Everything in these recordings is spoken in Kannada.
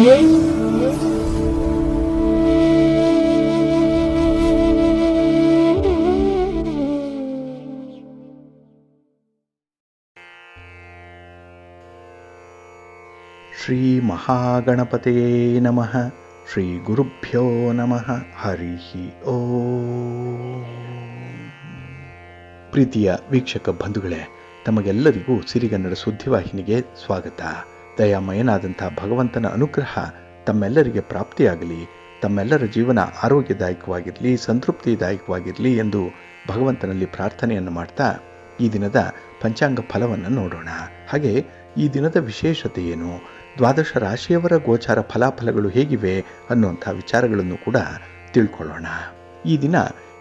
ಶ್ರೀ ಮಹಾಗಣಪತಯೇ ನಮಃ. ಶ್ರೀ ಗುರುಭ್ಯೋ ನಮಃ. ಹರಿ ಓಂ. ಪ್ರೀತಿಯ ವೀಕ್ಷಕ ಬಂಧುಗಳೇ, ತಮಗೆಲ್ಲರಿಗೂ ಸಿರಿಗನ್ನಡ ಸುದ್ದಿವಾಹಿನಿಗೆ ಸ್ವಾಗತ. ದಯಾಮಯನಾದಂಥ ಭಗವಂತನ ಅನುಗ್ರಹ ತಮ್ಮೆಲ್ಲರಿಗೆ ಪ್ರಾಪ್ತಿಯಾಗಲಿ, ತಮ್ಮೆಲ್ಲರ ಜೀವನ ಆರೋಗ್ಯದಾಯಕವಾಗಿರಲಿ, ಸಂತೃಪ್ತಿದಾಯಕವಾಗಿರಲಿ ಎಂದು ಭಗವಂತನಲ್ಲಿ ಪ್ರಾರ್ಥನೆಯನ್ನು ಮಾಡ್ತಾ ಈ ದಿನದ ಪಂಚಾಂಗ ಫಲವನ್ನು ನೋಡೋಣ. ಹಾಗೆ ಈ ದಿನದ ವಿಶೇಷತೆ ಏನು, ದ್ವಾದಶ ರಾಶಿಯವರ ಗೋಚಾರ ಫಲಾಫಲಗಳು ಹೇಗಿವೆ ಅನ್ನುವಂಥ ವಿಚಾರಗಳನ್ನು ಕೂಡ ತಿಳ್ಕೊಳ್ಳೋಣ. ಈ ದಿನ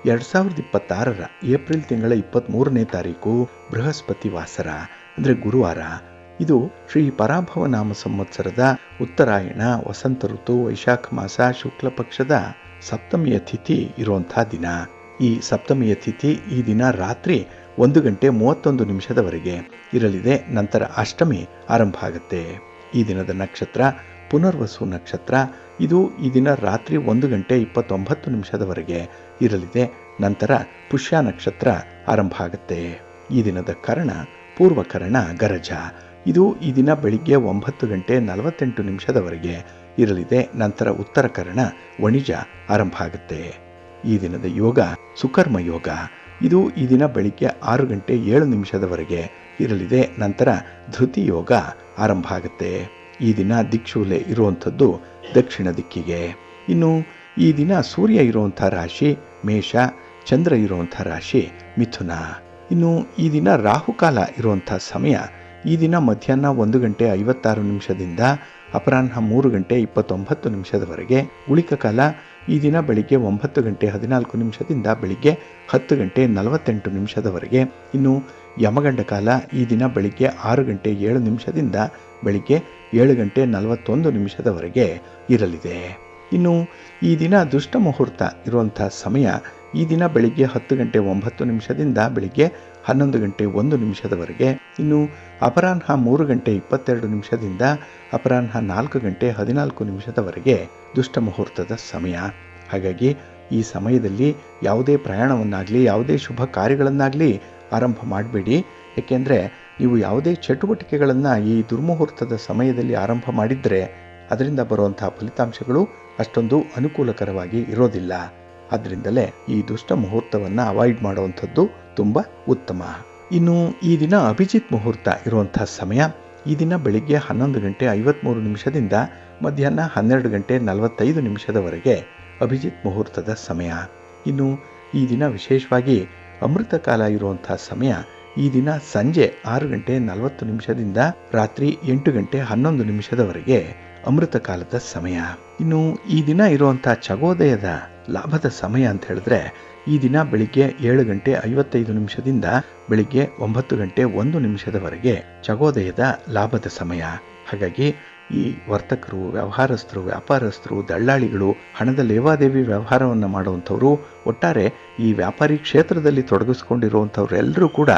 2026 ಏಪ್ರಿಲ್ ತಿಂಗಳ 23ನೇ ತಾರೀಕು ಬೃಹಸ್ಪತಿ ವಾಸರ, ಅಂದರೆ ಗುರುವಾರ. ಇದು ಶ್ರೀ ಪರಾಭವ ನಾಮ ಸಂವತ್ಸರದ ಉತ್ತರಾಯಣ, ವಸಂತ ಋತು, ವೈಶಾಖ ಮಾಸ, ಶುಕ್ಲ ಪಕ್ಷದ ಸಪ್ತಮಿಯ ತಿಥಿ ಇರುವಂಥ ದಿನ. ಈ ಸಪ್ತಮಿಯ ತಿಥಿ ಈ ದಿನ ರಾತ್ರಿ 1:31 ಇರಲಿದೆ. ನಂತರ ಅಷ್ಟಮಿ ಆರಂಭ ಆಗುತ್ತೆ. ಈ ದಿನದ ನಕ್ಷತ್ರ ಪುನರ್ವಸು ನಕ್ಷತ್ರ. ಇದು ಈ ದಿನ ರಾತ್ರಿ 1:29 ಇರಲಿದೆ. ನಂತರ ಪುಷ್ಯ ನಕ್ಷತ್ರ ಆರಂಭ ಆಗುತ್ತೆ. ಈ ದಿನದ ಕರ್ಣ ಪೂರ್ವಕರ್ಣ ಗರಜ. ಇದು ಈ ದಿನ ಬೆಳಿಗ್ಗೆ 9:48 ಇರಲಿದೆ. ನಂತರ ಉತ್ತರ ಕರ್ಣ ವಣಿಜ ಆರಂಭ ಆಗುತ್ತೆ. ಈ ದಿನದ ಯೋಗ ಸುಕರ್ಮ ಯೋಗ. ಇದು ಈ ದಿನ ಬೆಳಿಗ್ಗೆ 6:07 ಇರಲಿದೆ. ನಂತರ ಧೃತಿ ಯೋಗ ಆರಂಭ ಆಗುತ್ತೆ. ಈ ದಿನ ದಿಕ್ಷೂಲೆ ಇರುವಂಥದ್ದು ದಕ್ಷಿಣ ದಿಕ್ಕಿಗೆ. ಇನ್ನು ಈ ದಿನ ಸೂರ್ಯ ಇರುವಂಥ ರಾಶಿ ಮೇಷ, ಚಂದ್ರ ಇರುವಂಥ ರಾಶಿ ಮಿಥುನ. ಇನ್ನು ಈ ದಿನ ರಾಹುಕಾಲ ಇರುವಂಥ ಸಮಯ ಈ ದಿನ ಮಧ್ಯಾಹ್ನ 1:56 ಅಪರಾಹ್ನ 3:29 ಉಳಿಕ ಕಾಲ ಈ ದಿನ ಬೆಳಿಗ್ಗೆ 9:14 ಬೆಳಿಗ್ಗೆ 10:48 ಇನ್ನು ಯಮಗಂಡ ಕಾಲ ಈ ದಿನ ಬೆಳಿಗ್ಗೆ 6:07 ಬೆಳಿಗ್ಗೆ 7:41 ಇರಲಿದೆ. ಇನ್ನು ಈ ದಿನ ದುಷ್ಟ ಮುಹೂರ್ತ ಇರುವಂಥ ಸಮಯ ಈ ದಿನ ಬೆಳಿಗ್ಗೆ 10:09 ಬೆಳಿಗ್ಗೆ 11:01 ಇನ್ನು ಅಪರಾಹ್ನ 3:22 ಅಪರಾಹ್ನ 4:14 ದುಷ್ಟ ಮುಹೂರ್ತದ ಸಮಯ. ಹಾಗಾಗಿ ಈ ಸಮಯದಲ್ಲಿ ಯಾವುದೇ ಪ್ರಯಾಣವನ್ನಾಗಲಿ ಯಾವುದೇ ಶುಭ ಕಾರ್ಯಗಳನ್ನಾಗಲಿ ಆರಂಭ ಮಾಡಬೇಡಿ. ಏಕೆಂದರೆ ನೀವು ಯಾವುದೇ ಚಟುವಟಿಕೆಗಳನ್ನು ಈ ದುರ್ಮುಹೂರ್ತದ ಸಮಯದಲ್ಲಿ ಆರಂಭ ಮಾಡಿದರೆ ಅದರಿಂದ ಬರುವಂಥ ಫಲಿತಾಂಶಗಳು ಅಷ್ಟೊಂದು ಅನುಕೂಲಕರವಾಗಿ ಇರೋದಿಲ್ಲ. ಆದ್ದರಿಂದಲೇ ಈ ದುಷ್ಟ ಮುಹೂರ್ತವನ್ನು ಅವಾಯ್ಡ್ ಮಾಡುವಂಥದ್ದು ತುಂಬ ಉತ್ತಮ. ಇನ್ನು ಈ ದಿನ ಅಭಿಜಿತ್ ಮುಹೂರ್ತ ಇರುವಂಥ ಸಮಯ ಈ ದಿನ ಬೆಳಿಗ್ಗೆ 11:53 ಮಧ್ಯಾಹ್ನ 12:45 ಅಭಿಜಿತ್ ಮುಹೂರ್ತದ ಸಮಯ. ಇನ್ನು ಈ ದಿನ ವಿಶೇಷವಾಗಿ ಅಮೃತ ಕಾಲ ಇರುವಂಥ ಸಮಯ ಈ ದಿನ ಸಂಜೆ 6:40 ರಾತ್ರಿ 8:11 ಅಮೃತ ಕಾಲದ ಸಮಯ. ಇನ್ನು ಈ ದಿನ ಇರುವಂಥ ಚಗೋದಯದ ಲಾಭದ ಸಮಯ ಅಂತ ಹೇಳಿದ್ರೆ ಈ ದಿನ ಬೆಳಿಗ್ಗೆ 7:55 ಬೆಳಿಗ್ಗೆ 9:01 ಚಗೋದಯದ ಲಾಭದ ಸಮಯ. ಹಾಗಾಗಿ ಈ ವರ್ತಕರು, ವ್ಯವಹಾರಸ್ಥರು, ವ್ಯಾಪಾರಸ್ಥರು, ದಳ್ಳಾಳಿಗಳು, ಹಣದ ಲೇವಾದೇವಿ ವ್ಯವಹಾರವನ್ನು ಮಾಡುವಂಥವರು, ಒಟ್ಟಾರೆ ಈ ವ್ಯಾಪಾರಿ ಕ್ಷೇತ್ರದಲ್ಲಿ ತೊಡಗಿಸ್ಕೊಂಡಿರುವಂಥವ್ರೆಲ್ಲರೂ ಕೂಡ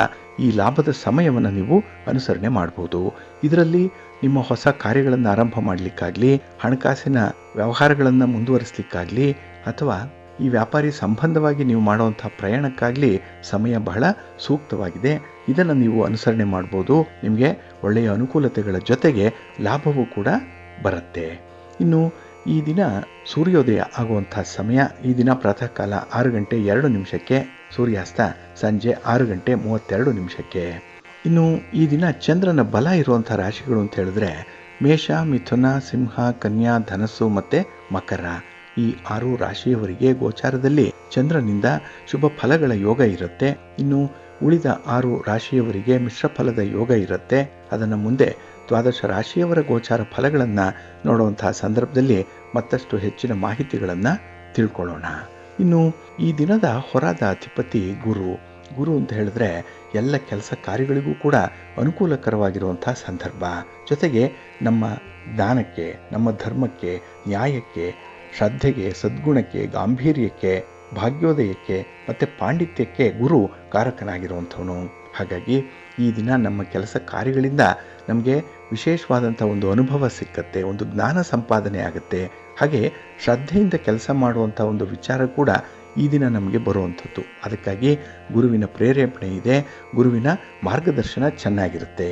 ಈ ಲಾಭದ ಸಮಯವನ್ನು ನೀವು ಅನುಸರಣೆ ಮಾಡ್ಬೋದು. ಇದರಲ್ಲಿ ನಿಮ್ಮ ಹೊಸ ಕಾರ್ಯಗಳನ್ನು ಆರಂಭ ಮಾಡಲಿಕ್ಕಾಗಲಿ, ಹಣಕಾಸಿನ ವ್ಯವಹಾರಗಳನ್ನು ಮುಂದುವರಿಸಲಿಕ್ಕಾಗಲಿ, ಅಥವಾ ಈ ವ್ಯಾಪಾರಿ ಸಂಬಂಧವಾಗಿ ನೀವು ಮಾಡುವಂಥ ಪ್ರಯಾಣಕ್ಕಾಗಲಿ ಸಮಯ ಬಹಳ ಸೂಕ್ತವಾಗಿದೆ. ಇದನ್ನು ನೀವು ಅನುಸರಣೆ ಮಾಡ್ಬೋದು. ನಿಮಗೆ ಒಳ್ಳೆಯ ಅನುಕೂಲತೆಗಳ ಜೊತೆಗೆ ಲಾಭವೂ ಕೂಡ ಬರುತ್ತೆ. ಇನ್ನು ಈ ದಿನ ಸೂರ್ಯೋದಯ ಆಗುವಂಥ ಸಮಯ ಈ ದಿನ ಪ್ರಾತಃ ಕಾಲ 6:02 ಸೂರ್ಯಾಸ್ತ ಸಂಜೆ 6:32. ಇನ್ನು ಈ ದಿನ ಚಂದ್ರನ ಬಲ ಇರುವಂಥ ರಾಶಿಗಳು ಅಂತ ಹೇಳಿದ್ರೆ ಮೇಷ, ಮಿಥುನ, ಸಿಂಹ, ಕನ್ಯಾ, ಧನಸ್ಸು ಮತ್ತು ಮಕರ. ಈ 6 ರಾಶಿಯವರಿಗೆ ಗೋಚಾರದಲ್ಲಿ ಚಂದ್ರನಿಂದ ಶುಭ ಫಲಗಳ ಯೋಗ ಇರುತ್ತೆ. ಇನ್ನು ಉಳಿದ 6 ರಾಶಿಯವರಿಗೆ ಮಿಶ್ರ ಫಲದ ಯೋಗ ಇರುತ್ತೆ. ಅದನ್ನು ಮುಂದೆ ದ್ವಾದಶ ರಾಶಿಯವರ ಗೋಚಾರ ಫಲಗಳನ್ನು ನೋಡುವಂತಹ ಸಂದರ್ಭದಲ್ಲಿ ಮತ್ತಷ್ಟು ಹೆಚ್ಚಿನ ಮಾಹಿತಿಗಳನ್ನು ತಿಳ್ಕೊಳ್ಳೋಣ. ಇನ್ನು ಈ ದಿನದ ಹೊರದ ಅಧಿಪತಿ ಗುರು. ಗುರು ಅಂತ ಹೇಳಿದ್ರೆ ಎಲ್ಲ ಕೆಲಸ ಕಾರ್ಯಗಳಿಗೂ ಕೂಡ ಅನುಕೂಲಕರವಾಗಿರುವಂಥ ಸಂದರ್ಭ. ಜೊತೆಗೆ ನಮ್ಮ ಜ್ಞಾನಕ್ಕೆ, ನಮ್ಮ ಧರ್ಮಕ್ಕೆ, ನ್ಯಾಯಕ್ಕೆ, ಶ್ರದ್ಧೆಗೆ, ಸದ್ಗುಣಕ್ಕೆ, ಗಾಂಭೀರ್ಯಕ್ಕೆ, ಭಾಗ್ಯೋದಯಕ್ಕೆ ಮತ್ತು ಪಾಂಡಿತ್ಯಕ್ಕೆ ಗುರು ಕಾರಕನಾಗಿರುವಂಥವನು. ಹಾಗಾಗಿ ಈ ದಿನ ನಮ್ಮ ಕೆಲಸ ಕಾರ್ಯಗಳಿಂದ ನಮಗೆ ವಿಶೇಷವಾದಂಥ ಒಂದು ಅನುಭವ ಸಿಕ್ಕತ್ತೆ, ಒಂದು ಜ್ಞಾನ ಸಂಪಾದನೆ ಆಗುತ್ತೆ. ಹಾಗೆ ಶ್ರದ್ಧೆಯಿಂದ ಕೆಲಸ ಮಾಡುವಂಥ ಒಂದು ವಿಚಾರ ಕೂಡ ಈ ದಿನ ನಮಗೆ ಬರುವಂಥದ್ದು. ಅದಕ್ಕಾಗಿ ಗುರುವಿನ ಪ್ರೇರೇಪಣೆ ಇದೆ, ಗುರುವಿನ ಮಾರ್ಗದರ್ಶನ ಚೆನ್ನಾಗಿರುತ್ತೆ.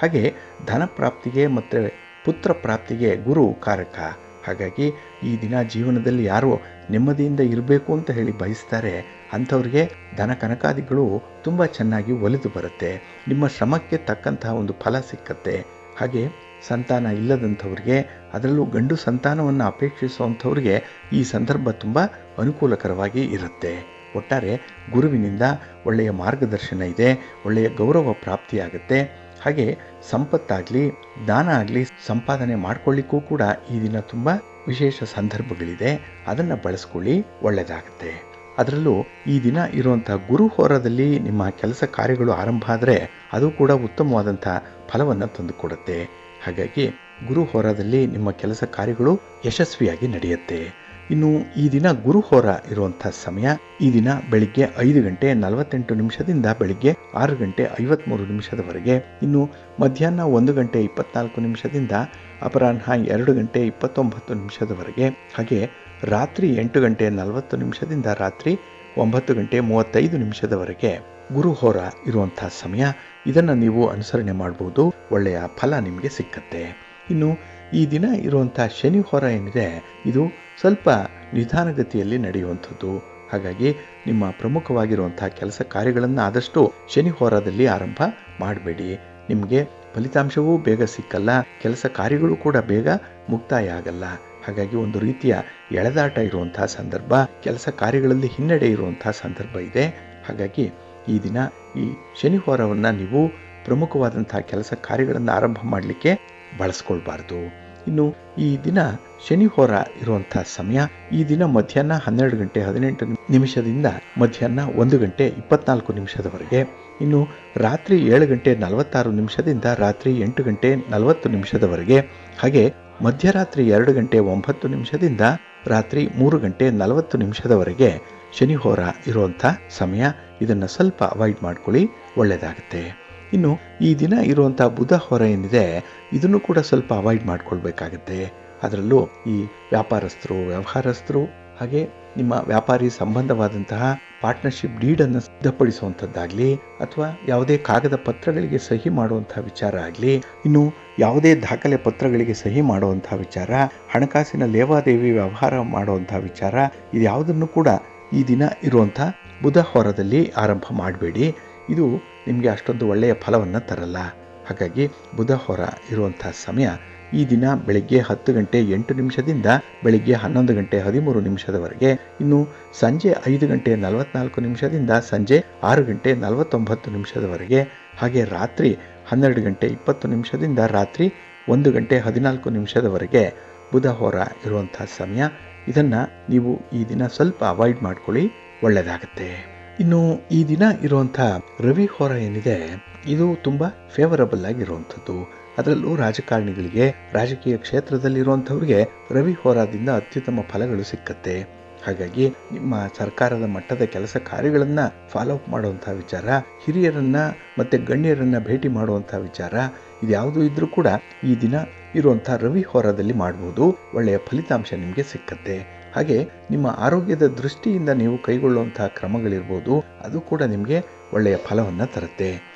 ಹಾಗೆ ಧನ ಪ್ರಾಪ್ತಿಗೆ ಮತ್ತು ಪುತ್ರ ಪ್ರಾಪ್ತಿಗೆ ಗುರು ಕಾರಕ. ಹಾಗಾಗಿ ಈ ದಿನ ಜೀವನದಲ್ಲಿ ಯಾರು ನೆಮ್ಮದಿಯಿಂದ ಇರಬೇಕು ಅಂತ ಹೇಳಿ ಬಯಸ್ತಾರೆ ಅಂಥವ್ರಿಗೆ ಧನ ಕನಕಾದಿಗಳು ತುಂಬ ಚೆನ್ನಾಗಿ ಒಲಿದು ಬರುತ್ತೆ. ನಿಮ್ಮ ಶ್ರಮಕ್ಕೆ ತಕ್ಕಂತಹ ಒಂದು ಫಲ ಸಿಕ್ಕತ್ತೆ. ಹಾಗೆ ಸಂತಾನ ಇಲ್ಲದಂಥವ್ರಿಗೆ, ಅದರಲ್ಲೂ ಗಂಡು ಸಂತಾನವನ್ನು ಅಪೇಕ್ಷಿಸುವಂಥವ್ರಿಗೆ ಈ ಸಂದರ್ಭ ತುಂಬ ಅನುಕೂಲಕರವಾಗಿ ಇರುತ್ತೆ. ಒಟ್ಟಾರೆ ಗುರುವಿನಿಂದ ಒಳ್ಳೆಯ ಮಾರ್ಗದರ್ಶನ ಇದೆ, ಒಳ್ಳೆಯ ಗೌರವ ಪ್ರಾಪ್ತಿಯಾಗುತ್ತೆ. ಹಾಗೆ ಸಂಪತ್ತಾಗಲಿ ಜ್ಞಾನ ಆಗಲಿ ಸಂಪಾದನೆ ಮಾಡ್ಕೊಳ್ಳಿಕ್ಕೂ ಕೂಡ ಈ ದಿನ ತುಂಬ ವಿಶೇಷ ಸಂದರ್ಭಗಳಿದೆ. ಅದನ್ನು ಬಳಸ್ಕೊಳ್ಳಿ, ಒಳ್ಳೆಯದಾಗುತ್ತೆ. ಅದರಲ್ಲೂ ಈ ದಿನ ಇರುವಂಥ ಗುರು ಹೋರಾದಲ್ಲಿ ನಿಮ್ಮ ಕೆಲಸ ಕಾರ್ಯಗಳು ಆರಂಭ ಆದರೆ ಅದು ಕೂಡ ಉತ್ತಮವಾದಂಥ ಫಲವನ್ನು ತಂದುಕೊಡುತ್ತೆ. ಹಾಗಾಗಿ ಗುರು ಹೋರಾದಲ್ಲಿ ನಿಮ್ಮ ಕೆಲಸ ಕಾರ್ಯಗಳು ಯಶಸ್ವಿಯಾಗಿ ನಡೆಯುತ್ತೆ. ಇನ್ನು ಈ ದಿನ ಗುರು ಹೋರ ಇರುವಂಥ ಸಮಯ ಈ ದಿನ ಬೆಳಿಗ್ಗೆ 5 ಗಂಟೆ 48 ನಿಮಿಷದಿಂದ ಬೆಳಿಗ್ಗೆ 6 ಗಂಟೆ 53 ನಿಮಿಷದವರೆಗೆ. ಇನ್ನು ಮಧ್ಯಾಹ್ನ 1 ಗಂಟೆ 24 ನಿಮಿಷದಿಂದ ಅಪರಾಹ್ನ 2 ಗಂಟೆ 29 ನಿಮಿಷದವರೆಗೆ. ಹಾಗೆ ರಾತ್ರಿ 8 ಗಂಟೆ 40 ನಿಮಿಷದಿಂದ ರಾತ್ರಿ 9 ಗಂಟೆ 35 ನಿಮಿಷದವರೆಗೆ ಗುರು ಹೋರ ಇರುವಂಥ ಸಮಯ. ಇದನ್ನು ನೀವು ಅನುಸರಣೆ ಮಾಡ್ಬೋದು, ಒಳ್ಳೆಯ ಫಲ ನಿಮಗೆ ಸಿಕ್ಕತ್ತೆ. ಇನ್ನು ಈ ದಿನ ಇರುವಂಥ ಶನಿ ಹೋರ ಏನಿದೆ ಇದು ಸ್ವಲ್ಪ ನಿಧಾನಗತಿಯಲ್ಲಿ ನಡೆಯುವಂಥದ್ದು. ಹಾಗಾಗಿ ನಿಮ್ಮ ಪ್ರಮುಖವಾಗಿರುವಂಥ ಕೆಲಸ ಕಾರ್ಯಗಳನ್ನು ಆದಷ್ಟು ಶನಿ ಹೋರಾದಲ್ಲಿ ಆರಂಭ ಮಾಡಬೇಡಿ. ನಿಮಗೆ ಫಲಿತಾಂಶವೂ ಬೇಗ ಸಿಕ್ಕಲ್ಲ, ಕೆಲಸ ಕಾರ್ಯಗಳು ಕೂಡ ಬೇಗ ಮುಕ್ತಾಯ ಆಗಲ್ಲ. ಹಾಗಾಗಿ ಒಂದು ರೀತಿಯ ಎಳೆದಾಟ ಇರುವಂಥ ಸಂದರ್ಭ, ಕೆಲಸ ಕಾರ್ಯಗಳಲ್ಲಿ ಹಿನ್ನಡೆ ಇರುವಂಥ ಸಂದರ್ಭ ಇದೆ. ಹಾಗಾಗಿ ಈ ದಿನ ಈ ಶನಿ ಹೋರವನ್ನು ನೀವು ಪ್ರಮುಖವಾದಂಥ ಕೆಲಸ ಕಾರ್ಯಗಳನ್ನು ಆರಂಭ ಮಾಡಲಿಕ್ಕೆ ಬಳಸ್ಕೊಳ್ಬಾರ್ದು. ಇನ್ನು ಈ ದಿನ ಶನಿ ಹೋರ ಇರುವಂಥ ಸಮಯ ಈ ದಿನ ಮಧ್ಯಾಹ್ನ 12 ಗಂಟೆ 18 ನಿಮಿಷದಿಂದ ಮಧ್ಯಾಹ್ನ 1 ಗಂಟೆ 24 ನಿಮಿಷದವರೆಗೆ. ಇನ್ನು ರಾತ್ರಿ 7 ಗಂಟೆ 46 ನಿಮಿಷದಿಂದ ರಾತ್ರಿ 8 ಗಂಟೆ 40 ನಿಮಿಷದವರೆಗೆ. ಹಾಗೆ ಮಧ್ಯರಾತ್ರಿ 2 ಗಂಟೆ 9 ನಿಮಿಷದಿಂದ ರಾತ್ರಿ 3 ಗಂಟೆ 40 ನಿಮಿಷದವರೆಗೆ ಶನಿ ಹೋರ ಇರುವಂಥ ಸಮಯ. ಇದನ್ನು ಸ್ವಲ್ಪ ಅವಾಯ್ಡ್ ಮಾಡ್ಕೊಳ್ಳಿ, ಒಳ್ಳೆಯದಾಗುತ್ತೆ. ಇನ್ನು ಈ ದಿನ ಇರುವಂಥ ಬುಧ ಹೋರ ಏನಿದೆ ಇದನ್ನು ಕೂಡ ಸ್ವಲ್ಪ ಅವಾಯ್ಡ್ ಮಾಡ್ಕೊಳ್ಬೇಕಾಗತ್ತೆ. ಅದರಲ್ಲೂ ಈ ವ್ಯಾಪಾರಸ್ಥರು, ವ್ಯವಹಾರಸ್ಥರು, ಹಾಗೆ ನಿಮ್ಮ ವ್ಯಾಪಾರಿ ಸಂಬಂಧವಾದಂತಹ ಪಾರ್ಟ್ನರ್ಶಿಪ್ ಡೀಡನ್ನು ಸಿದ್ಧಪಡಿಸುವಂಥದ್ದಾಗಲಿ ಅಥವಾ ಯಾವುದೇ ಕಾಗದ ಪತ್ರಗಳಿಗೆ ಸಹಿ ಮಾಡುವಂಥ ವಿಚಾರ ಆಗಲಿ, ಇನ್ನು ಯಾವುದೇ ದಾಖಲೆ ಪತ್ರಗಳಿಗೆ ಸಹಿ ಮಾಡುವಂಥ ವಿಚಾರ, ಹಣಕಾಸಿನ ಲೇವಾದೇವಿ ವ್ಯವಹಾರ ಮಾಡುವಂಥ ವಿಚಾರ, ಇದು ಯಾವುದನ್ನು ಕೂಡ ಈ ದಿನ ಇರುವಂಥ ಬುಧ ಹೋರದಲ್ಲಿ ಆರಂಭ ಮಾಡಬೇಡಿ. ಇದು ನಿಮಗೆ ಅಷ್ಟೊಂದು ಒಳ್ಳೆಯ ಫಲವನ್ನು ತರಲ್ಲ. ಹಾಗಾಗಿ ಬುಧ ಹೋರ ಇರುವಂಥ ಸಮಯ ಈ ದಿನ ಬೆಳಿಗ್ಗೆ 10 ಗಂಟೆ 8 ನಿಮಿಷದಿಂದ ಬೆಳಿಗ್ಗೆ 11 ಗಂಟೆ 13 ನಿಮಿಷದವರೆಗೆ. ಇನ್ನು ಸಂಜೆ 5 ಗಂಟೆ 44 ನಿಮಿಷದಿಂದ ಸಂಜೆ 6 ಗಂಟೆ 49 ನಿಮಿಷದವರೆಗೆ. ಹಾಗೆ ರಾತ್ರಿ 12 ಗಂಟೆ 20 ನಿಮಿಷದಿಂದ ರಾತ್ರಿ 1 ಗಂಟೆ 14 ನಿಮಿಷದವರೆಗೆ ಬುಧ ಹೋರ ಇರುವಂಥ ಸಮಯ. ಇದನ್ನು ನೀವು ಈ ದಿನ ಸ್ವಲ್ಪ ಅವಾಯ್ಡ್ ಮಾಡ್ಕೊಳ್ಳಿ, ಒಳ್ಳೆಯದಾಗುತ್ತೆ. ಇನ್ನು ಈ ದಿನ ಇರುವಂಥ ರವಿ ಹೋರ ಏನಿದೆ ಇದು ತುಂಬ ಫೇವರಬಲ್ ಆಗಿರುವಂಥದ್ದು. ಅದರಲ್ಲೂ ರಾಜಕಾರಣಿಗಳಿಗೆ, ರಾಜಕೀಯ ಕ್ಷೇತ್ರದಲ್ಲಿರುವಂಥವ್ರಿಗೆ ರವಿ ಹೋರಾದಿಂದ ಅತ್ಯುತ್ತಮ ಫಲಗಳು ಸಿಕ್ಕತ್ತೆ. ಹಾಗಾಗಿ ನಿಮ್ಮ ಸರ್ಕಾರದ ಮಟ್ಟದ ಕೆಲಸ ಕಾರ್ಯಗಳನ್ನು ಫಾಲೋ ಅಪ್ ಮಾಡುವಂಥ ವಿಚಾರ, ಹಿರಿಯರನ್ನ ಮತ್ತು ಗಣ್ಯರನ್ನು ಭೇಟಿ ಮಾಡುವಂಥ ವಿಚಾರ, ಇದ್ಯಾವುದು ಇದ್ರೂ ಕೂಡ ಈ ದಿನ ಇರುವಂಥ ರವಿ ಹೋರಾದಲ್ಲಿ ಮಾಡ್ಬೋದು. ಒಳ್ಳೆಯ ಫಲಿತಾಂಶ ನಿಮಗೆ ಸಿಕ್ಕತ್ತೆ. ಹಾಗೆ ನಿಮ್ಮ ಆರೋಗ್ಯದ ದೃಷ್ಟಿಯಿಂದ ನೀವು ಕೈಗೊಳ್ಳುವಂಥ ಕ್ರಮಗಳಿರ್ಬೋದು, ಅದು ಕೂಡ ನಿಮಗೆ ಒಳ್ಳೆಯ ಫಲವನ್ನು ತರುತ್ತೆ.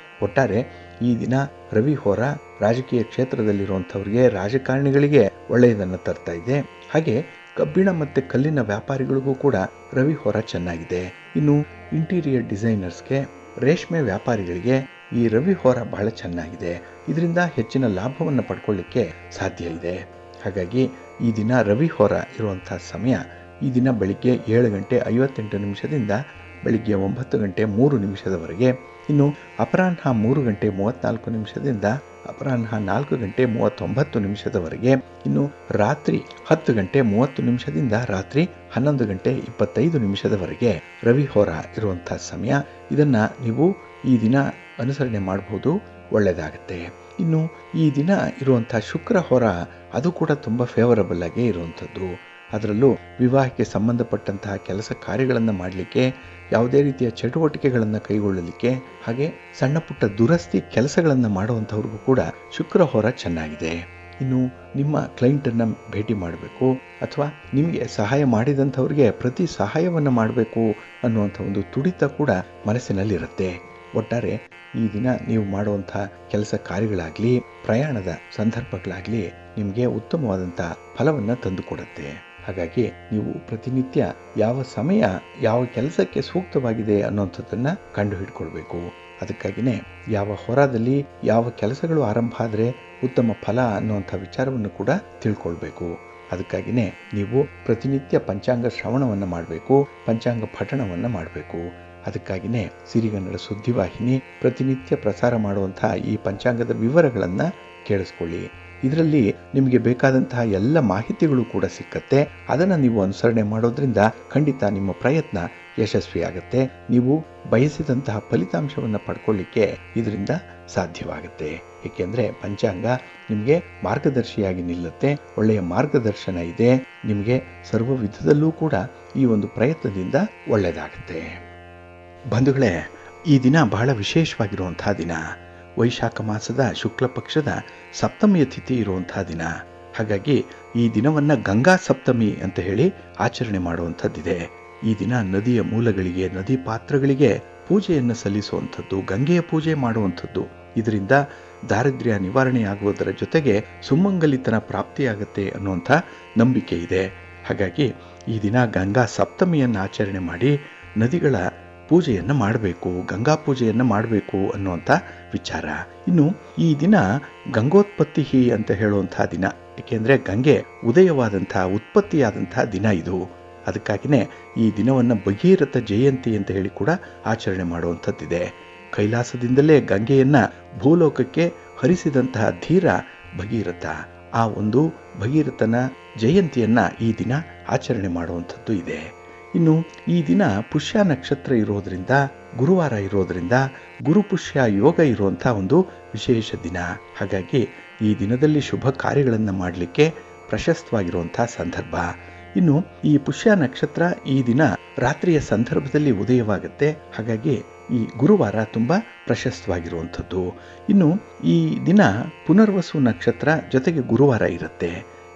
ಒಟ್ಟಾರೆ ಈ ದಿನ ರವಿ ಹೋರ ರಾಜಕೀಯ ಕ್ಷೇತ್ರದಲ್ಲಿರುವಂಥವ್ರಿಗೆ, ರಾಜಕಾರಣಿಗಳಿಗೆ ಒಳ್ಳೆಯದನ್ನು ತರ್ತಾ ಇದೆ. ಹಾಗೆ ಕಬ್ಬಿಣ ಮತ್ತು ಕಲ್ಲಿನ ವ್ಯಾಪಾರಿಗಳಿಗೂ ಕೂಡ ರವಿ ಹೋರ ಚೆನ್ನಾಗಿದೆ. ಇನ್ನು ಇಂಟೀರಿಯರ್ ಡಿಸೈನರ್ಸ್ಗೆ, ರೇಷ್ಮೆ ವ್ಯಾಪಾರಿಗಳಿಗೆ ಈ ರವಿ ಹೋರ ಬಹಳ ಚೆನ್ನಾಗಿದೆ. ಇದರಿಂದ ಹೆಚ್ಚಿನ ಲಾಭವನ್ನು ಪಡ್ಕೊಳ್ಳಿಕ್ಕೆ ಸಾಧ್ಯ ಇದೆ. ಹಾಗಾಗಿ ಈ ದಿನ ರವಿ ಹೋರ ಇರುವಂಥ ಸಮಯ ಈ ದಿನ ಬೆಳಿಗ್ಗೆ 7 ಗಂಟೆ 58 ನಿಮಿಷದಿಂದ ಬೆಳಿಗ್ಗೆ 9 ಗಂಟೆ 3 ನಿಮಿಷದವರೆಗೆ. ಇನ್ನು ಅಪರಾಹ್ನ 3 ಗಂಟೆ 34 ನಿಮಿಷದಿಂದ ಅಪರಾಹ್ನ 4 ಗಂಟೆ 39 ನಿಮಿಷದವರೆಗೆ. ಇನ್ನು ರಾತ್ರಿ 10 ಗಂಟೆ 30 ನಿಮಿಷದಿಂದ ರಾತ್ರಿ 11 ಗಂಟೆ 25 ನಿಮಿಷದವರೆಗೆ ರವಿ ಹೋರ ಇರುವಂಥ ಸಮಯ. ಇದನ್ನು ನೀವು ಈ ದಿನ ಅನುಸರಣೆ ಮಾಡಬಹುದು, ಒಳ್ಳೆಯದಾಗುತ್ತೆ. ಇನ್ನು ಈ ದಿನ ಇರುವಂಥ ಶುಕ್ರ ಹೋರ ಅದು ಕೂಡ ತುಂಬ ಫೇವರಬಲ್ ಆಗೇ ಇರುವಂಥದ್ದು. ಅದರಲ್ಲೂ ವಿವಾಹಕ್ಕೆ ಸಂಬಂಧಪಟ್ಟಂತಹ ಕೆಲಸ ಕಾರ್ಯಗಳನ್ನು ಮಾಡಲಿಕ್ಕೆ, ಯಾವುದೇ ರೀತಿಯ ಚಟುವಟಿಕೆಗಳನ್ನು ಕೈಗೊಳ್ಳಲಿಕ್ಕೆ, ಹಾಗೆ ಸಣ್ಣ ಪುಟ್ಟ ದುರಸ್ತಿ ಕೆಲಸಗಳನ್ನು ಮಾಡುವಂಥವ್ರಿಗೂ ಕೂಡ ಶುಕ್ರ ಹೋರ ಚೆನ್ನಾಗಿದೆ. ಇನ್ನು ನಿಮ್ಮ ಕ್ಲೈಂಟನ್ನು ಭೇಟಿ ಮಾಡಬೇಕು ಅಥವಾ ನಿಮಗೆ ಸಹಾಯ ಮಾಡಿದಂಥವ್ರಿಗೆ ಪ್ರತಿ ಸಹಾಯವನ್ನು ಮಾಡಬೇಕು ಅನ್ನುವಂಥ ಒಂದು ತುಡಿತ ಕೂಡ ಮನಸ್ಸಿನಲ್ಲಿರುತ್ತೆ. ಒಟ್ಟಾರೆ ಈ ದಿನ ನೀವು ಮಾಡುವಂಥ ಕೆಲಸ ಕಾರ್ಯಗಳಾಗಲಿ, ಪ್ರಯಾಣದ ಸಂದರ್ಭಗಳಾಗಲಿ ನಿಮಗೆ ಉತ್ತಮವಾದಂಥ ಫಲವನ್ನು ತಂದುಕೊಡುತ್ತೆ. ಹಾಗಾಗಿ ನೀವು ಪ್ರತಿನಿತ್ಯ ಯಾವ ಸಮಯ ಯಾವ ಕೆಲಸಕ್ಕೆ ಸೂಕ್ತವಾಗಿದೆ ಅನ್ನೋಂಥದ್ದನ್ನು ಕಂಡು ಹಿಡ್ಕೊಳ್ಬೇಕು. ಅದಕ್ಕಾಗಿಯೇ ಯಾವ ಹೊರದಲ್ಲಿ ಯಾವ ಕೆಲಸಗಳು ಆರಂಭ ಆದರೆ ಉತ್ತಮ ಫಲ ಅನ್ನುವಂಥ ವಿಚಾರವನ್ನು ಕೂಡ ತಿಳ್ಕೊಳ್ಬೇಕು. ಅದಕ್ಕಾಗಿಯೇ ನೀವು ಪ್ರತಿನಿತ್ಯ ಪಂಚಾಂಗ ಶ್ರವಣವನ್ನು ಮಾಡಬೇಕು, ಪಂಚಾಂಗ ಪಠಣವನ್ನು ಮಾಡಬೇಕು. ಅದಕ್ಕಾಗಿಯೇ ಸಿರಿಗನ್ನಡ ಸುದ್ದಿವಾಹಿನಿ ಪ್ರತಿನಿತ್ಯ ಪ್ರಸಾರ ಮಾಡುವಂತಹ ಈ ಪಂಚಾಂಗದ ವಿವರಗಳನ್ನು ಕೇಳಿಸ್ಕೊಳ್ಳಿ. ಇದರಲ್ಲಿ ನಿಮಗೆ ಬೇಕಾದಂತಹ ಎಲ್ಲ ಮಾಹಿತಿಗಳು ಕೂಡ ಸಿಕ್ಕತ್ತೆ. ಅದನ್ನು ನೀವು ಅನುಸರಣೆ ಮಾಡೋದ್ರಿಂದ ಖಂಡಿತ ನಿಮ್ಮ ಪ್ರಯತ್ನ ಯಶಸ್ವಿಯಾಗುತ್ತೆ. ನೀವು ಬಯಸಿದಂತಹ ಫಲಿತಾಂಶವನ್ನು ಪಡ್ಕೊಳ್ಳಿಕ್ಕೆ ಇದರಿಂದ ಸಾಧ್ಯವಾಗುತ್ತೆ. ಏಕೆಂದರೆ ಪಂಚಾಂಗ ನಿಮಗೆ ಮಾರ್ಗದರ್ಶಿಯಾಗಿ ನಿಲ್ಲುತ್ತೆ. ಒಳ್ಳೆಯ ಮಾರ್ಗದರ್ಶನ ಇದೆ. ನಿಮಗೆ ಸರ್ವ ವಿಧದಲ್ಲೂ ಕೂಡ ಈ ಒಂದು ಪ್ರಯತ್ನದಿಂದ ಒಳ್ಳೆಯದಾಗುತ್ತೆ. ಬಂಧುಗಳೇ, ಈ ದಿನ ಬಹಳ ವಿಶೇಷವಾಗಿರುವಂತಹ ದಿನ. ವೈಶಾಖ ಮಾಸದ ಶುಕ್ಲ ಪಕ್ಷದ ಸಪ್ತಮಿಯ ತಿಥಿ ಇರುವಂತಹ ದಿನ. ಹಾಗಾಗಿ ಈ ದಿನವನ್ನು ಗಂಗಾ ಸಪ್ತಮಿ ಅಂತ ಹೇಳಿ ಆಚರಣೆ ಮಾಡುವಂಥದ್ದಿದೆ. ಈ ದಿನ ನದಿಯ ಮೂಲಗಳಿಗೆ, ನದಿ ಪಾತ್ರಗಳಿಗೆ ಪೂಜೆಯನ್ನು ಸಲ್ಲಿಸುವಂಥದ್ದು, ಗಂಗೆಯ ಪೂಜೆ ಮಾಡುವಂಥದ್ದು. ಇದರಿಂದ ದಾರಿದ್ರ್ಯ ನಿವಾರಣೆಯಾಗುವುದರ ಜೊತೆಗೆ ಸುಮಂಗಲಿತನ ಪ್ರಾಪ್ತಿಯಾಗತ್ತೆ ಅನ್ನುವಂಥ ನಂಬಿಕೆ ಇದೆ. ಹಾಗಾಗಿ ಈ ದಿನ ಗಂಗಾ ಸಪ್ತಮಿಯನ್ನು ಆಚರಣೆ ಮಾಡಿ ನದಿಗಳ ಪೂಜೆಯನ್ನು ಮಾಡಬೇಕು, ಗಂಗಾ ಪೂಜೆಯನ್ನು ಮಾಡಬೇಕು ಅನ್ನುವಂಥ ವಿಚಾರ. ಇನ್ನು ಈ ದಿನ ಗಂಗೋತ್ಪತ್ತಿ ಅಂತ ಹೇಳುವಂತಹ ದಿನ. ಏಕೆಂದರೆ ಗಂಗೆ ಉದಯವಾದಂಥ ಉತ್ಪತ್ತಿಯಾದಂಥ ದಿನ ಇದು. ಅದಕ್ಕಾಗಿಯೇ ಈ ದಿನವನ್ನು ಭಗೀರಥ ಜಯಂತಿ ಅಂತ ಹೇಳಿ ಕೂಡ ಆಚರಣೆ ಮಾಡುವಂಥದ್ದಿದೆ. ಕೈಲಾಸದಿಂದಲೇ ಗಂಗೆಯನ್ನು ಭೂಲೋಕಕ್ಕೆ ಹರಿಸಿದಂತಹ ಧೀರ ಭಗೀರಥ. ಆ ಒಂದು ಭಗೀರಥನ ಜಯಂತಿಯನ್ನು ಈ ದಿನ ಆಚರಣೆ ಮಾಡುವಂಥದ್ದು ಇದೆ. ಇನ್ನು ಈ ದಿನ ಪುಷ್ಯ ನಕ್ಷತ್ರ ಇರೋದರಿಂದ, ಗುರುವಾರ ಇರೋದರಿಂದ ಗುರುಪುಷ್ಯ ಯೋಗ ಇರುವಂಥ ಒಂದು ವಿಶೇಷ ದಿನ. ಹಾಗಾಗಿ ಈ ದಿನದಲ್ಲಿ ಶುಭ ಕಾರ್ಯಗಳನ್ನು ಮಾಡಲಿಕ್ಕೆ ಪ್ರಶಸ್ತವಾಗಿರುವಂಥ ಸಂದರ್ಭ. ಇನ್ನು ಈ ಪುಷ್ಯ ನಕ್ಷತ್ರ ಈ ದಿನ ರಾತ್ರಿಯ ಸಂದರ್ಭದಲ್ಲಿ ಉದಯವಾಗುತ್ತೆ. ಹಾಗಾಗಿ ಈ ಗುರುವಾರ ತುಂಬ ಪ್ರಶಸ್ತವಾಗಿರುವಂಥದ್ದು. ಇನ್ನು ಈ ದಿನ ಪುನರ್ವಸು ನಕ್ಷತ್ರ ಜೊತೆಗೆ ಗುರುವಾರ ಇರುತ್ತೆ.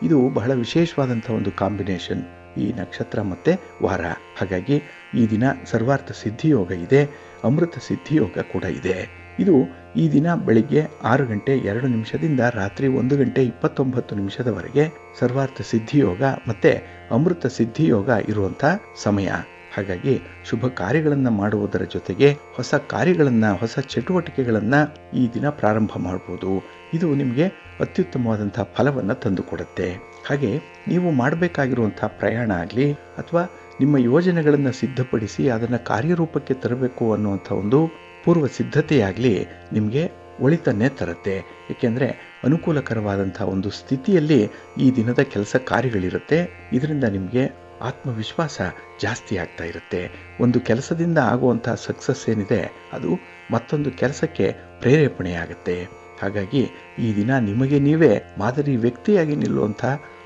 ಇದು ಬಹಳ ವಿಶೇಷವಾದಂಥ ಒಂದು ಕಾಂಬಿನೇಷನ್, ಈ ನಕ್ಷತ್ರ ಮತ್ತು ವಾರ. ಹಾಗಾಗಿ ಈ ದಿನ ಸರ್ವಾರ್ಥ ಸಿದ್ಧಿಯೋಗ ಇದೆ, ಅಮೃತ ಸಿದ್ಧಿಯೋಗ ಕೂಡ ಇದೆ. ಇದು ಈ ದಿನ ಬೆಳಿಗ್ಗೆ 6:02 ರಾತ್ರಿ 1:29 ಸರ್ವಾರ್ಥ ಸಿದ್ಧಿಯೋಗ ಮತ್ತು ಅಮೃತ ಸಿದ್ಧಿಯೋಗ ಇರುವಂಥ ಸಮಯ. ಹಾಗಾಗಿ ಶುಭ ಕಾರ್ಯಗಳನ್ನು ಮಾಡುವುದರ ಜೊತೆಗೆ ಹೊಸ ಕಾರ್ಯಗಳನ್ನು, ಹೊಸ ಚಟುವಟಿಕೆಗಳನ್ನು ಈ ದಿನ ಪ್ರಾರಂಭ ಮಾಡ್ಬೋದು. ಇದು ನಿಮಗೆ ಅತ್ಯುತ್ತಮವಾದಂಥ ಫಲವನ್ನು ತಂದುಕೊಡುತ್ತೆ. ಹಾಗೆ ನೀವು ಮಾಡಬೇಕಾಗಿರುವಂಥ ಪ್ರಯಾಣ ಆಗಲಿ ಅಥವಾ ನಿಮ್ಮ ಯೋಜನೆಗಳನ್ನು ಸಿದ್ಧಪಡಿಸಿ ಅದನ್ನು ಕಾರ್ಯರೂಪಕ್ಕೆ ತರಬೇಕು ಅನ್ನುವಂಥ ಒಂದು ಪೂರ್ವ ಸಿದ್ಧತೆಯಾಗಲಿ ನಿಮಗೆ ಒಳಿತನ್ನೇ ತರುತ್ತೆ. ಏಕೆಂದರೆ ಅನುಕೂಲಕರವಾದಂಥ ಒಂದು ಸ್ಥಿತಿಯಲ್ಲಿ ಈ ದಿನದ ಕೆಲಸ ಕಾರ್ಯಗಳಿರುತ್ತೆ. ಇದರಿಂದ ನಿಮಗೆ ಆತ್ಮವಿಶ್ವಾಸ ಜಾಸ್ತಿ ಆಗ್ತಾ ಇರುತ್ತೆ. ಒಂದು ಕೆಲಸದಿಂದ ಆಗುವಂಥ ಸಕ್ಸಸ್ ಏನಿದೆ ಅದು ಮತ್ತೊಂದು ಕೆಲಸಕ್ಕೆ ಪ್ರೇರೇಪಣೆಯಾಗುತ್ತೆ. ಹಾಗಾಗಿ ಈ ದಿನ ನಿಮಗೆ ನೀವೇ ಮಾದರಿ ವ್ಯಕ್ತಿಯಾಗಿ ನಿಲ್ಲುವಂಥ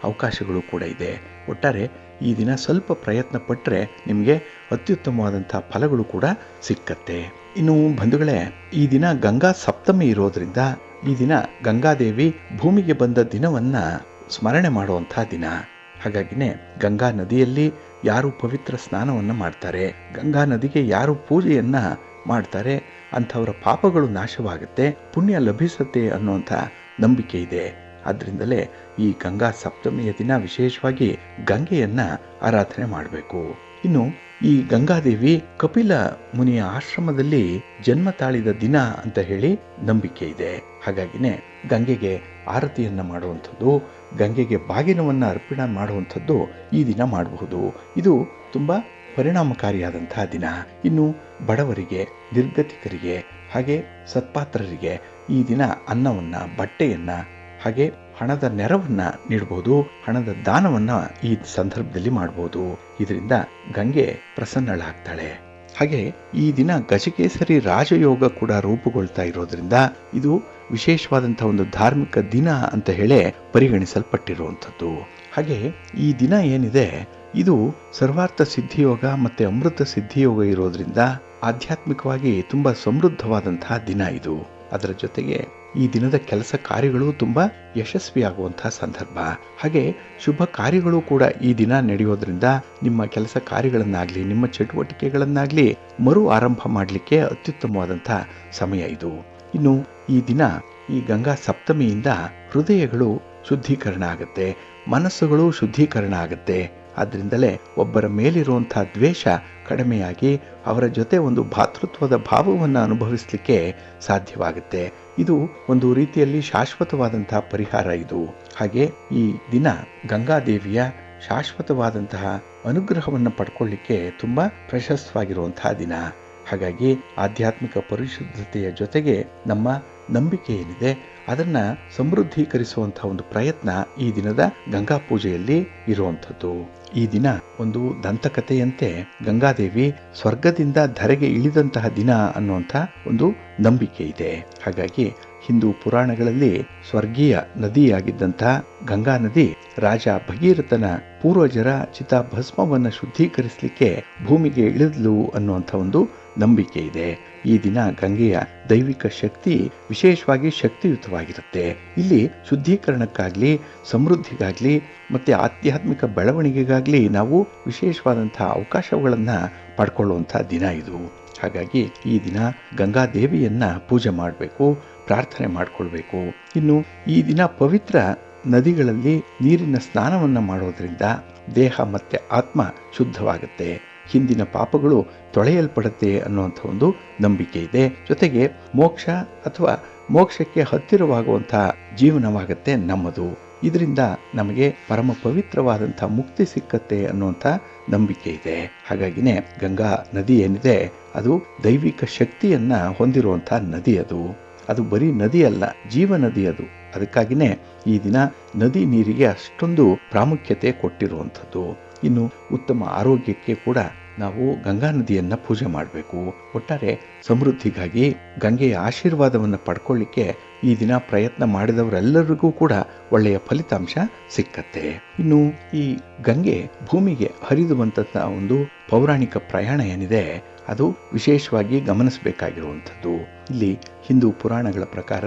ಅವಕಾಶಗಳು ಕೂಡ ಇದೆ. ಒಟ್ಟಾರೆ ಈ ದಿನ ಸ್ವಲ್ಪ ಪ್ರಯತ್ನ ಪಟ್ಟರೆ ನಿಮಗೆ ಅತ್ಯುತ್ತಮವಾದಂಥ ಫಲಗಳು ಕೂಡ ಸಿಕ್ಕತ್ತೆ. ಇನ್ನು ಬಂಧುಗಳೇ, ಈ ದಿನ ಗಂಗಾ ಸಪ್ತಮಿ ಇರೋದ್ರಿಂದ ಈ ದಿನ ಗಂಗಾದೇವಿ ಭೂಮಿಗೆ ಬಂದ ದಿನವನ್ನು ಸ್ಮರಣೆ ಮಾಡುವಂಥ ದಿನ. ಹಾಗಾಗಿನೇ ಗಂಗಾ ನದಿಯಲ್ಲಿ ಯಾರು ಪವಿತ್ರ ಸ್ನಾನವನ್ನು ಮಾಡ್ತಾರೆ, ಗಂಗಾ ನದಿಗೆ ಯಾರು ಪೂಜೆಯನ್ನು ಮಾಡ್ತಾರೆ ಅಂಥವರ ಪಾಪಗಳು ನಾಶವಾಗುತ್ತೆ, ಪುಣ್ಯ ಲಭಿಸುತ್ತೆ ಅನ್ನುವಂಥ ನಂಬಿಕೆ ಇದೆ. ಆದ್ದರಿಂದಲೇ ಈ ಗಂಗಾ ಸಪ್ತಮಿಯ ದಿನ ವಿಶೇಷವಾಗಿ ಗಂಗೆಯನ್ನು ಆರಾಧನೆ ಮಾಡಬೇಕು. ಇನ್ನು ಈ ಗಂಗಾದೇವಿ ಕಪಿಲ ಮುನಿಯ ಆಶ್ರಮದಲ್ಲಿ ಜನ್ಮ ತಾಳಿದ ದಿನ ಅಂತ ಹೇಳಿ ನಂಬಿಕೆ ಇದೆ. ಹಾಗಾಗಿನೇ ಗಂಗೆಗೆ ಆರತಿಯನ್ನು ಮಾಡುವಂಥದ್ದು, ಗಂಗೆಗೆ ಬಾಗಿನವನ್ನು ಅರ್ಪಣೆ ಮಾಡುವಂಥದ್ದು ಈ ದಿನ ಮಾಡಬಹುದು. ಇದು ತುಂಬ ಪರಿಣಾಮಕಾರಿಯಾದಂತಹ ದಿನ. ಇನ್ನು ಬಡವರಿಗೆ, ನಿರ್ಗತಿಕರಿಗೆ ಹಾಗೆ ಸತ್ಪಾತ್ರರಿಗೆ ಈ ದಿನ ಅನ್ನವನ್ನು, ಬಟ್ಟೆಯನ್ನು ಹಾಗೆ ಹಣದ ನೆರವನ್ನು ನೀಡಬಹುದು, ಹಣದ ದಾನವನ್ನು ಈ ಸಂದರ್ಭದಲ್ಲಿ ಮಾಡಬಹುದು. ಇದರಿಂದ ಗಂಗೆ ಪ್ರಸನ್ನಳಾಗ್ತಾಳೆ. ಹಾಗೆ ಈ ದಿನ ಗಜಕೇಸರಿ ರಾಜಯೋಗ ಕೂಡ ರೂಪುಗೊಳ್ತಾ ಇರೋದ್ರಿಂದ ಇದು ವಿಶೇಷವಾದಂತಹ ಒಂದು ಧಾರ್ಮಿಕ ದಿನ ಅಂತ ಹೇಳಿ ಪರಿಗಣಿಸಲ್ಪಟ್ಟಿರುವಂಥದ್ದು. ಹಾಗೆ ಈ ದಿನ ಏನಿದೆ ಇದು ಸರ್ವಾರ್ಥ ಸಿದ್ಧಿಯೋಗ ಮತ್ತೆ ಅಮೃತ ಸಿದ್ಧಿಯೋಗ ಇರೋದ್ರಿಂದ ಆಧ್ಯಾತ್ಮಿಕವಾಗಿ ತುಂಬಾ ಸಮೃದ್ಧವಾದಂತಹ ದಿನ ಇದು. ಅದರ ಜೊತೆಗೆ ಈ ದಿನದ ಕೆಲಸ ಕಾರ್ಯಗಳು ತುಂಬಾ ಯಶಸ್ವಿಯಾಗುವಂತಹ ಸಂದರ್ಭ. ಹಾಗೆ ಶುಭ ಕಾರ್ಯಗಳು ಕೂಡ ಈ ದಿನ ನಡೆಯೋದ್ರಿಂದ ನಿಮ್ಮ ಕೆಲಸ ಕಾರ್ಯಗಳನ್ನಾಗ್ಲಿ ನಿಮ್ಮ ಚಟುವಟಿಕೆಗಳನ್ನಾಗ್ಲಿ ಮರು ಆರಂಭ ಮಾಡಲಿಕ್ಕೆ ಅತ್ಯುತ್ತಮವಾದಂತಹ ಸಮಯ ಇದು. ಇನ್ನು ಈ ದಿನ ಈ ಗಂಗಾ ಸಪ್ತಮಿಯಿಂದ ಹೃದಯಗಳು ಶುದ್ಧೀಕರಣ ಆಗುತ್ತೆ, ಮನಸ್ಸುಗಳು ಶುದ್ಧೀಕರಣ ಆಗುತ್ತೆ. ಆದ್ರಿಂದಲೇ ಒಬ್ಬರ ಮೇಲಿರುವಂತಹ ದ್ವೇಷ ಕಡಿಮೆಯಾಗಿ ಅವರ ಜೊತೆ ಒಂದು ಭಾತೃತ್ವದ ಭಾವವನ್ನು ಅನುಭವಿಸಲಿಕ್ಕೆ ಸಾಧ್ಯವಾಗುತ್ತೆ. ಇದು ಒಂದು ರೀತಿಯಲ್ಲಿ ಶಾಶ್ವತವಾದಂತಹ ಪರಿಹಾರ ಇದು. ಹಾಗೆ ಈ ದಿನ ಗಂಗಾದೇವಿಯ ಶಾಶ್ವತವಾದಂತಹ ಅನುಗ್ರಹವನ್ನು ಪಡ್ಕೊಳ್ಳಿಕ್ಕೆ ತುಂಬಾ ಪ್ರಶಸ್ತವಾಗಿರುವಂತಹ ದಿನ. ಹಾಗಾಗಿ ಆಧ್ಯಾತ್ಮಿಕ ಪರಿಶುದ್ಧತೆಯ ಜೊತೆಗೆ ನಮ್ಮ ನಂಬಿಕೆ ಏನಿದೆ ಅದನ್ನ ಸಮೃದ್ಧೀಕರಿಸುವಂತಹ ಒಂದು ಪ್ರಯತ್ನ ಈ ದಿನದ ಗಂಗಾ ಪೂಜೆಯಲ್ಲಿ ಇರುವಂಥದ್ದು. ಈ ದಿನ ಒಂದು ದಂತಕಥೆಯಂತೆ ಗಂಗಾದೇವಿ ಸ್ವರ್ಗದಿಂದ ಧರೆಗೆ ಇಳಿದಂತಹ ದಿನ ಅನ್ನುವಂಥ ಒಂದು ನಂಬಿಕೆ ಇದೆ. ಹಾಗಾಗಿ ಹಿಂದೂ ಪುರಾಣಗಳಲ್ಲಿ ಸ್ವರ್ಗೀಯ ನದಿಯಾಗಿದ್ದಂತಹ ಗಂಗಾ ನದಿ ರಾಜ ಭಗೀರಥನ ಪೂರ್ವಜರ ಚಿತಾಭಸ್ಮವನ್ನು ಶುದ್ಧೀಕರಿಸಲಿಕ್ಕೆ ಭೂಮಿಗೆ ಇಳಿದ್ಲು ಅನ್ನುವಂಥ ಒಂದು ನಂಬಿಕೆ ಇದೆ. ಈ ದಿನ ಗಂಗೆಯ ದೈವಿಕ ಶಕ್ತಿ ವಿಶೇಷವಾಗಿ ಶಕ್ತಿಯುತವಾಗಿರುತ್ತೆ. ಇಲ್ಲಿ ಶುದ್ಧೀಕರಣಕ್ಕಾಗ್ಲಿ ಸಮೃದ್ಧಿಗಾಗ್ಲಿ ಮತ್ತೆ ಆಧ್ಯಾತ್ಮಿಕ ಬೆಳವಣಿಗೆಗಾಗ್ಲಿ ನಾವು ವಿಶೇಷವಾದಂತಹ ಅವಕಾಶಗಳನ್ನ ಪಡ್ಕೊಳ್ಳುವಂತಹ ದಿನ ಇದು. ಹಾಗಾಗಿ ಈ ದಿನ ಗಂಗಾದೇವಿಯನ್ನ ಪೂಜೆ ಮಾಡಬೇಕು, ಪ್ರಾರ್ಥನೆ ಮಾಡಿಕೊಳ್ಬೇಕು. ಇನ್ನು ಈ ದಿನ ಪವಿತ್ರ ನದಿಗಳಲ್ಲಿ ನೀರಿನ ಸ್ನಾನವನ್ನು ಮಾಡೋದ್ರಿಂದ ದೇಹ ಮತ್ತೆ ಆತ್ಮ ಶುದ್ಧವಾಗುತ್ತೆ, ಹಿಂದಿನ ಪಾಪಗಳು ತೊಳೆಯಲ್ಪಡುತ್ತೆ ಅನ್ನುವಂಥ ಒಂದು ನಂಬಿಕೆ ಇದೆ. ಜೊತೆಗೆ ಮೋಕ್ಷ ಅಥವಾ ಮೋಕ್ಷಕ್ಕೆ ಹತ್ತಿರವಾಗುವಂತಹ ಜೀವನವಾಗುತ್ತೆ ನಮ್ಮದು. ಇದರಿಂದ ನಮಗೆ ಪರಮ ಪವಿತ್ರವಾದಂಥ ಮುಕ್ತಿ ಸಿಕ್ಕತ್ತೆ ಅನ್ನುವಂಥ ನಂಬಿಕೆ ಇದೆ. ಹಾಗಾಗಿನೇ ಗಂಗಾ ನದಿ ಏನಿದೆ ಅದು ದೈವಿಕ ಶಕ್ತಿಯನ್ನ ಹೊಂದಿರುವಂಥ ನದಿ. ಅದು ಬರೀ ನದಿ ಅಲ್ಲ, ಜೀವ ನದಿ ಅದು. ಅದಕ್ಕಾಗಿನೇ ಈ ದಿನ ನದಿ ನೀರಿಗೆ ಅಷ್ಟೊಂದು ಪ್ರಾಮುಖ್ಯತೆ ಕೊಟ್ಟಿರುವಂಥದ್ದು. ಇನ್ನು ಉತ್ತಮ ಆರೋಗ್ಯಕ್ಕೆ ಕೂಡ ನಾವು ಗಂಗಾ ನದಿಯನ್ನ ಪೂಜೆ ಮಾಡಬೇಕು. ಒಟ್ಟಾರೆ ಸಮೃದ್ಧಿಗಾಗಿ ಗಂಗೆಯ ಆಶೀರ್ವಾದವನ್ನು ಪಡ್ಕೊಳ್ಳಿಕ್ಕೆ ಈ ದಿನ ಪ್ರಯತ್ನ ಮಾಡಿದವರೆಲ್ಲರಿಗೂ ಕೂಡ ಒಳ್ಳೆಯ ಫಲಿತಾಂಶ ಸಿಕ್ಕತ್ತೆ. ಇನ್ನು ಈ ಗಂಗೆ ಭೂಮಿಗೆ ಹರಿದು ಬಂದಂತಹ ಒಂದು ಪೌರಾಣಿಕ ಪ್ರಯಾಣ ಏನಿದೆ ಅದು ವಿಶೇಷವಾಗಿ ಗಮನಿಸಬೇಕಾಗಿರುವಂಥದ್ದು. ಇಲ್ಲಿ ಹಿಂದೂ ಪುರಾಣಗಳ ಪ್ರಕಾರ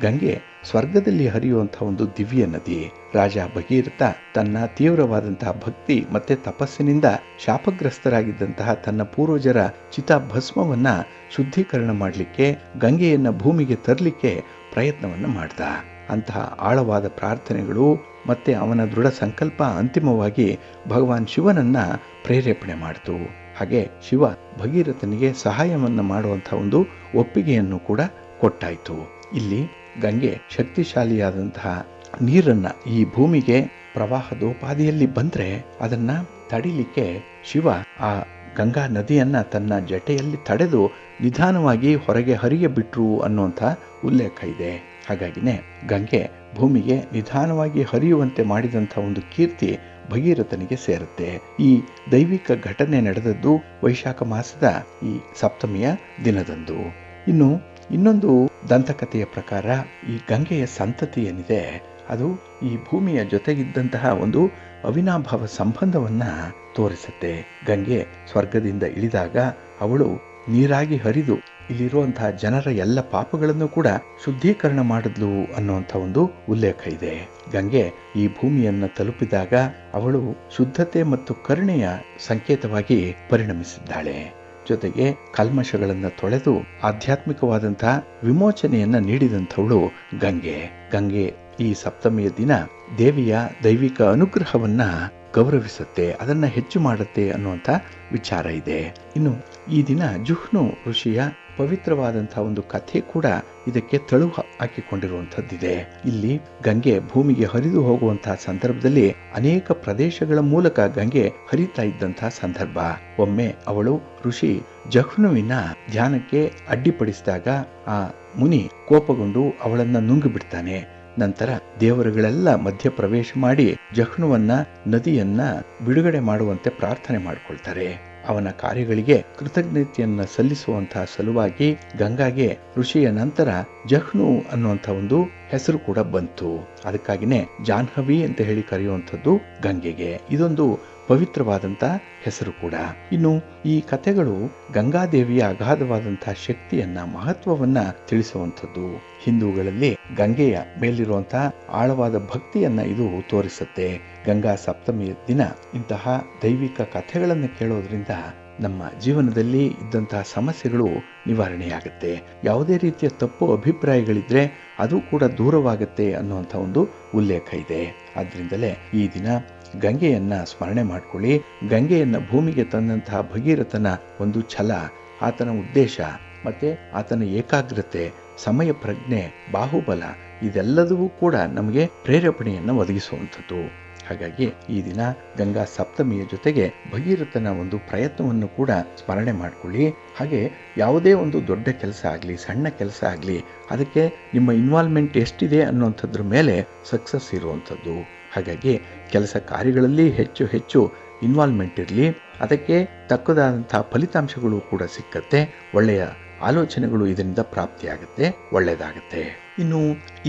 ಗಂಗೆ ಸ್ವರ್ಗದಲ್ಲಿ ಹರಿಯುವಂತಹ ಒಂದು ದಿವ್ಯ ನದಿ. ರಾಜ ಭಗೀರಥ ತನ್ನ ತೀವ್ರವಾದಂತಹ ಭಕ್ತಿ ಮತ್ತೆ ತಪಸ್ಸಿನಿಂದ ಶಾಪಗ್ರಸ್ತರಾಗಿದ್ದಂತಹ ತನ್ನ ಪೂರ್ವಜರ ಚಿತಾಭಸ್ಮವನ್ನ ಶುದ್ಧೀಕರಣ ಮಾಡಲಿಕ್ಕೆ ಗಂಗೆಯನ್ನ ಭೂಮಿಗೆ ತರಲಿಕ್ಕೆ ಪ್ರಯತ್ನವನ್ನು ಮಾಡ್ದ. ಅಂತಹ ಆಳವಾದ ಪ್ರಾರ್ಥನೆಗಳು ಮತ್ತೆ ಅವನ ದೃಢ ಸಂಕಲ್ಪ ಅಂತಿಮವಾಗಿ ಭಗವಾನ್ ಶಿವನನ್ನ ಪ್ರೇರೇಪಣೆ ಮಾಡಿತು. ಹಾಗೆ ಶಿವ ಭಗೀರಥನಿಗೆ ಸಹಾಯವನ್ನ ಮಾಡುವಂತಹ ಒಂದು ಒಪ್ಪಿಗೆಯನ್ನು ಕೂಡ ಕೊಟ್ಟಾಯಿತು. ಇಲ್ಲಿ ಗಂಗೆ ಶಕ್ತಿಶಾಲಿಯಾದಂತಹ ನೀರನ್ನ ಈ ಭೂಮಿಗೆ ಪ್ರವಾಹದೋಪಾದಿಯಲ್ಲಿ ಬಂದ್ರೆ ಅದನ್ನ ತಡಿಲಿಕ್ಕೆ ಶಿವ ಆ ಗಂಗಾ ನದಿಯನ್ನ ತನ್ನ ಜಟೆಯಲ್ಲಿ ತಡೆದು ನಿಧಾನವಾಗಿ ಹೊರಗೆ ಹರಿಯ ಬಿಟ್ರು ಅನ್ನುವಂಥ ಉಲ್ಲೇಖ ಇದೆ. ಹಾಗಾಗಿನೇ ಗಂಗೆ ಭೂಮಿಗೆ ನಿಧಾನವಾಗಿ ಹರಿಯುವಂತೆ ಮಾಡಿದಂಥ ಒಂದು ಕೀರ್ತಿ ಭಗೀರಥನಿಗೆ ಸೇರುತ್ತೆ. ಈ ದೈವಿಕ ಘಟನೆ ನಡೆದದ್ದು ವೈಶಾಖ ಮಾಸದ ಈ ಸಪ್ತಮಿಯ ದಿನದಂದು. ಇನ್ನು ಇನ್ನೊಂದು ದಂತಕಥೆಯ ಪ್ರಕಾರ ಈ ಗಂಗೆಯ ಸಂತತಿ ಏನಿದೆ ಅದು ಈ ಭೂಮಿಯ ಜೊತೆಗಿದ್ದಂತಹ ಒಂದು ಅವಿನಾಭಾವ ಸಂಬಂಧವನ್ನ ತೋರಿಸುತ್ತೆ. ಗಂಗೆ ಸ್ವರ್ಗದಿಂದ ಇಳಿದಾಗ ಅವಳು ನೀರಾಗಿ ಹರಿದು ಇಲ್ಲಿರುವಂತಹ ಜನರ ಎಲ್ಲ ಪಾಪಗಳನ್ನು ಕೂಡ ಶುದ್ಧೀಕರಣ ಮಾಡಿದ್ಲು ಅನ್ನುವಂಥ ಒಂದು ಉಲ್ಲೇಖ ಇದೆ. ಗಂಗೆ ಈ ಭೂಮಿಯನ್ನ ತಲುಪಿದಾಗ ಅವಳು ಶುದ್ಧತೆ ಮತ್ತು ಕರುಣೆಯ ಸಂಕೇತವಾಗಿ ಪರಿಣಮಿಸಿದ್ದಾಳೆ. ಜೊತೆಗೆ ಕಲ್ಮಶಗಳನ್ನು ತೊಳೆದು ಆಧ್ಯಾತ್ಮಿಕವಾದಂತಹ ವಿಮೋಚನೆಯನ್ನ ನೀಡಿದಂಥವಳು ಗಂಗೆ ಈ ಸಪ್ತಮಿಯ ದಿನ ದೇವಿಯ ದೈವಿಕ ಅನುಗ್ರಹವನ್ನ ಗೌರವಿಸುತ್ತೆ, ಅದನ್ನ ಹೆಚ್ಚು ಮಾಡುತ್ತೆ ಅನ್ನುವಂಥ ವಿಚಾರ ಇದೆ. ಇನ್ನು ಈ ದಿನ ಜುಹ್ನು ಋಷಿಯ ಪವಿತ್ರವಾದಂತಹ ಒಂದು ಕಥೆ ಕೂಡ ಇದಕ್ಕೆ ತಳು ಹಾಕಿಕೊಂಡಿರುವಂತಹದ್ದಿದೆ. ಇಲ್ಲಿ ಗಂಗೆ ಭೂಮಿಗೆ ಹರಿದು ಹೋಗುವಂತಹ ಸಂದರ್ಭದಲ್ಲಿ ಅನೇಕ ಪ್ರದೇಶಗಳ ಮೂಲಕ ಗಂಗೆ ಹರಿತಾ ಇದ್ದಂತಹ ಸಂದರ್ಭ. ಒಮ್ಮೆ ಅವಳು ಋಷಿ ಜಹ್ನುವಿನ ಧ್ಯಾನಕ್ಕೆ ಅಡ್ಡಿಪಡಿಸಿದಾಗ ಆ ಮುನಿ ಕೋಪಗೊಂಡು ಅವಳನ್ನ ನುಂಗಿ ಬಿಡ್ತಾನೆ. ನಂತರ ದೇವರುಗಳೆಲ್ಲ ಮಧ್ಯ ಪ್ರವೇಶ ಮಾಡಿ ಜಹ್ನುವನ್ನ ನದಿಯನ್ನ ಬಿಡುಗಡೆ ಮಾಡುವಂತೆ ಪ್ರಾರ್ಥನೆ ಮಾಡಿಕೊಳ್ತಾರೆ. ಅವನ ಕಾರ್ಯಗಳಿಗೆ ಕೃತಜ್ಞತೆಯನ್ನು ಸಲ್ಲಿಸುವಂತಹ ಸಲುವಾಗಿ ಗಂಗಾಗೆ ಋಷಿಯ ನಂತರ ಜಹ್ನು ಅನ್ನುವಂಥ ಒಂದು ಹೆಸರು ಕೂಡ ಬಂತು. ಅದಕ್ಕಾಗಿನೇ ಜಾಹ್ನವಿ ಅಂತ ಹೇಳಿ ಕರೆಯುವಂಥದ್ದು ಗಂಗೆಗೆ. ಇದೊಂದು ಪವಿತ್ರವಾದಂಥ ಹೆಸರು ಕೂಡ. ಇನ್ನು ಈ ಕಥೆಗಳು ಗಂಗಾದೇವಿಯ ಅಗಾಧವಾದಂತಹ ಶಕ್ತಿಯನ್ನ, ಮಹತ್ವವನ್ನ ತಿಳಿಸುವಂಥದ್ದು. ಹಿಂದೂಗಳಲ್ಲಿ ಗಂಗೆಯ ಮೇಲಿರುವಂತಹ ಆಳವಾದ ಭಕ್ತಿಯನ್ನ ಇದು ತೋರಿಸುತ್ತೆ. ಗಂಗಾ ಸಪ್ತಮಿಯ ದಿನ ಇಂತಹ ದೈವಿಕ ಕಥೆಗಳನ್ನು ಕೇಳೋದ್ರಿಂದ ನಮ್ಮ ಜೀವನದಲ್ಲಿ ಇದ್ದಂತಹ ಸಮಸ್ಯೆಗಳು ನಿವಾರಣೆಯಾಗುತ್ತೆ. ಯಾವುದೇ ರೀತಿಯ ತಪ್ಪು ಅಭಿಪ್ರಾಯಗಳಿದ್ರೆ ಅದು ಕೂಡ ದೂರವಾಗುತ್ತೆ ಅನ್ನುವಂಥ ಒಂದು ಉಲ್ಲೇಖ ಇದೆ. ಆದ್ರಿಂದಲೇ ಈ ದಿನ ಗಂಗೆಯನ್ನ ಸ್ಮರಣೆ ಮಾಡ್ಕೊಳ್ಳಿ. ಗಂಗೆಯನ್ನ ಭೂಮಿಗೆ ತಂದಂತಹ ಭಗೀರಥನ ಒಂದು ಛಲ, ಆತನ ಉದ್ದೇಶ, ಮತ್ತೆ ಆತನ ಏಕಾಗ್ರತೆ, ಸಮಯ ಪ್ರಜ್ಞೆ, ಬಾಹುಬಲ ಇದೆಲ್ಲದೂ ಕೂಡ ನಮಗೆ ಪ್ರೇರೇಪಣೆಯನ್ನು ಒದಗಿಸುವಂಥದ್ದು. ಹಾಗಾಗಿ ಈ ದಿನ ಗಂಗಾ ಸಪ್ತಮಿಯ ಜೊತೆಗೆ ಭಗೀರಥನ ಒಂದು ಪ್ರಯತ್ನವನ್ನು ಕೂಡ ಸ್ಮರಣೆ ಮಾಡಿಕೊಳ್ಳಿ. ಹಾಗೆ ಯಾವುದೇ ಒಂದು ದೊಡ್ಡ ಕೆಲಸ ಆಗಲಿ, ಸಣ್ಣ ಕೆಲಸ ಆಗಲಿ, ಅದಕ್ಕೆ ನಿಮ್ಮ ಇನ್ವಾಲ್ವ್ಮೆಂಟ್ ಎಷ್ಟಿದೆ ಅನ್ನುವಂಥದ್ರ ಮೇಲೆ ಸಕ್ಸಸ್ ಇರುವಂಥದ್ದು. ಹಾಗಾಗಿ ಕೆಲಸ ಕಾರ್ಯಗಳಲ್ಲಿ ಹೆಚ್ಚು ಹೆಚ್ಚು ಇನ್ವಾಲ್ವ್ಮೆಂಟ್ ಇರಲಿ, ಅದಕ್ಕೆ ತಕ್ಕದಾದಂತಹ ಫಲಿತಾಂಶಗಳು ಕೂಡ ಸಿಕ್ಕತ್ತೆ. ಒಳ್ಳೆಯ ಆಲೋಚನೆಗಳು ಇದರಿಂದ ಪ್ರಾಪ್ತಿಯಾಗುತ್ತೆ, ಒಳ್ಳೆಯದಾಗುತ್ತೆ. ಇನ್ನು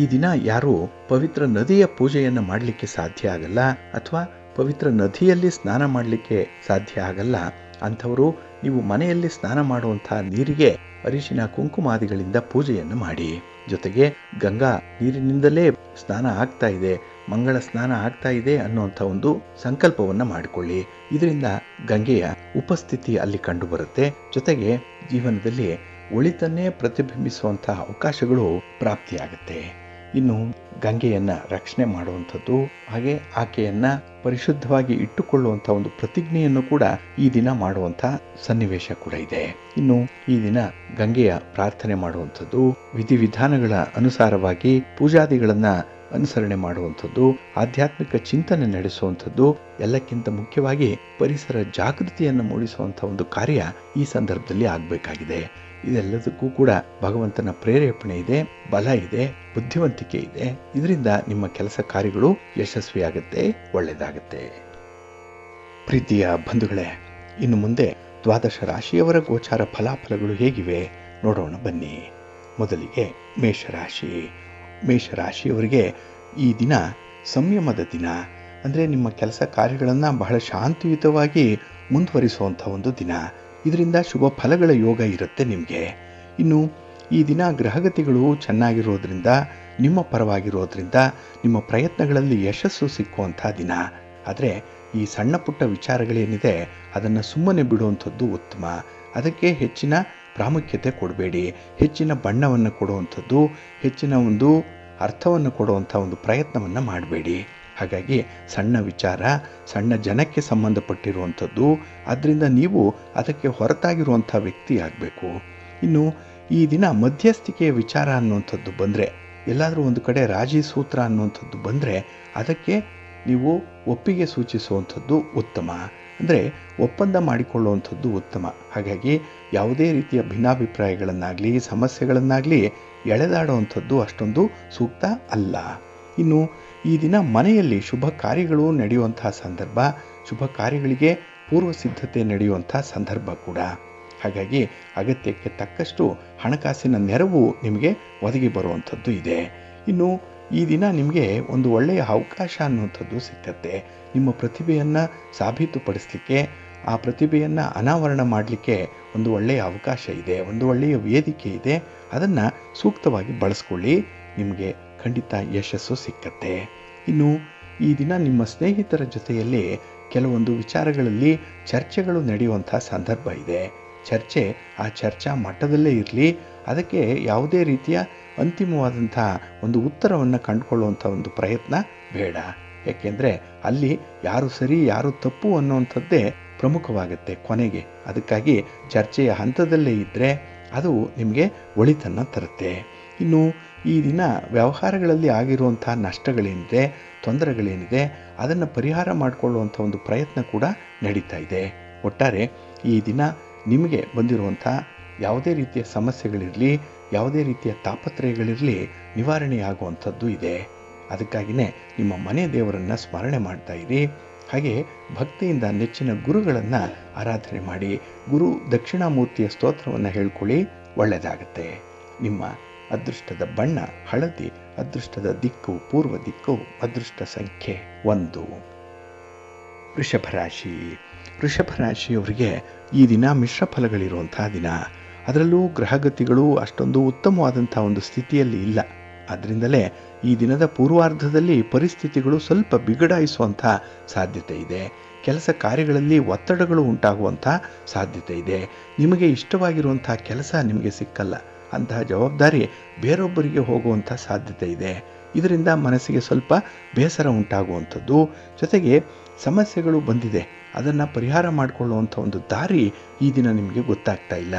ಈ ದಿನ ಯಾರು ಪವಿತ್ರ ನದಿಯ ಪೂಜೆಯನ್ನು ಮಾಡಲಿಕ್ಕೆ ಸಾಧ್ಯ ಆಗಲ್ಲ ಅಥವಾ ಪವಿತ್ರ ನದಿಯಲ್ಲಿ ಸ್ನಾನ ಮಾಡಲಿಕ್ಕೆ ಸಾಧ್ಯ ಆಗಲ್ಲ ಅಂಥವರು ನೀವು ಮನೆಯಲ್ಲಿ ಸ್ನಾನ ಮಾಡುವಂತಹ ನೀರಿಗೆ ಅರಿಶಿನ ಕುಂಕುಮಾದಿಗಳಿಂದ ಪೂಜೆಯನ್ನು ಮಾಡಿ. ಜೊತೆಗೆ ಗಂಗಾ ನೀರಿನಿಂದಲೇ ಸ್ನಾನ ಆಗ್ತಾ ಇದೆ, ಮಂಗಳ ಸ್ನಾನ ಆಗ್ತಾ ಇದೆ ಅನ್ನುವಂಥ ಒಂದು ಸಂಕಲ್ಪವನ್ನ ಮಾಡಿಕೊಳ್ಳಿ. ಇದರಿಂದ ಗಂಗೆಯ ಉಪಸ್ಥಿತಿ ಅಲ್ಲಿ ಕಂಡು ಬರುತ್ತೆ. ಜೊತೆಗೆ ಜೀವನದಲ್ಲಿ ಒಳಿತನ್ನೇ ಪ್ರತಿಬಿಂಬಿಸುವಂತಹ ಅವಕಾಶಗಳು ಪ್ರಾಪ್ತಿಯಾಗುತ್ತೆ. ಇನ್ನು ಗಂಗೆಯನ್ನ ರಕ್ಷಣೆ ಮಾಡುವಂಥದ್ದು, ಹಾಗೆ ಆಕೆಯನ್ನ ಪರಿಶುದ್ಧವಾಗಿ ಇಟ್ಟುಕೊಳ್ಳುವಂಥ ಒಂದು ಪ್ರತಿಜ್ಞೆಯನ್ನು ಕೂಡ ಈ ದಿನ ಮಾಡುವಂಥ ಸನ್ನಿವೇಶ ಕೂಡ ಇದೆ. ಇನ್ನು ಈ ದಿನ ಗಂಗೆಯ ಪ್ರಾರ್ಥನೆ ಮಾಡುವಂಥದ್ದು, ವಿಧಿವಿಧಾನಗಳ ಅನುಸಾರವಾಗಿ ಪೂಜಾದಿಗಳನ್ನ ಅನುಸರಣೆ ಮಾಡುವಂಥದ್ದು, ಆಧ್ಯಾತ್ಮಿಕ ಚಿಂತನೆ ನಡೆಸುವಂಥದ್ದು, ಎಲ್ಲಕ್ಕಿಂತ ಮುಖ್ಯವಾಗಿ ಪರಿಸರ ಜಾಗೃತಿಯನ್ನು ಮೂಡಿಸುವಂಥ ಒಂದು ಕಾರ್ಯ ಈ ಸಂದರ್ಭದಲ್ಲಿ ಆಗಬೇಕಾಗಿದೆ. ಇದೆಲ್ಲದಕ್ಕೂ ಕೂಡ ಭಗವಂತನ ಪ್ರೇರೇಪಣೆ ಇದೆ, ಬಲ ಇದೆ, ಬುದ್ಧಿವಂತಿಕೆ ಇದೆ. ಇದರಿಂದ ನಿಮ್ಮ ಕೆಲಸ ಕಾರ್ಯಗಳು ಯಶಸ್ವಿಯಾಗುತ್ತೆ, ಒಳ್ಳೆಯದಾಗುತ್ತೆ. ಪ್ರೀತಿಯ ಬಂಧುಗಳೇ, ಇನ್ನು ಮುಂದೆ ದ್ವಾದಶ ರಾಶಿಯವರ ಗೋಚಾರ ಫಲಾಫಲಗಳು ಹೇಗಿವೆ ನೋಡೋಣ ಬನ್ನಿ. ಮೊದಲಿಗೆ ಮೇಷರಾಶಿ. ಮೇಷರಾಶಿಯವರಿಗೆ ಈ ದಿನ ಸಂಯಮದ ದಿನ. ಅಂದರೆ ನಿಮ್ಮ ಕೆಲಸ ಕಾರ್ಯಗಳನ್ನು ಬಹಳ ಶಾಂತಿಯುತವಾಗಿ ಮುಂದುವರಿಸುವಂಥ ಒಂದು ದಿನ. ಇದರಿಂದ ಶುಭ ಫಲಗಳ ಯೋಗ ಇರುತ್ತೆ ನಿಮಗೆ. ಇನ್ನು ಈ ದಿನ ಗ್ರಹಗತಿಗಳು ಚೆನ್ನಾಗಿರೋದ್ರಿಂದ, ನಿಮ್ಮ ಪರವಾಗಿರೋದ್ರಿಂದ ನಿಮ್ಮ ಪ್ರಯತ್ನಗಳಲ್ಲಿ ಯಶಸ್ಸು ಸಿಕ್ಕುವಂಥ ದಿನ. ಆದರೆ ಈ ಸಣ್ಣ ಪುಟ್ಟ ವಿಚಾರಗಳೇನಿದೆ ಅದನ್ನು ಸುಮ್ಮನೆ ಬಿಡುವಂಥದ್ದು ಉತ್ತಮ. ಅದಕ್ಕೆ ಹೆಚ್ಚಿನ ಪ್ರಾಮುಖ್ಯತೆ ಕೊಡಬೇಡಿ. ಹೆಚ್ಚಿನ ಬಣ್ಣವನ್ನು ಕೊಡುವಂಥದ್ದು, ಹೆಚ್ಚಿನ ಒಂದು ಅರ್ಥವನ್ನು ಕೊಡುವಂಥ ಒಂದು ಪ್ರಯತ್ನವನ್ನು ಮಾಡಬೇಡಿ. ಹಾಗಾಗಿ ಸಣ್ಣ ವಿಚಾರ, ಸಣ್ಣ ಜನಕ್ಕೆ ಸಂಬಂಧಪಟ್ಟಿರುವಂಥದ್ದು, ಅದರಿಂದ ನೀವು ಅದಕ್ಕೆ ಹೊರತಾಗಿರುವಂಥ ವ್ಯಕ್ತಿ ಆಗಬೇಕು. ಇನ್ನು ಈ ದಿನ ಮಧ್ಯಸ್ಥಿಕೆಯ ವಿಚಾರ ಅನ್ನುವಂಥದ್ದು ಬಂದರೆ, ಎಲ್ಲಾದರೂ ಒಂದು ಕಡೆ ರಾಜಿ ಸೂತ್ರ ಅನ್ನುವಂಥದ್ದು ಬಂದರೆ ಅದಕ್ಕೆ ನೀವು ಒಪ್ಪಿಗೆ ಸೂಚಿಸುವಂಥದ್ದು ಉತ್ತಮ. ಅಂದರೆ ಒಪ್ಪಂದ ಮಾಡಿಕೊಳ್ಳುವಂಥದ್ದು ಉತ್ತಮ. ಹಾಗಾಗಿ ಯಾವುದೇ ರೀತಿಯ ಭಿನ್ನಾಭಿಪ್ರಾಯಗಳನ್ನಾಗಲಿ ಸಮಸ್ಯೆಗಳನ್ನಾಗಲಿ ಎಳೆದಾಡುವಂಥದ್ದು ಅಷ್ಟೊಂದು ಸೂಕ್ತ ಅಲ್ಲ. ಇನ್ನು ಈ ದಿನ ಮನೆಯಲ್ಲಿ ಶುಭ ಕಾರ್ಯಗಳು ನಡೆಯುವಂತಹ ಸಂದರ್ಭ, ಶುಭ ಕಾರ್ಯಗಳಿಗೆ ಪೂರ್ವ ಸಿದ್ಧತೆ ನಡೆಯುವಂಥ ಸಂದರ್ಭ ಕೂಡ. ಹಾಗಾಗಿ ಅಗತ್ಯಕ್ಕೆ ತಕ್ಕಷ್ಟು ಹಣಕಾಸಿನ ನೆರವು ನಿಮಗೆ ಒದಗಿ ಬರುವಂಥದ್ದು ಇದೆ. ಇನ್ನು ಈ ದಿನ ನಿಮಗೆ ಒಂದು ಒಳ್ಳೆಯ ಅವಕಾಶ ಅನ್ನುವಂಥದ್ದು ಸಿಕ್ಕತ್ತೆ. ನಿಮ್ಮ ಪ್ರತಿಭೆಯನ್ನು ಸಾಬೀತುಪಡಿಸಲಿಕ್ಕೆ, ಆ ಪ್ರತಿಭೆಯನ್ನು ಅನಾವರಣ ಮಾಡಲಿಕ್ಕೆ ಒಂದು ಒಳ್ಳೆಯ ಅವಕಾಶ ಇದೆ, ಒಂದು ಒಳ್ಳೆಯ ವೇದಿಕೆ ಇದೆ. ಅದನ್ನು ಸೂಕ್ತವಾಗಿ ಬಳಸ್ಕೊಳ್ಳಿ, ನಿಮಗೆ ಖಂಡಿತ ಯಶಸ್ಸು ಸಿಕ್ಕತ್ತೆ. ಇನ್ನು ಈ ದಿನ ನಿಮ್ಮ ಸ್ನೇಹಿತರ ಜೊತೆಯಲ್ಲಿ ಕೆಲವೊಂದು ವಿಚಾರಗಳಲ್ಲಿ ಚರ್ಚೆಗಳು ನಡೆಯುವಂಥ ಸಂದರ್ಭ ಇದೆ. ಚರ್ಚೆ ಆ ಚರ್ಚಾ ಮಟ್ಟದಲ್ಲೇ ಇರಲಿ, ಅದಕ್ಕೆ ಯಾವುದೇ ರೀತಿಯ ಅಂತಿಮವಾದಂಥ ಒಂದು ಉತ್ತರವನ್ನು ಕಂಡುಕೊಳ್ಳುವಂಥ ಒಂದು ಪ್ರಯತ್ನ ಬೇಡ. ಯಾಕೆಂದರೆ ಅಲ್ಲಿ ಯಾರು ಸರಿ ಯಾರು ತಪ್ಪು ಅನ್ನುವಂಥದ್ದೇ ಪ್ರಮುಖವಾಗುತ್ತೆ ಕೊನೆಗೆ. ಅದಕ್ಕಾಗಿ ಚರ್ಚೆಯ ಹಂತದಲ್ಲೇ ಇದ್ದರೆ ಅದು ನಿಮಗೆ ಒಳಿತನ್ನು ತರುತ್ತೆ. ಇನ್ನು ಈ ದಿನ ವ್ಯವಹಾರಗಳಲ್ಲಿ ಆಗಿರುವಂಥ ನಷ್ಟಗಳೇನಿದೆ, ತೊಂದರೆಗಳೇನಿದೆ, ಅದನ್ನು ಪರಿಹಾರ ಮಾಡಿಕೊಳ್ಳುವಂಥ ಒಂದು ಪ್ರಯತ್ನ ಕೂಡ ನಡೀತಾ ಇದೆ. ಒಟ್ಟಾರೆ ಈ ದಿನ ನಿಮಗೆ ಬಂದಿರುವಂಥ ಯಾವುದೇ ರೀತಿಯ ಸಮಸ್ಯೆಗಳಿರಲಿ, ಯಾವುದೇ ರೀತಿಯ ತಾಪತ್ರಯಗಳಿರಲಿ ನಿವಾರಣೆಯಾಗುವಂಥದ್ದು ಇದೆ. ಅದಕ್ಕಾಗಿಯೇ ನಿಮ್ಮ ಮನೆ ದೇವರನ್ನು ಸ್ಮರಣೆ ಮಾಡ್ತಾ ಇರಿ. ಹಾಗೆ ಭಕ್ತಿಯಿಂದ ನೆಚ್ಚಿನ ಗುರುಗಳನ್ನು ಆರಾಧನೆ ಮಾಡಿ ಗುರು ದಕ್ಷಿಣಾಮೂರ್ತಿಯ ಸ್ತೋತ್ರವನ್ನು ಹೇಳ್ಕೊಳ್ಳಿ, ಒಳ್ಳೆಯದಾಗುತ್ತೆ. ನಿಮ್ಮ ಅದೃಷ್ಟದ ಬಣ್ಣ ಹಳದಿ, ಅದೃಷ್ಟದ ದಿಕ್ಕು ಪೂರ್ವ ದಿಕ್ಕು, ಅದೃಷ್ಟ ಸಂಖ್ಯೆ 1. ವೃಷಭ ರಾಶಿ. ವೃಷಭ ರಾಶಿಯವರಿಗೆ ಈ ದಿನ ಮಿಶ್ರ ಫಲಗಳಿರುವಂತಹ ದಿನ. ಅದರಲ್ಲೂ ಗ್ರಹಗತಿಗಳು ಅಷ್ಟೊಂದು ಉತ್ತಮವಾದಂಥ ಒಂದು ಸ್ಥಿತಿಯಲ್ಲಿ ಇಲ್ಲ. ಅದರಿಂದಲೇ ಈ ದಿನದ ಪೂರ್ವಾರ್ಧದಲ್ಲಿ ಪರಿಸ್ಥಿತಿಗಳು ಸ್ವಲ್ಪ ಬಿಗಡಾಯಿಸುವಂಥ ಸಾಧ್ಯತೆ ಇದೆ. ಕೆಲಸ ಕಾರ್ಯಗಳಲ್ಲಿ ಒತ್ತಡಗಳು ಉಂಟಾಗುವಂಥ ಸಾಧ್ಯತೆ ಇದೆ. ನಿಮಗೆ ಇಷ್ಟವಾಗಿರುವಂಥ ಕೆಲಸ ನಿಮಗೆ ಸಿಕ್ಕಲ್ಲ, ಅಂತಹ ಜವಾಬ್ದಾರಿ ಬೇರೊಬ್ಬರಿಗೆ ಹೋಗುವಂಥ ಸಾಧ್ಯತೆ ಇದೆ. ಇದರಿಂದ ಮನಸ್ಸಿಗೆ ಸ್ವಲ್ಪ ಬೇಸರ ಉಂಟಾಗುವಂಥದ್ದು. ಜೊತೆಗೆ ಸಮಸ್ಯೆಗಳು ಬಂದಿದೆ, ಅದನ್ನು ಪರಿಹಾರ ಮಾಡಿಕೊಳ್ಳುವಂಥ ಒಂದು ದಾರಿ ಈ ದಿನ ನಿಮಗೆ ಗೊತ್ತಾಗ್ತಾ ಇಲ್ಲ.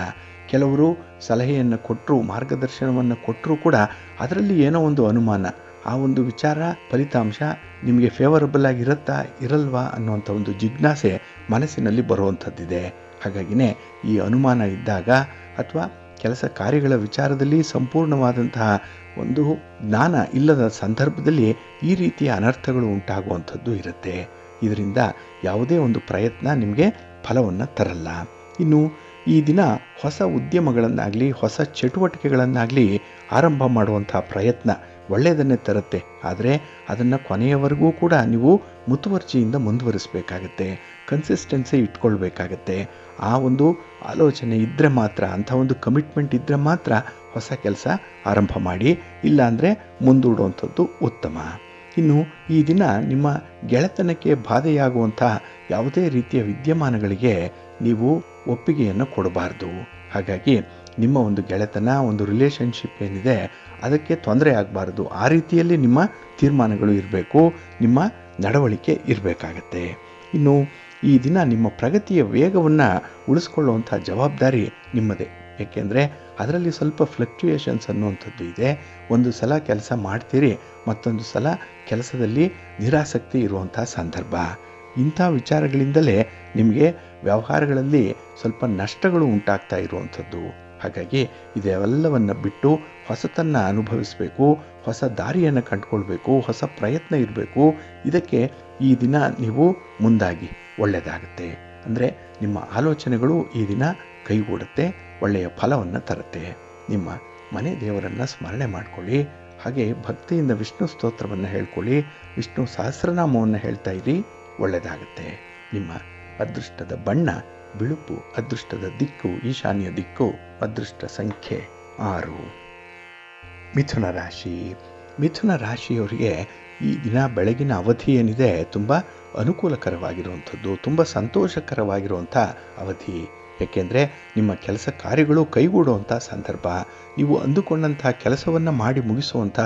ಕೆಲವರು ಸಲಹೆಯನ್ನು ಕೊಟ್ಟರು, ಮಾರ್ಗದರ್ಶನವನ್ನು ಕೊಟ್ಟರೂ ಕೂಡ ಅದರಲ್ಲಿ ಏನೋ ಒಂದು ಅನುಮಾನ, ಆ ಒಂದು ವಿಚಾರ ಫಲಿತಾಂಶ ನಿಮಗೆ ಫೇವರಬಲ್ ಆಗಿರುತ್ತಾ ಇರಲ್ವಾ ಅನ್ನುವಂಥ ಒಂದು ಜಿಜ್ಞಾಸೆ ಮನಸ್ಸಿನಲ್ಲಿ ಬರುವಂಥದ್ದಿದೆ. ಹಾಗಾಗಿನೇ ಈ ಅನುಮಾನ ಇದ್ದಾಗ ಅಥವಾ ಕೆಲಸ ಕಾರ್ಯಗಳ ವಿಚಾರದಲ್ಲಿ ಸಂಪೂರ್ಣವಾದಂತಹ ಒಂದು ಜ್ಞಾನ ಇಲ್ಲದ ಸಂದರ್ಭದಲ್ಲಿ ಈ ರೀತಿಯ ಅನರ್ಥಗಳು ಉಂಟಾಗುವಂಥದ್ದು ಇರುತ್ತೆ. ಇದರಿಂದ ಯಾವುದೇ ಒಂದು ಪ್ರಯತ್ನ ನಿಮಗೆ ಫಲವನ್ನು ತರಲ್ಲ. ಇನ್ನು ಈ ದಿನ ಹೊಸ ಉದ್ಯಮಗಳನ್ನಾಗಲಿ ಹೊಸ ಚಟುವಟಿಕೆಗಳನ್ನಾಗಲಿ ಆರಂಭ ಮಾಡುವಂಥ ಪ್ರಯತ್ನ ಒಳ್ಳೆಯದನ್ನೇ ತರುತ್ತೆ. ಆದರೆ ಅದನ್ನು ಕೊನೆಯವರೆಗೂ ಕೂಡ ನೀವು ಮುತುವರ್ಜಿಯಿಂದ ಮುಂದುವರಿಸಬೇಕಾಗತ್ತೆ, ಕನ್ಸಿಸ್ಟೆನ್ಸಿ ಇಟ್ಕೊಳ್ಬೇಕಾಗತ್ತೆ. ಆ ಒಂದು ಆಲೋಚನೆ ಇದ್ದರೆ ಮಾತ್ರ, ಅಂಥ ಒಂದು ಕಮಿಟ್ಮೆಂಟ್ ಇದ್ದರೆ ಮಾತ್ರ ಹೊಸ ಕೆಲಸ ಆರಂಭ ಮಾಡಿ, ಇಲ್ಲಾಂದರೆ ಮುಂದೂಡುವಂಥದ್ದು ಉತ್ತಮ. ಇನ್ನು ಈ ದಿನ ನಿಮ್ಮ ಗೆಳೆತನಕ್ಕೆ ಬಾಧೆಯಾಗುವಂಥ ಯಾವುದೇ ರೀತಿಯ ವಿದ್ಯಮಾನಗಳಿಗೆ ನೀವು ಒಪ್ಪಿಗೆಯನ್ನು ಕೊಡಬಾರ್ದು. ಹಾಗಾಗಿ ನಿಮ್ಮ ಒಂದು ಗೆಳೆತನ, ಒಂದು ರಿಲೇಷನ್ಶಿಪ್ ಏನಿದೆ ಅದಕ್ಕೆ ತೊಂದರೆ ಆಗಬಾರ್ದು. ಆ ರೀತಿಯಲ್ಲಿ ನಿಮ್ಮ ತೀರ್ಮಾನಗಳು ಇರಬೇಕು, ನಿಮ್ಮ ನಡವಳಿಕೆ ಇರಬೇಕಾಗತ್ತೆ. ಇನ್ನು ಈ ದಿನ ನಿಮ್ಮ ಪ್ರಗತಿಯ ವೇಗವನ್ನು ಉಳಿಸ್ಕೊಳ್ಳುವಂಥ ಜವಾಬ್ದಾರಿ ನಿಮ್ಮದೇ. ಏಕೆಂದರೆ ಅದರಲ್ಲಿ ಸ್ವಲ್ಪ ಫ್ಲಕ್ಚುಯೇಷನ್ಸ್ ಅನ್ನುವಂಥದ್ದು ಇದೆ. ಒಂದು ಸಲ ಕೆಲಸ ಮಾಡ್ತೀರಿ, ಮತ್ತೊಂದು ಸಲ ಕೆಲಸದಲ್ಲಿ ನಿರಾಸಕ್ತಿ ಇರುವಂಥ ಸಂದರ್ಭ. ಇಂಥ ವಿಚಾರಗಳಿಂದಲೇ ನಿಮಗೆ ವ್ಯವಹಾರಗಳಲ್ಲಿ ಸ್ವಲ್ಪ ನಷ್ಟಗಳು ಉಂಟಾಗ್ತಾ ಇರುವಂಥದ್ದು. ಹಾಗಾಗಿ ಇದೆಲ್ಲವನ್ನು ಬಿಟ್ಟು ಹೊಸತನ್ನು ಅನುಭವಿಸಬೇಕು, ಹೊಸ ದಾರಿಯನ್ನು ಕಂಡುಕೊಳ್ಬೇಕು, ಹೊಸ ಪ್ರಯತ್ನ ಇರಬೇಕು. ಇದಕ್ಕೆ ಈ ದಿನ ನೀವು ಮುಂದಾಗಿ, ಒಳ್ಳೆಯದಾಗುತ್ತೆ. ಅಂದರೆ ನಿಮ್ಮ ಆಲೋಚನೆಗಳು ಈ ದಿನ ಕೈಗೂಡುತ್ತೆ, ಒಳ್ಳೆಯ ಫಲವನ್ನು ತರುತ್ತೆ. ನಿಮ್ಮ ಮನೆ ದೇವರನ್ನು ಸ್ಮರಣೆ ಮಾಡಿಕೊಳ್ಳಿ. ಹಾಗೆ ಭಕ್ತಿಯಿಂದ ವಿಷ್ಣು ಸ್ತೋತ್ರವನ್ನು ಹೇಳ್ಕೊಳ್ಳಿ, ವಿಷ್ಣು ಸಹಸ್ರನಾಮವನ್ನು ಹೇಳ್ತಾ ಇರಿ, ಒಳ್ಳೆಯದಾಗುತ್ತೆ. ನಿಮ್ಮ ಅದೃಷ್ಟದ ಬಣ್ಣ ಬಿಳುಪು, ಅದೃಷ್ಟದ ದಿಕ್ಕು ಈಶಾನ್ಯ ದಿಕ್ಕು, ಅದೃಷ್ಟ ಸಂಖ್ಯೆ 6. ಮಿಥುನ ರಾಶಿ. ಮಿಥುನ ರಾಶಿಯವರಿಗೆ ಈ ದಿನ ಬೆಳಗಿನ ಅವಧಿ ಏನಿದೆ ತುಂಬ ಅನುಕೂಲಕರವಾಗಿರುವಂಥದ್ದು, ತುಂಬ ಸಂತೋಷಕರವಾಗಿರುವಂಥ ಅವಧಿ. ಏಕೆಂದರೆ ನಿಮ್ಮ ಕೆಲಸ ಕಾರ್ಯಗಳು ಕೈಗೂಡುವಂಥ ಸಂದರ್ಭ, ನೀವು ಅಂದುಕೊಂಡಂಥ ಕೆಲಸವನ್ನು ಮಾಡಿ ಮುಗಿಸುವಂಥ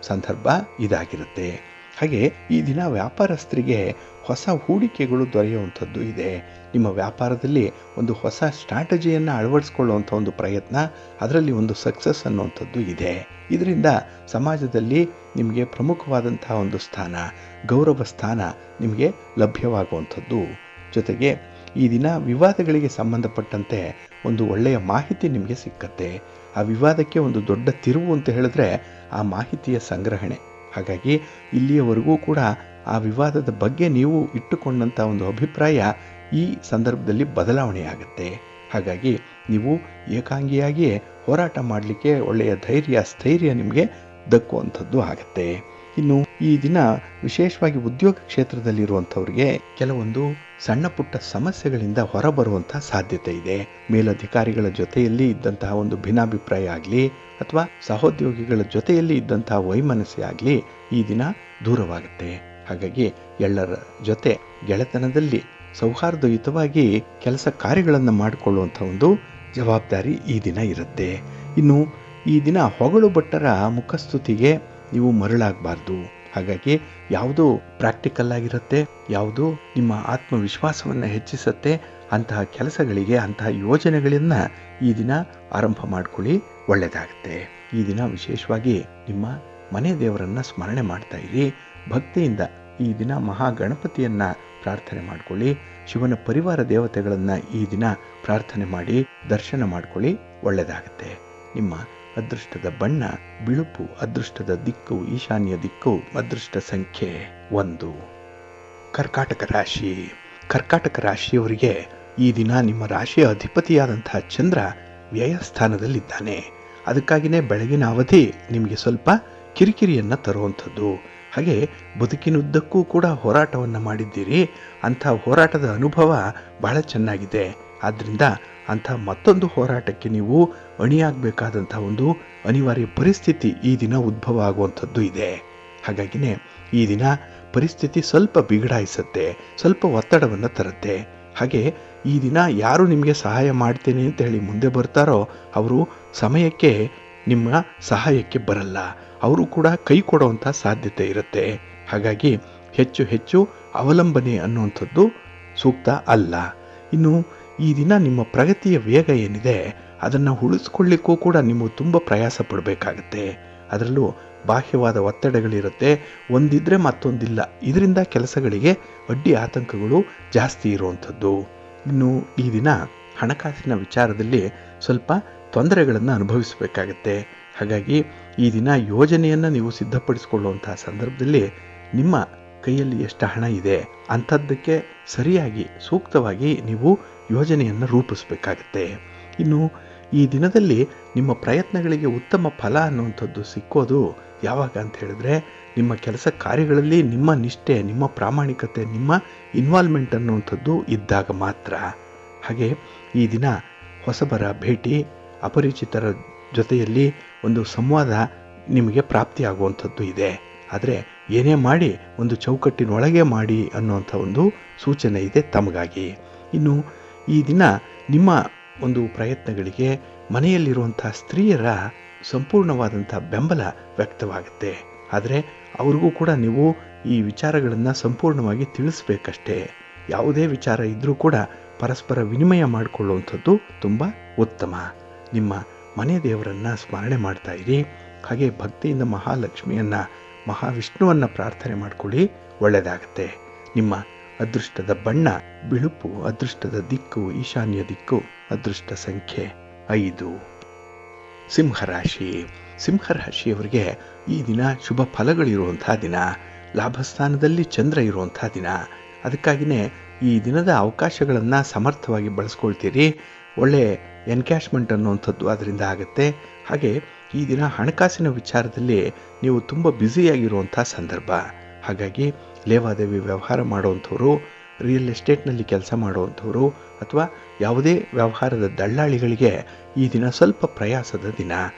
ಸಂದರ್ಭ ಇದಾಗಿರುತ್ತೆ. ಹಾಗೆ ಈ ದಿನ ವ್ಯಾಪಾರಸ್ಥರಿಗೆ ಹೊಸ ಹೂಡಿಕೆಗಳು ದೊರೆಯುವಂಥದ್ದು ಇದೆ. ನಿಮ್ಮ ವ್ಯಾಪಾರದಲ್ಲಿ ಒಂದು ಹೊಸ ಸ್ಟ್ರಾಟಜಿಯನ್ನು ಅಳವಡಿಸ್ಕೊಳ್ಳುವಂಥ ಒಂದು ಪ್ರಯತ್ನ, ಅದರಲ್ಲಿ ಒಂದು ಸಕ್ಸಸ್ ಅನ್ನುವಂಥದ್ದು ಇದೆ. ಇದರಿಂದ ಸಮಾಜದಲ್ಲಿ ನಿಮಗೆ ಪ್ರಮುಖವಾದಂಥ ಒಂದು ಸ್ಥಾನ, ಗೌರವ ಸ್ಥಾನ ನಿಮಗೆ ಲಭ್ಯವಾಗುವಂಥದ್ದು. ಜೊತೆಗೆ ಈ ದಿನ ವಿವಾದಗಳಿಗೆ ಸಂಬಂಧಪಟ್ಟಂತೆ ಒಂದು ಒಳ್ಳೆಯ ಮಾಹಿತಿ ನಿಮಗೆ ಸಿಕ್ಕತ್ತೆ. ಆ ವಿವಾದಕ್ಕೆ ಒಂದು ದೊಡ್ಡ ತಿರುವು ಅಂತ ಹೇಳಿದ್ರೆ ಆ ಮಾಹಿತಿಯ ಸಂಗ್ರಹಣೆ. ಹಾಗಾಗಿ ಇಲ್ಲಿಯವರೆಗೂ ಕೂಡ ಆ ವಿವಾದದ ಬಗ್ಗೆ ನೀವು ಇಟ್ಟುಕೊಂಡಂಥ ಒಂದು ಅಭಿಪ್ರಾಯ ಈ ಸಂದರ್ಭದಲ್ಲಿ ಬದಲಾವಣೆಯಾಗುತ್ತೆ. ಹಾಗಾಗಿ ನೀವು ಏಕಾಂಗಿಯಾಗಿಯೇ ಹೋರಾಟ ಮಾಡಲಿಕ್ಕೆ ಒಳ್ಳೆಯ ಧೈರ್ಯ ಸ್ಥೈರ್ಯ ನಿಮಗೆ ದಕ್ಕುವಂಥದ್ದು ಆಗುತ್ತೆ. ಇನ್ನು ಈ ದಿನ ವಿಶೇಷವಾಗಿ ಉದ್ಯೋಗ ಕ್ಷೇತ್ರದಲ್ಲಿರುವಂಥವ್ರಿಗೆ ಕೆಲವೊಂದು ಸಣ್ಣ ಪುಟ್ಟ ಸಮಸ್ಯೆಗಳಿಂದ ಹೊರಬರುವಂಥ ಸಾಧ್ಯತೆ ಇದೆ. ಮೇಲಧಿಕಾರಿಗಳ ಜೊತೆಯಲ್ಲಿ ಇದ್ದಂತಹ ಒಂದು ಭಿನ್ನಾಭಿಪ್ರಾಯ ಆಗಲಿ ಅಥವಾ ಸಹೋದ್ಯೋಗಿಗಳ ಜೊತೆಯಲ್ಲಿ ಇದ್ದಂತಹ ವೈಮನಸ್ಸೆ ಆಗಲಿ ಈ ದಿನ ದೂರವಾಗುತ್ತೆ. ಹಾಗಾಗಿ ಎಲ್ಲರ ಜೊತೆ ಗೆಳೆತನದಲ್ಲಿ ಸೌಹಾರ್ದಯುತವಾಗಿ ಕೆಲಸ ಕಾರ್ಯಗಳನ್ನು ಮಾಡಿಕೊಳ್ಳುವಂಥ ಒಂದು ಜವಾಬ್ದಾರಿ ಈ ದಿನ ಇರುತ್ತೆ. ಇನ್ನು ಈ ದಿನ ಹೊಗಳು ಭಟ್ಟರ ಮುಖಸ್ತುತಿಗೆ ನೀವು ಮರಳಾಗಬಾರ್ದು. ಹಾಗಾಗಿ ಯಾವುದು ಪ್ರಾಕ್ಟಿಕಲ್ ಆಗಿರುತ್ತೆ, ಯಾವುದು ನಿಮ್ಮ ಆತ್ಮವಿಶ್ವಾಸವನ್ನು ಹೆಚ್ಚಿಸುತ್ತೆ, ಅಂತಹ ಕೆಲಸಗಳಿಗೆ ಅಂತಹ ಯೋಜನೆಗಳನ್ನು ಈ ದಿನ ಆರಂಭ ಮಾಡಿಕೊಳ್ಳಿ, ಒಳ್ಳೆಯದಾಗುತ್ತೆ. ಈ ದಿನ ವಿಶೇಷವಾಗಿ ನಿಮ್ಮ ಮನೆ ದೇವರನ್ನು ಸ್ಮರಣೆ ಮಾಡ್ತಾ ಇರಿ. ಭಕ್ತಿಯಿಂದ ಈ ದಿನ ಮಹಾಗಣಪತಿಯನ್ನು ಪ್ರಾರ್ಥನೆ ಮಾಡಿಕೊಳ್ಳಿ. ಶಿವನ ಪರಿವಾರ ದೇವತೆಗಳನ್ನು ಈ ದಿನ ಪ್ರಾರ್ಥನೆ ಮಾಡಿ ದರ್ಶನ ಮಾಡಿಕೊಳ್ಳಿ, ಒಳ್ಳೆಯದಾಗುತ್ತೆ. ನಿಮ್ಮ ಅದೃಷ್ಟದ ಬಣ್ಣ ಬಿಳುಪು, ಅದೃಷ್ಟದ ದಿಕ್ಕು ಈಶಾನ್ಯ ದಿಕ್ಕು, ಅದೃಷ್ಟ ಸಂಖ್ಯೆ 1. ಕರ್ಕಾಟಕ ರಾಶಿ. ಕರ್ಕಾಟಕ ರಾಶಿಯವರಿಗೆ ಈ ದಿನ ನಿಮ್ಮ ರಾಶಿಯ ಅಧಿಪತಿಯಾದಂತಹ ಚಂದ್ರ ವ್ಯಯಸ್ಥಾನದಲ್ಲಿದ್ದಾನೆ. ಅದಕ್ಕಾಗಿಯೇ ಬೆಳಗಿನ ಅವಧಿ ನಿಮಗೆ ಸ್ವಲ್ಪ ಕಿರಿಕಿರಿಯನ್ನು ತರುವಂಥದ್ದು. ಹಾಗೆ ಬದುಕಿನುದ್ದಕ್ಕೂ ಕೂಡ ಹೋರಾಟವನ್ನು ಮಾಡಿದ್ದೀರಿ. ಅಂಥ ಹೋರಾಟದ ಅನುಭವ ಬಹಳ ಚೆನ್ನಾಗಿದೆ. ಆದ್ದರಿಂದ ಅಂಥ ಮತ್ತೊಂದು ಹೋರಾಟಕ್ಕೆ ನೀವು ಅಣಿಯಾಗಬೇಕಾದಂಥ ಒಂದು ಅನಿವಾರ್ಯ ಪರಿಸ್ಥಿತಿ ಈ ದಿನ ಉದ್ಭವ ಆಗುವಂಥದ್ದು ಇದೆ. ಹಾಗಾಗಿನೇ ಈ ದಿನ ಪರಿಸ್ಥಿತಿ ಸ್ವಲ್ಪ ಬಿಗಡಾಯಿಸುತ್ತೆ, ಸ್ವಲ್ಪ ಒತ್ತಡವನ್ನು ತರುತ್ತೆ. ಹಾಗೆ ಈ ದಿನ ಯಾರು ನಿಮಗೆ ಸಹಾಯ ಮಾಡ್ತೇನೆ ಅಂತ ಹೇಳಿ ಮುಂದೆ ಬರ್ತಾರೋ ಅವರು ಸಮಯಕ್ಕೆ ನಿಮ್ಮ ಸಹಾಯಕ್ಕೆ ಬರಲ್ಲ. ಅವರು ಕೂಡ ಕೈ ಕೊಡುವಂಥ ಸಾಧ್ಯತೆ ಇರುತ್ತೆ. ಹಾಗಾಗಿ ಹೆಚ್ಚು ಹೆಚ್ಚು ಅವಲಂಬನೆ ಅನ್ನುವಂಥದ್ದು ಸೂಕ್ತ ಅಲ್ಲ. ಇನ್ನು ಈ ದಿನ ನಿಮ್ಮ ಪ್ರಗತಿಯ ವೇಗ ಏನಿದೆ ಅದನ್ನು ಉಳಿಸ್ಕೊಳ್ಳಿಕ್ಕೂ ಕೂಡ ನೀವು ತುಂಬ ಪ್ರಯಾಸ ಪಡಬೇಕಾಗತ್ತೆ. ಅದರಲ್ಲೂ ಬಾಹ್ಯವಾದ ಒತ್ತಡಗಳಿರುತ್ತೆ, ಒಂದಿದ್ರೆ ಮತ್ತೊಂದಿಲ್ಲ. ಇದರಿಂದ ಕೆಲಸಗಳಿಗೆ ಅಡ್ಡಿ ಆತಂಕಗಳು ಜಾಸ್ತಿ ಇರುವಂಥದ್ದು. ಇನ್ನು ಈ ದಿನ ಹಣಕಾಸಿನ ವಿಚಾರದಲ್ಲಿ ಸ್ವಲ್ಪ ತೊಂದರೆಗಳನ್ನು ಅನುಭವಿಸಬೇಕಾಗತ್ತೆ. ಹಾಗಾಗಿ ಈ ದಿನ ಯೋಜನೆಯನ್ನು ನೀವು ಸಿದ್ಧಪಡಿಸಿಕೊಳ್ಳುವಂತಹ ಸಂದರ್ಭದಲ್ಲಿ ನಿಮ್ಮ ಕೈಯಲ್ಲಿ ಎಷ್ಟು ಹಣ ಇದೆ ಅಂಥದ್ದಕ್ಕೆ ಸರಿಯಾಗಿ ಸೂಕ್ತವಾಗಿ ನೀವು ಯೋಜನೆಯನ್ನು ರೂಪಿಸಬೇಕಾಗತ್ತೆ. ಇನ್ನು ಈ ದಿನದಲ್ಲಿ ನಿಮ್ಮ ಪ್ರಯತ್ನಗಳಿಗೆ ಉತ್ತಮ ಫಲ ಅನ್ನುವಂಥದ್ದು ಸಿಕ್ಕೋದು ಯಾವಾಗ ಅಂತ ಹೇಳಿದ್ರೆ ನಿಮ್ಮ ಕೆಲಸ ಕಾರ್ಯಗಳಲ್ಲಿ ನಿಮ್ಮ ನಿಷ್ಠೆ, ನಿಮ್ಮ ಪ್ರಾಮಾಣಿಕತೆ, ನಿಮ್ಮ ಇನ್ವಾಲ್ವ್ಮೆಂಟ್ ಅನ್ನುವಂಥದ್ದು ಇದ್ದಾಗ ಮಾತ್ರ. ಹಾಗೆ ಈ ದಿನ ಹೊಸಬರ ಭೇಟಿ, ಅಪರಿಚಿತರ ಜೊತೆಯಲ್ಲಿ ಒಂದು ಸಂವಾದ ನಿಮಗೆ ಪ್ರಾಪ್ತಿಯಾಗುವಂಥದ್ದು ಇದೆ. ಆದರೆ ಏನೇ ಮಾಡಿ ಒಂದು ಚೌಕಟ್ಟಿನೊಳಗೆ ಮಾಡಿ ಅನ್ನುವಂಥ ಒಂದು ಸೂಚನೆ ಇದೆ ತಮಗಾಗಿ. ಇನ್ನು ಈ ದಿನ ನಿಮ್ಮ ಒಂದು ಪ್ರಯತ್ನಗಳಿಗೆ ಮನೆಯಲ್ಲಿರುವಂಥ ಸ್ತ್ರೀಯರ ಸಂಪೂರ್ಣವಾದಂಥ ಬೆಂಬಲ ವ್ಯಕ್ತವಾಗುತ್ತೆ. ಆದರೆ ಅವ್ರಿಗೂ ಕೂಡ ನೀವು ಈ ವಿಚಾರಗಳನ್ನು ಸಂಪೂರ್ಣವಾಗಿ ತಿಳಿಸ್ಬೇಕಷ್ಟೇ. ಯಾವುದೇ ವಿಚಾರ ಇದ್ದರೂ ಕೂಡ ಪರಸ್ಪರ ವಿನಿಮಯ ಮಾಡಿಕೊಳ್ಳುವಂಥದ್ದು ತುಂಬ ಉತ್ತಮ. ನಿಮ್ಮ ಮನೆ ದೇವರನ್ನು ಸ್ಮರಣೆ ಮಾಡ್ತಾ ಇರಿ. ಹಾಗೆ ಭಕ್ತಿಯಿಂದ ಮಹಾಲಕ್ಷ್ಮಿಯನ್ನು, ಮಹಾವಿಷ್ಣುವನ್ನು ಪ್ರಾರ್ಥನೆ ಮಾಡಿಕೊಳ್ಳಿ, ಒಳ್ಳೆಯದಾಗತ್ತೆ. ನಿಮ್ಮ ಅದೃಷ್ಟದ ಬಣ್ಣ ಬಿಳುಪು, ಅದೃಷ್ಟದ ದಿಕ್ಕು ಈಶಾನ್ಯ ದಿಕ್ಕು, ಅದೃಷ್ಟ ಸಂಖ್ಯೆ 5. ಸಿಂಹರಾಶಿ. ಸಿಂಹರಾಶಿಯವರಿಗೆ ಈ ದಿನ ಶುಭ ಫಲಗಳಿರುವಂಥ ದಿನ, ಲಾಭಸ್ಥಾನದಲ್ಲಿ ಚಂದ್ರ ಇರುವಂಥ ದಿನ. ಅದಕ್ಕಾಗಿಯೇ ಈ ದಿನದ ಅವಕಾಶಗಳನ್ನು ಸಮರ್ಥವಾಗಿ ಬಳಸ್ಕೊಳ್ತೀರಿ. ಒಳ್ಳೆ ಎನ್ಕ್ಯಾಶ್ಮೆಂಟ್ ಅನ್ನುವಂಥದ್ದು ಅದರಿಂದ ಆಗುತ್ತೆ. ಹಾಗೆ ಈ ದಿನ ಹಣಕಾಸಿನ ವಿಚಾರದಲ್ಲಿ ನೀವು ತುಂಬ ಬ್ಯುಸಿಯಾಗಿರುವಂಥ ಸಂದರ್ಭ. ಹಾಗಾಗಿ ಲೇವಾದೇವಿ ವ್ಯವಹಾರ ಮಾಡುವಂಥವ್ರು, ರಿಯಲ್ ಎಸ್ಟೇಟ್ನಲ್ಲಿ ಕೆಲಸ ಮಾಡುವಂಥವ್ರು ಅಥವಾ ಯಾವುದೇ ವ್ಯವಹಾರದ ದಳ್ಳಾಳಿಗಳಿಗೆ ಈ ದಿನ ಸ್ವಲ್ಪ ಪ್ರಯಾಸದ ದಿನ.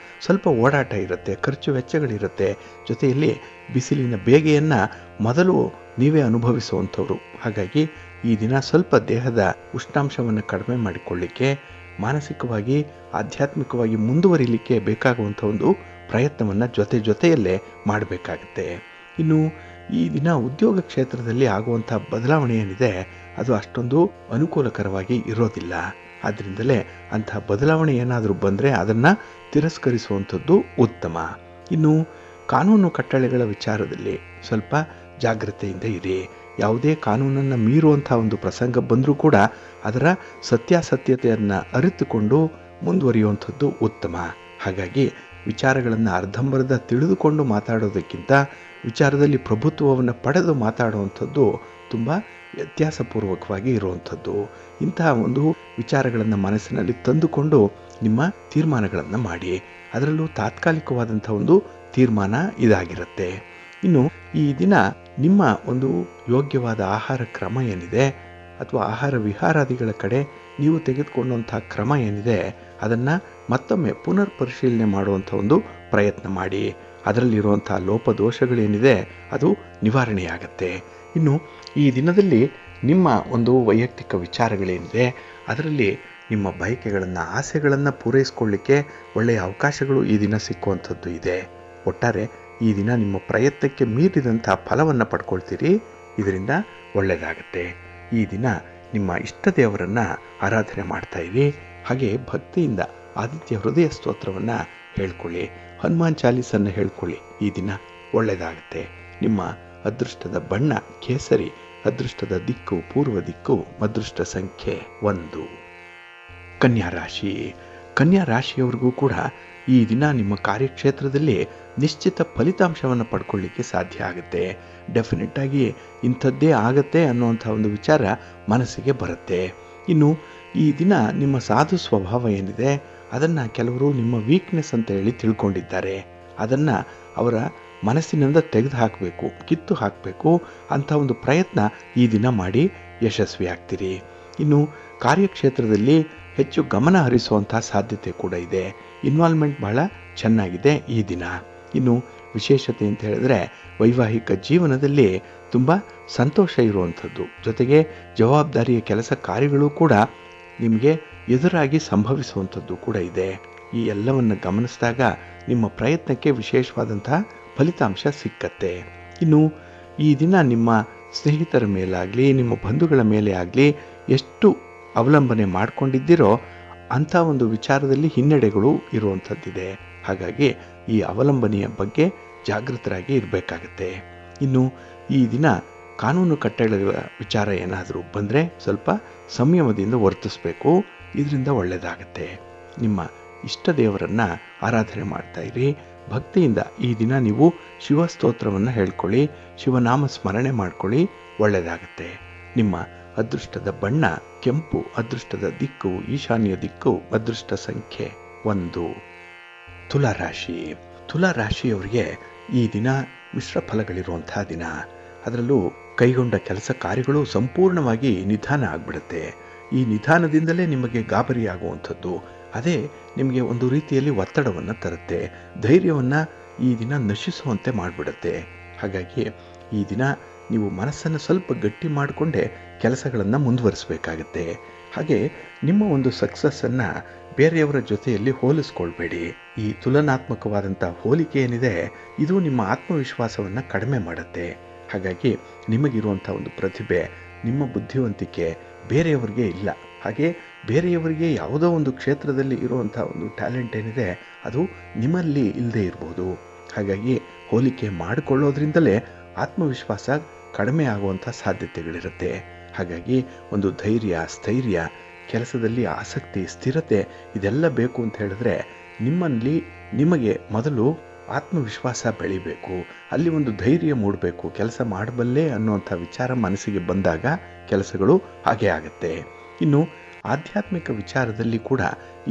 ಸ್ವಲ್ಪ ಓಡಾಟ ಇರುತ್ತೆ, ಖರ್ಚು ವೆಚ್ಚಗಳಿರುತ್ತೆ. ಜೊತೆಯಲ್ಲಿ ಬಿಸಿಲಿನ ಬೇಗೆಯನ್ನು ಮೊದಲು ನೀವೇ ಅನುಭವಿಸುವಂಥವ್ರು. ಹಾಗಾಗಿ ಈ ದಿನ ಸ್ವಲ್ಪ ದೇಹದ ಉಷ್ಣಾಂಶವನ್ನು ಕಡಿಮೆ ಮಾಡಿಕೊಳ್ಳಿಕ್ಕೆ, ಮಾನಸಿಕವಾಗಿ ಆಧ್ಯಾತ್ಮಿಕವಾಗಿ ಮುಂದುವರಿಲಿಕ್ಕೆ ಬೇಕಾಗುವಂಥ ಒಂದು ಪ್ರಯತ್ನವನ್ನು ಜೊತೆಯಲ್ಲೇ ಮಾಡಬೇಕಾಗತ್ತೆ. ಇನ್ನು ಈ ದಿನ ಉದ್ಯೋಗ ಕ್ಷೇತ್ರದಲ್ಲಿ ಆಗುವಂಥ ಬದಲಾವಣೆ ಏನಿದೆ ಅದು ಅಷ್ಟೊಂದು ಅನುಕೂಲಕರವಾಗಿ ಇರೋದಿಲ್ಲ. ಆದ್ದರಿಂದಲೇ ಅಂಥ ಬದಲಾವಣೆ ಏನಾದರೂ ಬಂದರೆ ಅದನ್ನು ತಿರಸ್ಕರಿಸುವಂಥದ್ದು ಉತ್ತಮ. ಇನ್ನು ಕಾನೂನು ಕಟ್ಟಳೆಗಳ ವಿಚಾರದಲ್ಲಿ ಸ್ವಲ್ಪ ಜಾಗ್ರತೆಯಿಂದ ಇರಿ. ಯಾವುದೇ ಕಾನೂನನ್ನು ಮೀರುವಂಥ ಒಂದು ಪ್ರಸಂಗ ಬಂದರೂ ಕೂಡ ಅದರ ಸತ್ಯಾಸತ್ಯತೆಯನ್ನು ಅರಿತುಕೊಂಡು ಮುಂದುವರಿಯುವಂಥದ್ದು ಉತ್ತಮ. ಹಾಗಾಗಿ ವಿಚಾರಗಳನ್ನು ಅರ್ಧಂಬರ್ಧ ತಿಳಿದುಕೊಂಡು ಮಾತಾಡೋದಕ್ಕಿಂತ ವಿಚಾರದಲ್ಲಿ ಪ್ರಭುತ್ವವನ್ನು ಪಡೆದು ಮಾತಾಡುವಂಥದ್ದು ತುಂಬ ವ್ಯತ್ಯಾಸಪೂರ್ವಕವಾಗಿ ಇರುವಂಥದ್ದು. ಇಂತಹ ಒಂದು ವಿಚಾರಗಳನ್ನು ಮನಸ್ಸಿನಲ್ಲಿ ತಂದುಕೊಂಡು ನಿಮ್ಮ ತೀರ್ಮಾನಗಳನ್ನು ಮಾಡಿ. ಅದರಲ್ಲೂ ತಾತ್ಕಾಲಿಕವಾದಂಥ ಒಂದು ತೀರ್ಮಾನ ಇದಾಗಿರುತ್ತೆ. ಇನ್ನು ಈ ದಿನ ನಿಮ್ಮ ಒಂದು ಯೋಗ್ಯವಾದ ಆಹಾರ ಕ್ರಮ ಏನಿದೆ ಅಥವಾ ಆಹಾರ ವಿಹಾರಾದಿಗಳ ಕಡೆ ನೀವು ತೆಗೆದುಕೊಂಡಂಥ ಕ್ರಮ ಏನಿದೆ ಅದನ್ನು ಮತ್ತೊಮ್ಮೆ ಪುನರ್ ಪರಿಶೀಲನೆ ಮಾಡುವಂಥ ಒಂದು ಪ್ರಯತ್ನ ಮಾಡಿ. ಅದರಲ್ಲಿರುವಂಥ ಲೋಪದೋಷಗಳೇನಿದೆ ಅದು ನಿವಾರಣೆಯಾಗತ್ತೆ. ಇನ್ನು ಈ ದಿನದಲ್ಲಿ ನಿಮ್ಮ ಒಂದು ವೈಯಕ್ತಿಕ ವಿಚಾರಗಳೇನಿದೆ ಅದರಲ್ಲಿ ನಿಮ್ಮ ಬಯಕೆಗಳನ್ನು, ಆಸೆಗಳನ್ನು ಪೂರೈಸಿಕೊಳ್ಳಿಕ್ಕೆ ಒಳ್ಳೆಯ ಅವಕಾಶಗಳು ಈ ದಿನ ಸಿಕ್ಕುವಂಥದ್ದು ಇದೆ. ಒಟ್ಟಾರೆ ಈ ದಿನ ನಿಮ್ಮ ಪ್ರಯತ್ನಕ್ಕೆ ಮೀರಿದಂಥ ಫಲವನ್ನು ಪಡ್ಕೊಳ್ತೀರಿ. ಇದರಿಂದ ಒಳ್ಳೆಯದಾಗತ್ತೆ. ಈ ದಿನ ನಿಮ್ಮ ಇಷ್ಟ ದೇವರನ್ನು ಆರಾಧನೆ ಮಾಡ್ತಾ ಇರಿ. ಹಾಗೆ ಭಕ್ತಿಯಿಂದ ಆದಿತ್ಯ ಹೃದಯ ಸ್ತೋತ್ರವನ್ನು ಹೇಳ್ಕೊಳ್ಳಿ, ಹನುಮಾನ್ ಚಾಲೀಸನ್ನು ಹೇಳ್ಕೊಳ್ಳಿ. ಈ ದಿನ ಒಳ್ಳೆಯದಾಗತ್ತೆ. ನಿಮ್ಮ ಅದೃಷ್ಟದ ಬಣ್ಣ ಕೇಸರಿ, ಅದೃಷ್ಟದ ದಿಕ್ಕು ಪೂರ್ವ ದಿಕ್ಕು, ಅದೃಷ್ಟ ಸಂಖ್ಯೆ 1. ಕನ್ಯಾ ರಾಶಿ. ಕನ್ಯಾ ರಾಶಿಯವರಿಗೂ ಕೂಡ ಈ ದಿನ ನಿಮ್ಮ ಕಾರ್ಯಕ್ಷೇತ್ರದಲ್ಲಿ ನಿಶ್ಚಿತ ಫಲಿತಾಂಶವನ್ನು ಪಡ್ಕೊಳ್ಳಿಕ್ಕೆ ಸಾಧ್ಯ ಆಗುತ್ತೆ. ಡೆಫಿನೆಟ್ ಆಗಿ ಇಂಥದ್ದೇ ಆಗತ್ತೆ ಅನ್ನುವಂಥ ಒಂದು ವಿಚಾರ ಮನಸ್ಸಿಗೆ ಬರುತ್ತೆ. ಇನ್ನು ಈ ದಿನ ನಿಮ್ಮ ಸಾಧು ಸ್ವಭಾವ ಏನಿದೆ ಅದನ್ನು ಕೆಲವರು ನಿಮ್ಮ ವೀಕ್ನೆಸ್ ಅಂತ ಹೇಳಿ ತಿಳ್ಕೊಂಡಿದ್ದಾರೆ. ಅದನ್ನು ಅವರ ಮನಸ್ಸಿನಿಂದ ತೆಗೆದು ಹಾಕಬೇಕು, ಕಿತ್ತು ಹಾಕಬೇಕು ಅಂತ ಒಂದು ಪ್ರಯತ್ನ ಈ ದಿನ ಮಾಡಿ ಯಶಸ್ವಿ ಆಗ್ತೀರಿ. ಇನ್ನು ಕಾರ್ಯಕ್ಷೇತ್ರದಲ್ಲಿ ಹೆಚ್ಚು ಗಮನ ಹರಿಸುವಂಥ ಸಾಧ್ಯತೆ ಕೂಡ ಇದೆ. ಇನ್ವಾಲ್ವ್ಮೆಂಟ್ ಬಹಳ ಚೆನ್ನಾಗಿದೆ ಈ ದಿನ. ಇನ್ನು ವಿಶೇಷತೆ ಅಂತ ಹೇಳಿದ್ರೆ ವೈವಾಹಿಕ ಜೀವನದಲ್ಲಿ ತುಂಬ ಸಂತೋಷ ಇರುವಂಥದ್ದು, ಜೊತೆಗೆ ಜವಾಬ್ದಾರಿಯ ಕೆಲಸ ಕಾರ್ಯಗಳು ಕೂಡ ನಿಮಗೆ ಎದುರಾಗಿ ಸಂಭವಿಸುವಂಥದ್ದು ಕೂಡ ಇದೆ. ಈ ಎಲ್ಲವನ್ನು ಗಮನಿಸಿದಾಗ ನಿಮ್ಮ ಪ್ರಯತ್ನಕ್ಕೆ ವಿಶೇಷವಾದಂತಹ ಫಲಿತಾಂಶ ಸಿಕ್ಕತ್ತೆ. ಇನ್ನು ಈ ದಿನ ನಿಮ್ಮ ಸ್ನೇಹಿತರ ಮೇಲಾಗಲಿ ನಿಮ್ಮ ಬಂಧುಗಳ ಮೇಲೆ ಆಗಲಿ ಎಷ್ಟು ಅವಲಂಬನೆ ಮಾಡಿಕೊಂಡಿದ್ದೀರೋ ಅಂಥ ಒಂದು ವಿಚಾರದಲ್ಲಿ ಹಿನ್ನಡೆಗಳು ಇರುವಂಥದ್ದಿದೆ. ಹಾಗಾಗಿ ಈ ಅವಲಂಬನೆಯ ಬಗ್ಗೆ ಜಾಗೃತರಾಗಿ ಇರಬೇಕಾಗತ್ತೆ. ಇನ್ನು ಈ ದಿನ ಕಾನೂನು ಕಟ್ಟಳೆಗಳ ವಿಚಾರ ಏನಾದರೂ ಬಂದರೆ ಸ್ವಲ್ಪ ಸಂಯಮದಿಂದ ವರ್ತಿಸಬೇಕು, ಇದರಿಂದ ಒಳ್ಳೆಯದಾಗತ್ತೆ. ನಿಮ್ಮ ಇಷ್ಟ ದೇವರನ್ನು ಆರಾಧನೆ ಮಾಡ್ತಾ ಇರಿ. ಭಕ್ತಿಯಿಂದ ಈ ದಿನ ನೀವು ಶಿವಸ್ತೋತ್ರವನ್ನು ಹೇಳ್ಕೊಳ್ಳಿ, ಶಿವನಾಮ ಸ್ಮರಣೆ ಮಾಡ್ಕೊಳ್ಳಿ, ಒಳ್ಳೆಯದಾಗತ್ತೆ. ನಿಮ್ಮ ಅದೃಷ್ಟದ ಬಣ್ಣ ಕೆಂಪು, ಅದೃಷ್ಟದ ದಿಕ್ಕು ಈಶಾನ್ಯ ದಿಕ್ಕು, ಅದೃಷ್ಟ ಸಂಖ್ಯೆ 1. ತುಲಾರಾಶಿ. ತುಲಾರಾಶಿಯವರಿಗೆ ಈ ದಿನ ಮಿಶ್ರ ಫಲಗಳಿರುವಂತಹ ದಿನ. ಅದರಲ್ಲೂ ಕೈಗೊಂಡ ಕೆಲಸ ಕಾರ್ಯಗಳು ಸಂಪೂರ್ಣವಾಗಿ ನಿಧಾನ ಆಗಿಬಿಡುತ್ತೆ. ಈ ನಿಧಾನದಿಂದಲೇ ನಿಮಗೆ ಗಾಬರಿ ಆಗುವಂಥದ್ದು, ಅದೇ ನಿಮಗೆ ಒಂದು ರೀತಿಯಲ್ಲಿ ಒತ್ತಡವನ್ನು ತರುತ್ತೆ, ಧೈರ್ಯವನ್ನು ಈ ದಿನ ನಶಿಸುವಂತೆ ಮಾಡಿಬಿಡುತ್ತೆ. ಹಾಗಾಗಿ ಈ ದಿನ ನೀವು ಮನಸ್ಸನ್ನು ಸ್ವಲ್ಪ ಗಟ್ಟಿ ಮಾಡಿಕೊಂಡೇ ಕೆಲಸಗಳನ್ನು ಮುಂದುವರಿಸಬೇಕಾಗತ್ತೆ. ಹಾಗೆ ನಿಮ್ಮ ಒಂದು ಸಕ್ಸಸ್ಸನ್ನು ಬೇರೆಯವರ ಜೊತೆಯಲ್ಲಿ ಹೋಲಿಸ್ಕೊಳ್ಬೇಡಿ. ಈ ತುಲನಾತ್ಮಕವಾದಂಥ ಹೋಲಿಕೆ ಏನಿದೆ ಇದು ನಿಮ್ಮ ಆತ್ಮವಿಶ್ವಾಸವನ್ನು ಕಡಿಮೆ ಮಾಡುತ್ತೆ. ಹಾಗಾಗಿ ನಿಮಗಿರುವಂಥ ಒಂದು ಪ್ರತಿಭೆ, ನಿಮ್ಮ ಬುದ್ಧಿವಂತಿಕೆ ಬೇರೆಯವರಿಗೆ ಇಲ್ಲ. ಹಾಗೆ ಬೇರೆಯವರಿಗೆ ಯಾವುದೋ ಒಂದು ಕ್ಷೇತ್ರದಲ್ಲಿ ಇರುವಂಥ ಒಂದು ಟ್ಯಾಲೆಂಟ್ ಏನಿದೆ ಅದು ನಿಮ್ಮಲ್ಲಿ ಇಲ್ಲದೆ ಇರ್ಬೋದು. ಹಾಗಾಗಿ ಹೋಲಿಕೆ ಮಾಡಿಕೊಳ್ಳೋದ್ರಿಂದಲೇ ಆತ್ಮವಿಶ್ವಾಸ ಕಡಿಮೆ ಆಗುವಂಥ ಸಾಧ್ಯತೆಗಳಿರುತ್ತೆ. ಹಾಗಾಗಿ ಒಂದು ಧೈರ್ಯ, ಸ್ಥೈರ್ಯ, ಕೆಲಸದಲ್ಲಿ ಆಸಕ್ತಿ, ಸ್ಥಿರತೆ ಇದೆಲ್ಲ ಬೇಕು ಅಂತ ಹೇಳಿದ್ರೆ ನಿಮ್ಮಲ್ಲಿ ನಿಮಗೆ ಮೊದಲು ಆತ್ಮವಿಶ್ವಾಸ ಬೆಳಿಬೇಕು, ಅಲ್ಲಿ ಒಂದು ಧೈರ್ಯ ಮೂಡಬೇಕು. ಕೆಲಸ ಮಾಡಬಲ್ಲೆ ಅನ್ನುವಂಥ ವಿಚಾರ ಮನಸ್ಸಿಗೆ ಬಂದಾಗ ಕೆಲಸಗಳು ಹಾಗೆ ಆಗುತ್ತೆ. ಇನ್ನು ಆಧ್ಯಾತ್ಮಿಕ ವಿಚಾರದಲ್ಲಿ ಕೂಡ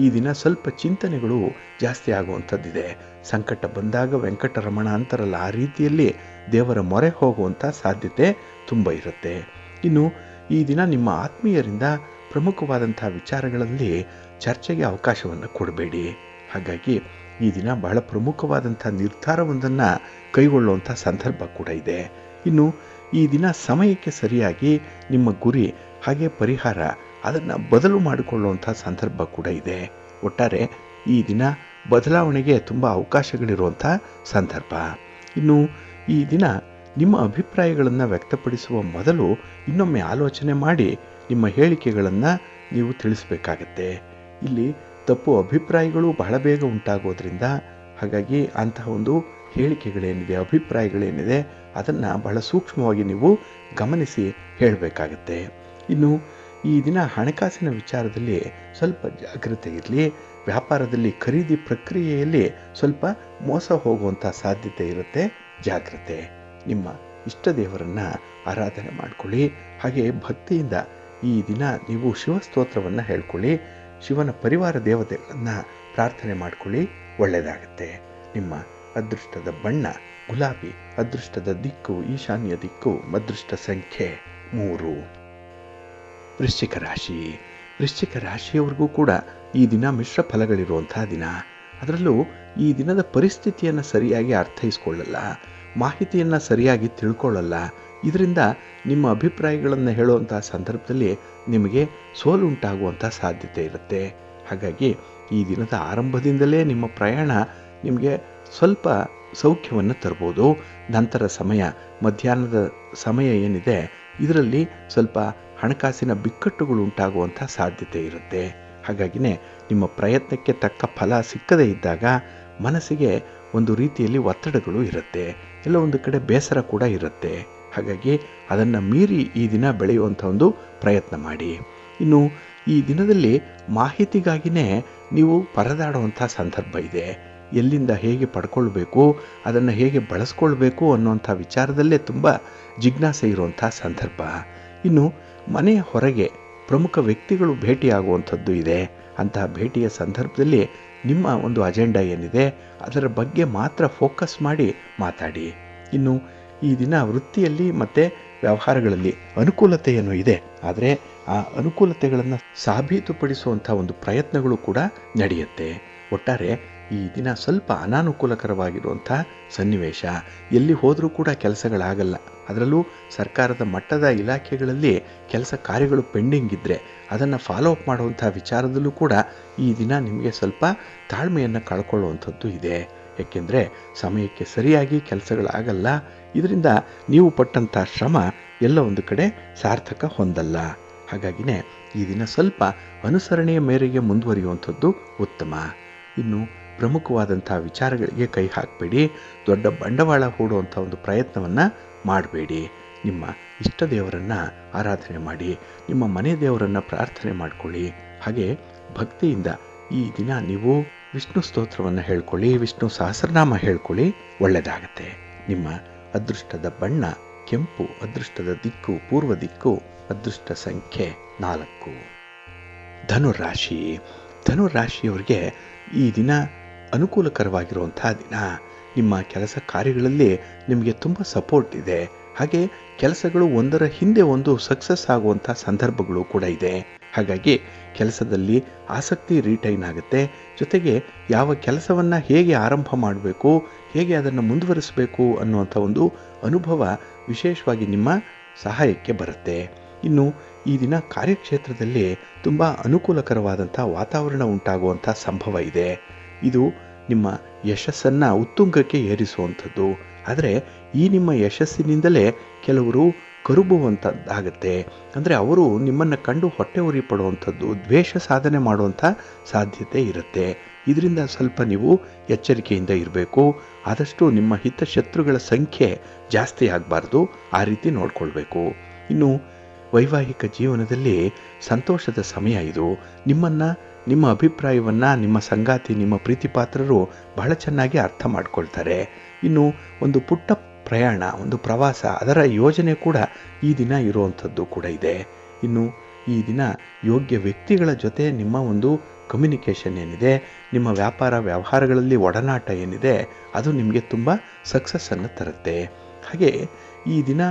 ಈ ದಿನ ಸ್ವಲ್ಪ ಚಿಂತನೆಗಳು ಜಾಸ್ತಿ ಆಗುವಂಥದ್ದಿದೆ. ಸಂಕಟ ಬಂದಾಗ ವೆಂಕಟರಮಣ ಅಂತಾರಲ್ಲ, ಆ ರೀತಿಯಲ್ಲಿ ದೇವರ ಮೊರೆ ಹೋಗುವಂಥ ಸಾಧ್ಯತೆ ತುಂಬ ಇರುತ್ತೆ. ಇನ್ನು ಈ ದಿನ ನಿಮ್ಮ ಆತ್ಮೀಯರಿಂದ ಪ್ರಮುಖವಾದಂಥ ವಿಚಾರಗಳಲ್ಲಿ ಚರ್ಚೆಗೆ ಅವಕಾಶವನ್ನು ಕೊಡಬೇಡಿ. ಹಾಗಾಗಿ ಈ ದಿನ ಬಹಳ ಪ್ರಮುಖವಾದಂಥ ನಿರ್ಧಾರವೊಂದನ್ನು ಕೈಗೊಳ್ಳುವಂಥ ಸಂದರ್ಭ ಕೂಡ ಇದೆ. ಇನ್ನು ಈ ದಿನ ಸಮಯಕ್ಕೆ ಸರಿಯಾಗಿ ನಿಮ್ಮ ಗುರಿ ಹಾಗೆ ಪರಿಹಾರ ಅದನ್ನು ಬದಲು ಮಾಡಿಕೊಳ್ಳುವಂಥ ಸಂದರ್ಭ ಕೂಡ ಇದೆ. ಒಟ್ಟಾರೆ ಈ ದಿನ ಬದಲಾವಣೆಗೆ ತುಂಬ ಅವಕಾಶಗಳಿರುವಂಥ ಸಂದರ್ಭ. ಇನ್ನು ಈ ದಿನ ನಿಮ್ಮ ಅಭಿಪ್ರಾಯಗಳನ್ನು ವ್ಯಕ್ತಪಡಿಸುವ ಮೊದಲು ಇನ್ನೊಮ್ಮೆ ಆಲೋಚನೆ ಮಾಡಿ ನಿಮ್ಮ ಹೇಳಿಕೆಗಳನ್ನು ನೀವು ತಿಳಿಸಬೇಕಾಗತ್ತೆ. ಇಲ್ಲಿ ತಪ್ಪು ಅಭಿಪ್ರಾಯಗಳು ಬಹಳ ಬೇಗ ಉಂಟಾಗೋದ್ರಿಂದ ಹಾಗಾಗಿ ಅಂತಹ ಒಂದು ಹೇಳಿಕೆಗಳೇನಿದೆ, ಅಭಿಪ್ರಾಯಗಳೇನಿದೆ ಅದನ್ನು ಬಹಳ ಸೂಕ್ಷ್ಮವಾಗಿ ನೀವು ಗಮನಿಸಿ ಹೇಳಬೇಕಾಗತ್ತೆ. ಇನ್ನು ಈ ದಿನ ಹಣಕಾಸಿನ ವಿಚಾರದಲ್ಲಿ ಸ್ವಲ್ಪ ಜಾಗ್ರತೆ ಇರಲಿ. ವ್ಯಾಪಾರದಲ್ಲಿ ಖರೀದಿ ಪ್ರಕ್ರಿಯೆಯಲ್ಲಿ ಸ್ವಲ್ಪ ಮೋಸ ಹೋಗುವಂಥ ಸಾಧ್ಯತೆ ಇರುತ್ತೆ, ಜಾಗ್ರತೆ. ನಿಮ್ಮ ಇಷ್ಟ ದೇವರನ್ನು ಆರಾಧನೆ ಮಾಡಿಕೊಳ್ಳಿ. ಹಾಗೆ ಭಕ್ತಿಯಿಂದ ಈ ದಿನ ನೀವು ಶಿವಸ್ತೋತ್ರವನ್ನು ಹೇಳ್ಕೊಳ್ಳಿ, ಶಿವನ ಪರಿವಾರ ದೇವತೆಗಳನ್ನು ಪ್ರಾರ್ಥನೆ ಮಾಡಿಕೊಳ್ಳಿ, ಒಳ್ಳೆಯದಾಗತ್ತೆ. ನಿಮ್ಮ ಅದೃಷ್ಟದ ಬಣ್ಣ ಗುಲಾಬಿ, ಅದೃಷ್ಟದ ದಿಕ್ಕು ಈಶಾನ್ಯ ದಿಕ್ಕು, ಅದೃಷ್ಟ ಸಂಖ್ಯೆ 3. ವೃಶ್ಚಿಕ ರಾಶಿ. ವೃಶ್ಚಿಕ ರಾಶಿಯವರಿಗೂ ಕೂಡ ಈ ದಿನ ಮಿಶ್ರ ಫಲಗಳಿರುವಂತಹ ದಿನ. ಅದರಲ್ಲೂ ಈ ದಿನದ ಪರಿಸ್ಥಿತಿಯನ್ನು ಸರಿಯಾಗಿ ಅರ್ಥೈಸ್ಕೊಳ್ಳಲ್ಲ, ಮಾಹಿತಿಯನ್ನು ಸರಿಯಾಗಿ ತಿಳ್ಕೊಳ್ಳಲ್ಲ. ಇದರಿಂದ ನಿಮ್ಮ ಅಭಿಪ್ರಾಯಗಳನ್ನು ಹೇಳುವಂಥ ಸಂದರ್ಭದಲ್ಲಿ ನಿಮಗೆ ಸೋಲುಂಟಾಗುವಂಥ ಸಾಧ್ಯತೆ ಇರುತ್ತೆ. ಹಾಗಾಗಿ ಈ ದಿನದ ಆರಂಭದಿಂದಲೇ ನಿಮ್ಮ ಪ್ರಯಾಣ ನಿಮಗೆ ಸ್ವಲ್ಪ ಸೌಖ್ಯವನ್ನು ತರ್ಬೋದು. ನಂತರ ಸಮಯ, ಮಧ್ಯಾಹ್ನದ ಸಮಯ ಏನಿದೆ ಇದರಲ್ಲಿ ಸ್ವಲ್ಪ ಹಣಕಾಸಿನ ಬಿಕ್ಕಟ್ಟುಗಳು ಉಂಟಾಗುವಂಥ ಸಾಧ್ಯತೆ ಇರುತ್ತೆ. ಹಾಗಾಗಿನೇ ನಿಮ್ಮ ಪ್ರಯತ್ನಕ್ಕೆ ತಕ್ಕ ಫಲ ಸಿಕ್ಕದೇ ಇದ್ದಾಗ ಮನಸ್ಸಿಗೆ ಒಂದು ರೀತಿಯಲ್ಲಿ ಒತ್ತಡಗಳು ಇರುತ್ತೆ, ಎಲ್ಲ ಒಂದು ಕಡೆ ಬೇಸರ ಕೂಡ ಇರುತ್ತೆ. ಹಾಗಾಗಿ ಅದನ್ನು ಮೀರಿ ಈ ದಿನ ಬೆಳೆಯುವಂಥ ಒಂದು ಪ್ರಯತ್ನ ಮಾಡಿ. ಇನ್ನು ಈ ದಿನದಲ್ಲಿ ಮಾಹಿತಿಗಾಗಿಯೇ ನೀವು ಪರದಾಡುವಂಥ ಸಂದರ್ಭ ಇದೆ. ಎಲ್ಲಿಂದ ಹೇಗೆ ಪಡ್ಕೊಳ್ಬೇಕು, ಅದನ್ನು ಹೇಗೆ ಬಳಸ್ಕೊಳ್ಬೇಕು ಅನ್ನುವಂಥ ವಿಚಾರದಲ್ಲೇ ತುಂಬ ಜಿಜ್ಞಾಸೆ ಇರುವಂಥ ಸಂದರ್ಭ. ಇನ್ನು ಮನೆಯ ಹೊರಗೆ ಪ್ರಮುಖ ವ್ಯಕ್ತಿಗಳು ಭೇಟಿಯಾಗುವಂಥದ್ದು ಇದೆ. ಅಂತಹ ಭೇಟಿಯ ಸಂದರ್ಭದಲ್ಲಿ ನಿಮ್ಮ ಒಂದು ಅಜೆಂಡಾ ಏನಿದೆ ಅದರ ಬಗ್ಗೆ ಮಾತ್ರ ಫೋಕಸ್ ಮಾಡಿ ಮಾತಾಡಿ. ಇನ್ನು ಈ ದಿನ ವೃತ್ತಿಯಲ್ಲಿ ಮತ್ತು ವ್ಯವಹಾರಗಳಲ್ಲಿ ಅನುಕೂಲತೆಯನ್ನು ಇದೆ, ಆದರೆ ಆ ಅನುಕೂಲತೆಗಳನ್ನು ಸಾಬೀತುಪಡಿಸುವಂಥ ಒಂದು ಪ್ರಯತ್ನಗಳು ಕೂಡ ನಡೆಯುತ್ತೆ. ಒಟ್ಟಾರೆ ಈ ದಿನ ಸ್ವಲ್ಪ ಅನಾನುಕೂಲಕರವಾಗಿರುವಂಥ ಸನ್ನಿವೇಶ. ಎಲ್ಲಿ ಹೋದರೂ ಕೂಡ ಕೆಲಸಗಳಾಗಲ್ಲ. ಅದರಲ್ಲೂ ಸರ್ಕಾರದ ಮಟ್ಟದ ಇಲಾಖೆಗಳಲ್ಲಿ ಕೆಲಸ ಕಾರ್ಯಗಳು ಪೆಂಡಿಂಗ್ ಇದ್ದರೆ ಅದನ್ನು ಫಾಲೋ ಅಪ್ ಮಾಡುವಂಥ ವಿಚಾರದಲ್ಲೂ ಕೂಡ ಈ ದಿನ ನಿಮಗೆ ಸ್ವಲ್ಪ ತಾಳ್ಮೆಯನ್ನು ಕಳ್ಕೊಳ್ಳುವಂಥದ್ದು ಇದೆ. ಏಕೆಂದರೆ ಸಮಯಕ್ಕೆ ಸರಿಯಾಗಿ ಕೆಲಸಗಳಾಗಲ್ಲ. ಇದರಿಂದ ನೀವು ಪಟ್ಟಂಥ ಶ್ರಮ ಎಲ್ಲ ಒಂದು ಕಡೆ ಸಾರ್ಥಕ ಹೊಂದಲ್ಲ. ಹಾಗಾಗಿನೇ ಈ ದಿನ ಸ್ವಲ್ಪ ಅನುಸರಣೆಯ ಮೇರೆಗೆ ಮುಂದುವರಿಯುವಂಥದ್ದು ಉತ್ತಮ. ಇನ್ನು ಪ್ರಮುಖವಾದಂಥ ವಿಚಾರಗಳಿಗೆ ಕೈ ಹಾಕಬೇಡಿ. ದೊಡ್ಡ ಬಂಡವಾಳ ಹೂಡುವಂಥ ಒಂದು ಪ್ರಯತ್ನವನ್ನು ಮಾಡಬೇಡಿ. ನಿಮ್ಮ ಇಷ್ಟ ದೇವರನ್ನು ಆರಾಧನೆ ಮಾಡಿ, ನಿಮ್ಮ ಮನೆ ದೇವರನ್ನು ಪ್ರಾರ್ಥನೆ ಮಾಡಿಕೊಳ್ಳಿ. ಹಾಗೆ ಭಕ್ತಿಯಿಂದ ಈ ದಿನ ನೀವು ವಿಷ್ಣು ಸ್ತೋತ್ರವನ್ನು ಹೇಳ್ಕೊಳ್ಳಿ, ವಿಷ್ಣು ಸಹಸ್ರನಾಮ ಹೇಳ್ಕೊಳ್ಳಿ, ಒಳ್ಳೆಯದಾಗತ್ತೆ. ನಿಮ್ಮ ಅದೃಷ್ಟದ ಬಣ್ಣ ಕೆಂಪು, ಅದೃಷ್ಟದ ದಿಕ್ಕು ಪೂರ್ವ ದಿಕ್ಕು, ಅದೃಷ್ಟ ಸಂಖ್ಯೆ 4. ಧನುರಾಶಿ. ಧನುರಾಶಿಯವರಿಗೆ ಈ ದಿನ ಅನುಕೂಲಕರವಾಗಿರುವಂಥ ದಿನ. ನಿಮ್ಮ ಕೆಲಸ ಕಾರ್ಯಗಳಲ್ಲಿ ನಿಮಗೆ ತುಂಬ ಸಪೋರ್ಟ್ ಇದೆ. ಹಾಗೆ ಕೆಲಸಗಳು ಒಂದರ ಹಿಂದೆ ಒಂದು ಸಕ್ಸಸ್ ಆಗುವಂಥ ಸಂದರ್ಭಗಳು ಕೂಡ ಇದೆ. ಹಾಗಾಗಿ ಕೆಲಸದಲ್ಲಿ ಆಸಕ್ತಿ ರಿಟೈನ್ ಆಗುತ್ತೆ. ಜೊತೆಗೆ ಯಾವ ಕೆಲಸವನ್ನು ಹೇಗೆ ಆರಂಭ ಮಾಡಬೇಕು, ಹೇಗೆ ಅದನ್ನು ಮುಂದುವರಿಸಬೇಕು ಅನ್ನುವಂಥ ಒಂದು ಅನುಭವ ವಿಶೇಷವಾಗಿ ನಿಮ್ಮ ಸಹಾಯಕ್ಕೆ ಬರುತ್ತೆ. ಇನ್ನು ಈ ದಿನ ಕಾರ್ಯಕ್ಷೇತ್ರದಲ್ಲಿ ತುಂಬ ಅನುಕೂಲಕರವಾದಂಥ ವಾತಾವರಣ ಉಂಟಾಗುವಂಥ ಸಂಭವ ಇದೆ. ಇದು ನಿಮ್ಮ ಯಶಸ್ಸನ್ನು ಉತ್ತುಂಗಕ್ಕೆ ಏರಿಸುವಂಥದ್ದು. ಆದರೆ ಈ ನಿಮ್ಮ ಯಶಸ್ಸಿನಿಂದಲೇ ಕೆಲವರು ಕರುಬುವಂಥದ್ದಾಗತ್ತೆ. ಅಂದರೆ ಅವರು ನಿಮ್ಮನ್ನು ಕಂಡು ಹೊಟ್ಟೆ ಉರಿ ಪಡುವಂಥದ್ದು, ದ್ವೇಷ ಸಾಧನೆ ಮಾಡುವಂಥ ಸಾಧ್ಯತೆ ಇರುತ್ತೆ. ಇದರಿಂದ ಸ್ವಲ್ಪ ನೀವು ಎಚ್ಚರಿಕೆಯಿಂದ ಇರಬೇಕು. ಆದಷ್ಟು ನಿಮ್ಮ ಹಿತಶತ್ರುಗಳ ಸಂಖ್ಯೆ ಜಾಸ್ತಿ ಆಗಬಾರ್ದು, ಆ ರೀತಿ ನೋಡ್ಕೊಳ್ಬೇಕು. ಇನ್ನು ವೈವಾಹಿಕ ಜೀವನದಲ್ಲಿ ಸಂತೋಷದ ಸಮಯ ಇದು. ನಿಮ್ಮ ಅಭಿಪ್ರಾಯವನ್ನು ನಿಮ್ಮ ಸಂಗಾತಿ, ನಿಮ್ಮ ಪ್ರೀತಿಪಾತ್ರರು ಬಹಳ ಚೆನ್ನಾಗಿ ಅರ್ಥ ಮಾಡ್ಕೊಳ್ತಾರೆ. ಇನ್ನು ಒಂದು ಪುಟ್ಟ ಪ್ರಯಾಣ, ಒಂದು ಪ್ರವಾಸ, ಅದರ ಯೋಜನೆ ಕೂಡ ಈ ದಿನ ಇರುವಂಥದ್ದು ಕೂಡ ಇದೆ. ಇನ್ನು ಈ ದಿನ ಯೋಗ್ಯ ವ್ಯಕ್ತಿಗಳ ಜೊತೆ ನಿಮ್ಮ ಒಂದು ಕಮ್ಯುನಿಕೇಷನ್ ಏನಿದೆ, ನಿಮ್ಮ ವ್ಯಾಪಾರ ವ್ಯವಹಾರಗಳಲ್ಲಿ ಒಡನಾಟ ಏನಿದೆ, ಅದು ನಿಮಗೆ ತುಂಬ ಸಕ್ಸಸ್ಸನ್ನು ತರುತ್ತೆ. ಹಾಗೆ ಈ ದಿನ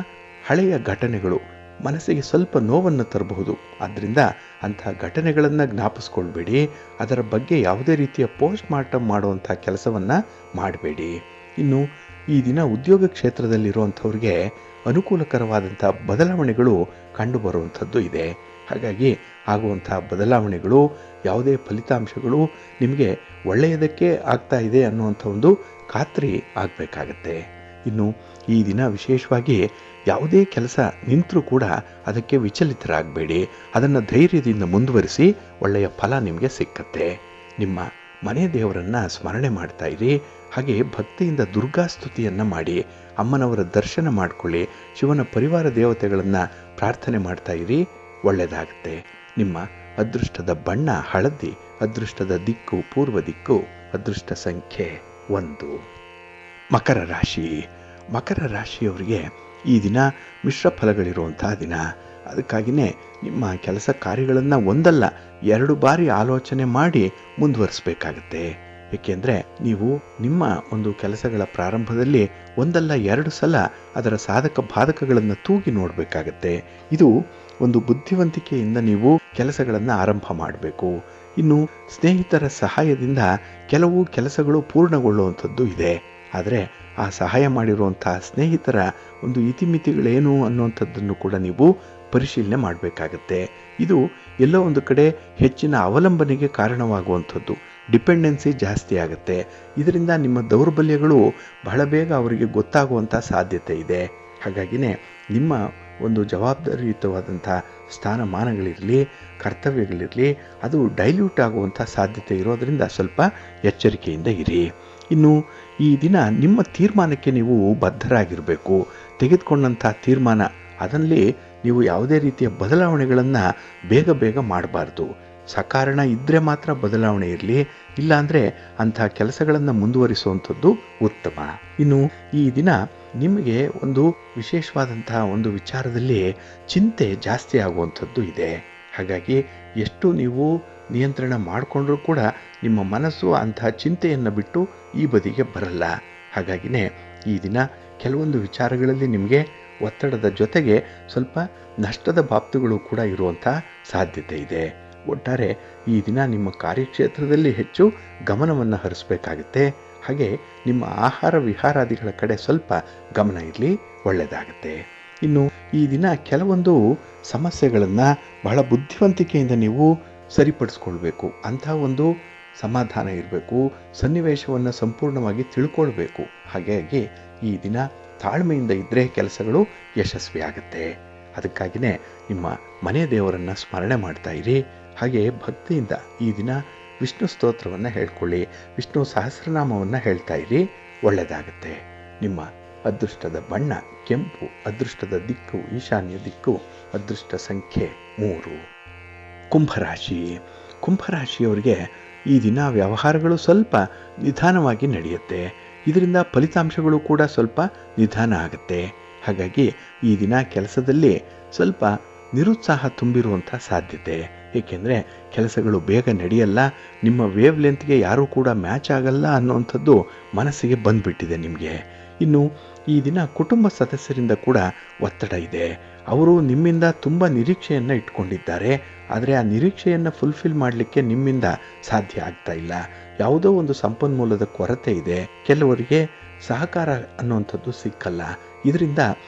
ಹಳೆಯ ಘಟನೆಗಳು ಮನಸ್ಸಿಗೆ ಸ್ವಲ್ಪ ನೋವನ್ನು ತರಬಹುದು. ಆದ್ದರಿಂದ ಅಂಥ ಘಟನೆಗಳನ್ನು ಜ್ಞಾಪಿಸ್ಕೊಳ್ಬೇಡಿ. ಅದರ ಬಗ್ಗೆ ಯಾವುದೇ ರೀತಿಯ ಪೋಸ್ಟ್ ಮಾರ್ಟಮ್ ಮಾಡುವಂಥ ಕೆಲಸವನ್ನು ಮಾಡಬೇಡಿ. ಇನ್ನು ಈ ದಿನ ಉದ್ಯೋಗ ಕ್ಷೇತ್ರದಲ್ಲಿರುವಂಥವ್ರಿಗೆ ಅನುಕೂಲಕರವಾದಂಥ ಬದಲಾವಣೆಗಳು ಕಂಡುಬರುವಂಥದ್ದು ಇದೆ. ಹಾಗಾಗಿ ಆಗುವಂಥ ಬದಲಾವಣೆಗಳು, ಯಾವುದೇ ಫಲಿತಾಂಶಗಳು ನಿಮಗೆ ಒಳ್ಳೆಯದಕ್ಕೆ ಆಗ್ತಾ ಇದೆ ಅನ್ನುವಂಥ ಒಂದು ಖಾತ್ರಿ ಆಗಬೇಕಾಗತ್ತೆ. ಇನ್ನು ಈ ದಿನ ವಿಶೇಷವಾಗಿ ಯಾವುದೇ ಕೆಲಸ ನಿಂತರೂ ಕೂಡ ಅದಕ್ಕೆ ವಿಚಲಿತರಾಗಬೇಡಿ. ಅದನ್ನು ಧೈರ್ಯದಿಂದ ಮುಂದುವರಿಸಿ, ಒಳ್ಳೆಯ ಫಲ ನಿಮಗೆ ಸಿಕ್ಕತ್ತೆ. ನಿಮ್ಮ ಮನೆ ದೇವರನ್ನು ಸ್ಮರಣೆ ಮಾಡ್ತಾ ಇರಿ. ಹಾಗೆ ಭಕ್ತಿಯಿಂದ ದುರ್ಗಾ ಸ್ತುತಿಯನ್ನು ಮಾಡಿ, ಅಮ್ಮನವರ ದರ್ಶನ ಮಾಡಿಕೊಳ್ಳಿ, ಶಿವನ ಪರಿವಾರ ದೇವತೆಗಳನ್ನು ಪ್ರಾರ್ಥನೆ ಮಾಡ್ತಾ ಇರಿ, ಒಳ್ಳೆಯದಾಗುತ್ತೆ. ನಿಮ್ಮ ಅದೃಷ್ಟದ ಬಣ್ಣ ಹಳದಿ, ಅದೃಷ್ಟದ ದಿಕ್ಕು ಪೂರ್ವ ದಿಕ್ಕು, ಅದೃಷ್ಟ ಸಂಖ್ಯೆ 1. ಮಕರ ರಾಶಿ. ಮಕರ ರಾಶಿಯವರಿಗೆ ಈ ದಿನ ಮಿಶ್ರ ಫಲಗಳಿರುವಂಥ ದಿನ. ಅದಕ್ಕಾಗಿಯೇ ನಿಮ್ಮ ಕೆಲಸ ಕಾರ್ಯಗಳನ್ನು ಒಂದಲ್ಲ 2 ಬಾರಿ ಆಲೋಚನೆ ಮಾಡಿ ಮುಂದುವರಿಸಬೇಕಾಗತ್ತೆ. ಏಕೆಂದರೆ ನೀವು ನಿಮ್ಮ ಒಂದು ಕೆಲಸಗಳ ಪ್ರಾರಂಭದಲ್ಲಿ ಒಂದಲ್ಲ 2 ಸಲ ಅದರ ಸಾಧಕ ಬಾಧಕಗಳನ್ನು ತೂಗಿ ನೋಡಬೇಕಾಗತ್ತೆ. ಇದು ಒಂದು ಬುದ್ಧಿವಂತಿಕೆಯಿಂದ ನೀವು ಕೆಲಸಗಳನ್ನು ಆರಂಭ ಮಾಡಬೇಕು. ಇನ್ನು ಸ್ನೇಹಿತರ ಸಹಾಯದಿಂದ ಕೆಲವು ಕೆಲಸಗಳು ಪೂರ್ಣಗೊಳ್ಳುವಂಥದ್ದು ಇದೆ. ಆದರೆ ಆ ಸಹಾಯ ಮಾಡಿರುವಂಥ ಸ್ನೇಹಿತರ ಒಂದು ಇತಿಮಿತಿಗಳೇನು ಅನ್ನುವಂಥದ್ದನ್ನು ಕೂಡ ನೀವು ಪರಿಶೀಲನೆ ಮಾಡಬೇಕಾಗತ್ತೆ. ಇದು ಎಲ್ಲೋ ಒಂದು ಕಡೆ ಹೆಚ್ಚಿನ ಅವಲಂಬನೆಗೆ ಕಾರಣವಾಗುವಂಥದ್ದು, ಡಿಪೆಂಡೆನ್ಸಿ ಜಾಸ್ತಿ ಆಗುತ್ತೆ. ಇದರಿಂದ ನಿಮ್ಮ ದೌರ್ಬಲ್ಯಗಳು ಬಹಳ ಬೇಗ ಅವರಿಗೆ ಗೊತ್ತಾಗುವಂಥ ಸಾಧ್ಯತೆ ಇದೆ. ಹಾಗಾಗಿನೇ ನಿಮ್ಮ ಒಂದು ಜವಾಬ್ದಾರಿಯುತವಾದಂಥ ಸ್ಥಾನಮಾನಗಳಿರಲಿ, ಕರ್ತವ್ಯಗಳಿರಲಿ, ಅದು ಡೈಲ್ಯೂಟ್ ಆಗುವಂಥ ಸಾಧ್ಯತೆ ಇರೋದರಿಂದ ಸ್ವಲ್ಪ ಎಚ್ಚರಿಕೆಯಿಂದ ಇರಿ. ಇನ್ನು ಈ ದಿನ ನಿಮ್ಮ ತೀರ್ಮಾನಕ್ಕೆ ನೀವು ಬದ್ಧರಾಗಿರಬೇಕು. ತೆಗೆದುಕೊಂಡಂಥ ತೀರ್ಮಾನ, ಅದರಲ್ಲಿ ನೀವು ಯಾವುದೇ ರೀತಿಯ ಬದಲಾವಣೆಗಳನ್ನು ಬೇಗ ಮಾಡಬಾರ್ದು. ಸಕಾರಣ ಇದ್ದರೆ ಮಾತ್ರ ಬದಲಾವಣೆ ಇರಲಿ, ಇಲ್ಲಾಂದರೆ ಅಂಥ ಕೆಲಸಗಳನ್ನು ಮುಂದುವರಿಸುವಂಥದ್ದು ಉತ್ತಮ. ಇನ್ನು ಈ ದಿನ ನಿಮಗೆ ಒಂದು ವಿಶೇಷವಾದಂತಹ ಒಂದು ವಿಚಾರದಲ್ಲಿ ಚಿಂತೆ ಜಾಸ್ತಿ ಆಗುವಂಥದ್ದು ಇದೆ. ಹಾಗಾಗಿ ಎಷ್ಟು ನೀವು ನಿಯಂತ್ರಣ ಮಾಡಿಕೊಂಡ್ರೂ ಕೂಡ ನಿಮ್ಮ ಮನಸ್ಸು ಅಂತಹ ಚಿಂತೆಯನ್ನು ಬಿಟ್ಟು ಈ ಬದಿಗೆ ಬರಲ್ಲ. ಹಾಗಾಗಿನೇ ಈ ದಿನ ಕೆಲವೊಂದು ವಿಚಾರಗಳಲ್ಲಿ ನಿಮಗೆ ಒತ್ತಡದ ಜೊತೆಗೆ ಸ್ವಲ್ಪ ನಷ್ಟದ ಬಾಪ್ತುಗಳು ಕೂಡ ಇರುವಂಥ ಸಾಧ್ಯತೆ ಇದೆ. ಒಟ್ಟಾರೆ ಈ ದಿನ ನಿಮ್ಮ ಕಾರ್ಯಕ್ಷೇತ್ರದಲ್ಲಿ ಹೆಚ್ಚು ಗಮನವನ್ನು ಹರಿಸಬೇಕಾಗುತ್ತೆ. ಹಾಗೆ ನಿಮ್ಮ ಆಹಾರ ವಿಹಾರಾದಿಗಳ ಕಡೆ ಸ್ವಲ್ಪ ಗಮನ ಇರಲಿ, ಒಳ್ಳೆಯದಾಗುತ್ತೆ. ಇನ್ನು ಈ ದಿನ ಕೆಲವೊಂದು ಸಮಸ್ಯೆಗಳನ್ನು ಬಹಳ ಬುದ್ಧಿವಂತಿಕೆಯಿಂದ ನೀವು ಸರಿಪಡಿಸ್ಕೊಳ್ಬೇಕು. ಅಂಥ ಒಂದು ಸಮಾಧಾನ ಇರಬೇಕು, ಸನ್ನಿವೇಶವನ್ನು ಸಂಪೂರ್ಣವಾಗಿ ತಿಳ್ಕೊಳ್ಬೇಕು. ಹಾಗಾಗಿ ಈ ದಿನ ತಾಳ್ಮೆಯಿಂದ ಇದ್ದರೆ ಕೆಲಸಗಳು ಯಶಸ್ವಿ ಆಗುತ್ತೆ. ಅದಕ್ಕಾಗಿಯೇ ನಿಮ್ಮ ಮನೆ ದೇವರನ್ನು ಸ್ಮರಣೆ ಮಾಡ್ತಾ ಇರಿ. ಹಾಗೆ ಭಕ್ತಿಯಿಂದ ಈ ದಿನ ವಿಷ್ಣು ಸ್ತೋತ್ರವನ್ನು ಹೇಳ್ಕೊಳ್ಳಿ, ವಿಷ್ಣು ಸಹಸ್ರನಾಮವನ್ನು ಹೇಳ್ತಾ ಇರಿ, ಒಳ್ಳೆಯದಾಗುತ್ತೆ. ನಿಮ್ಮ ಅದೃಷ್ಟದ ಬಣ್ಣ ಕೆಂಪು, ಅದೃಷ್ಟದ ದಿಕ್ಕು ಈಶಾನ್ಯ ದಿಕ್ಕು, ಅದೃಷ್ಟ ಸಂಖ್ಯೆ 3. ಕುಂಭರಾಶಿ. ಕುಂಭರಾಶಿಯವರಿಗೆ ಈ ದಿನ ವ್ಯವಹಾರಗಳು ಸ್ವಲ್ಪ ನಿಧಾನವಾಗಿ ನಡೆಯುತ್ತೆ. ಇದರಿಂದ ಫಲಿತಾಂಶಗಳು ಕೂಡ ಸ್ವಲ್ಪ ನಿಧಾನ ಆಗುತ್ತೆ. ಹಾಗಾಗಿ ಈ ದಿನ ಕೆಲಸದಲ್ಲಿ ಸ್ವಲ್ಪ ನಿರುತ್ಸಾಹ ತುಂಬಿರುವಂಥ ಸಾಧ್ಯತೆ. ಏಕೆಂದರೆ ಕೆಲಸಗಳು ಬೇಗ ನಡೆಯಲ್ಲ, ನಿಮ್ಮ ವೇವ್ ಲೆಂತ್ಗೆ ಯಾರೂ ಕೂಡ ಮ್ಯಾಚ್ ಆಗಲ್ಲ ಅನ್ನುವಂಥದ್ದು ಮನಸ್ಸಿಗೆ ಬಂದುಬಿಟ್ಟಿದೆ ನಿಮಗೆ. ಇನ್ನು ಈ ದಿನ ಕುಟುಂಬ ಸದಸ್ಯರಿಂದ ಕೂಡ ಒತ್ತಡ ಇದೆ. ಅವರು ನಿಮ್ಮಿಂದ ತುಂಬ ನಿರೀಕ್ಷೆಯನ್ನು ಇಟ್ಕೊಂಡಿದ್ದಾರೆ. ಆದರೆ ಆ ನಿರೀಕ್ಷೆಯನ್ನು ಫುಲ್ಫಿಲ್ ಮಾಡಲಿಕ್ಕೆ ನಿಮ್ಮಿಂದ ಸಾಧ್ಯ ಆಗ್ತಾ ಇಲ್ಲ. ಯಾವುದೋ ಒಂದು ಸಂಪನ್ಮೂಲದ ಕೊರತೆ ಇದೆ. ಕೆಲವರಿಗೆ ಸಹಕಾರ ಅನ್ನುವಂಥದ್ದು ಸಿಕ್ಕಲ್ಲ. ಇದರಿಂದ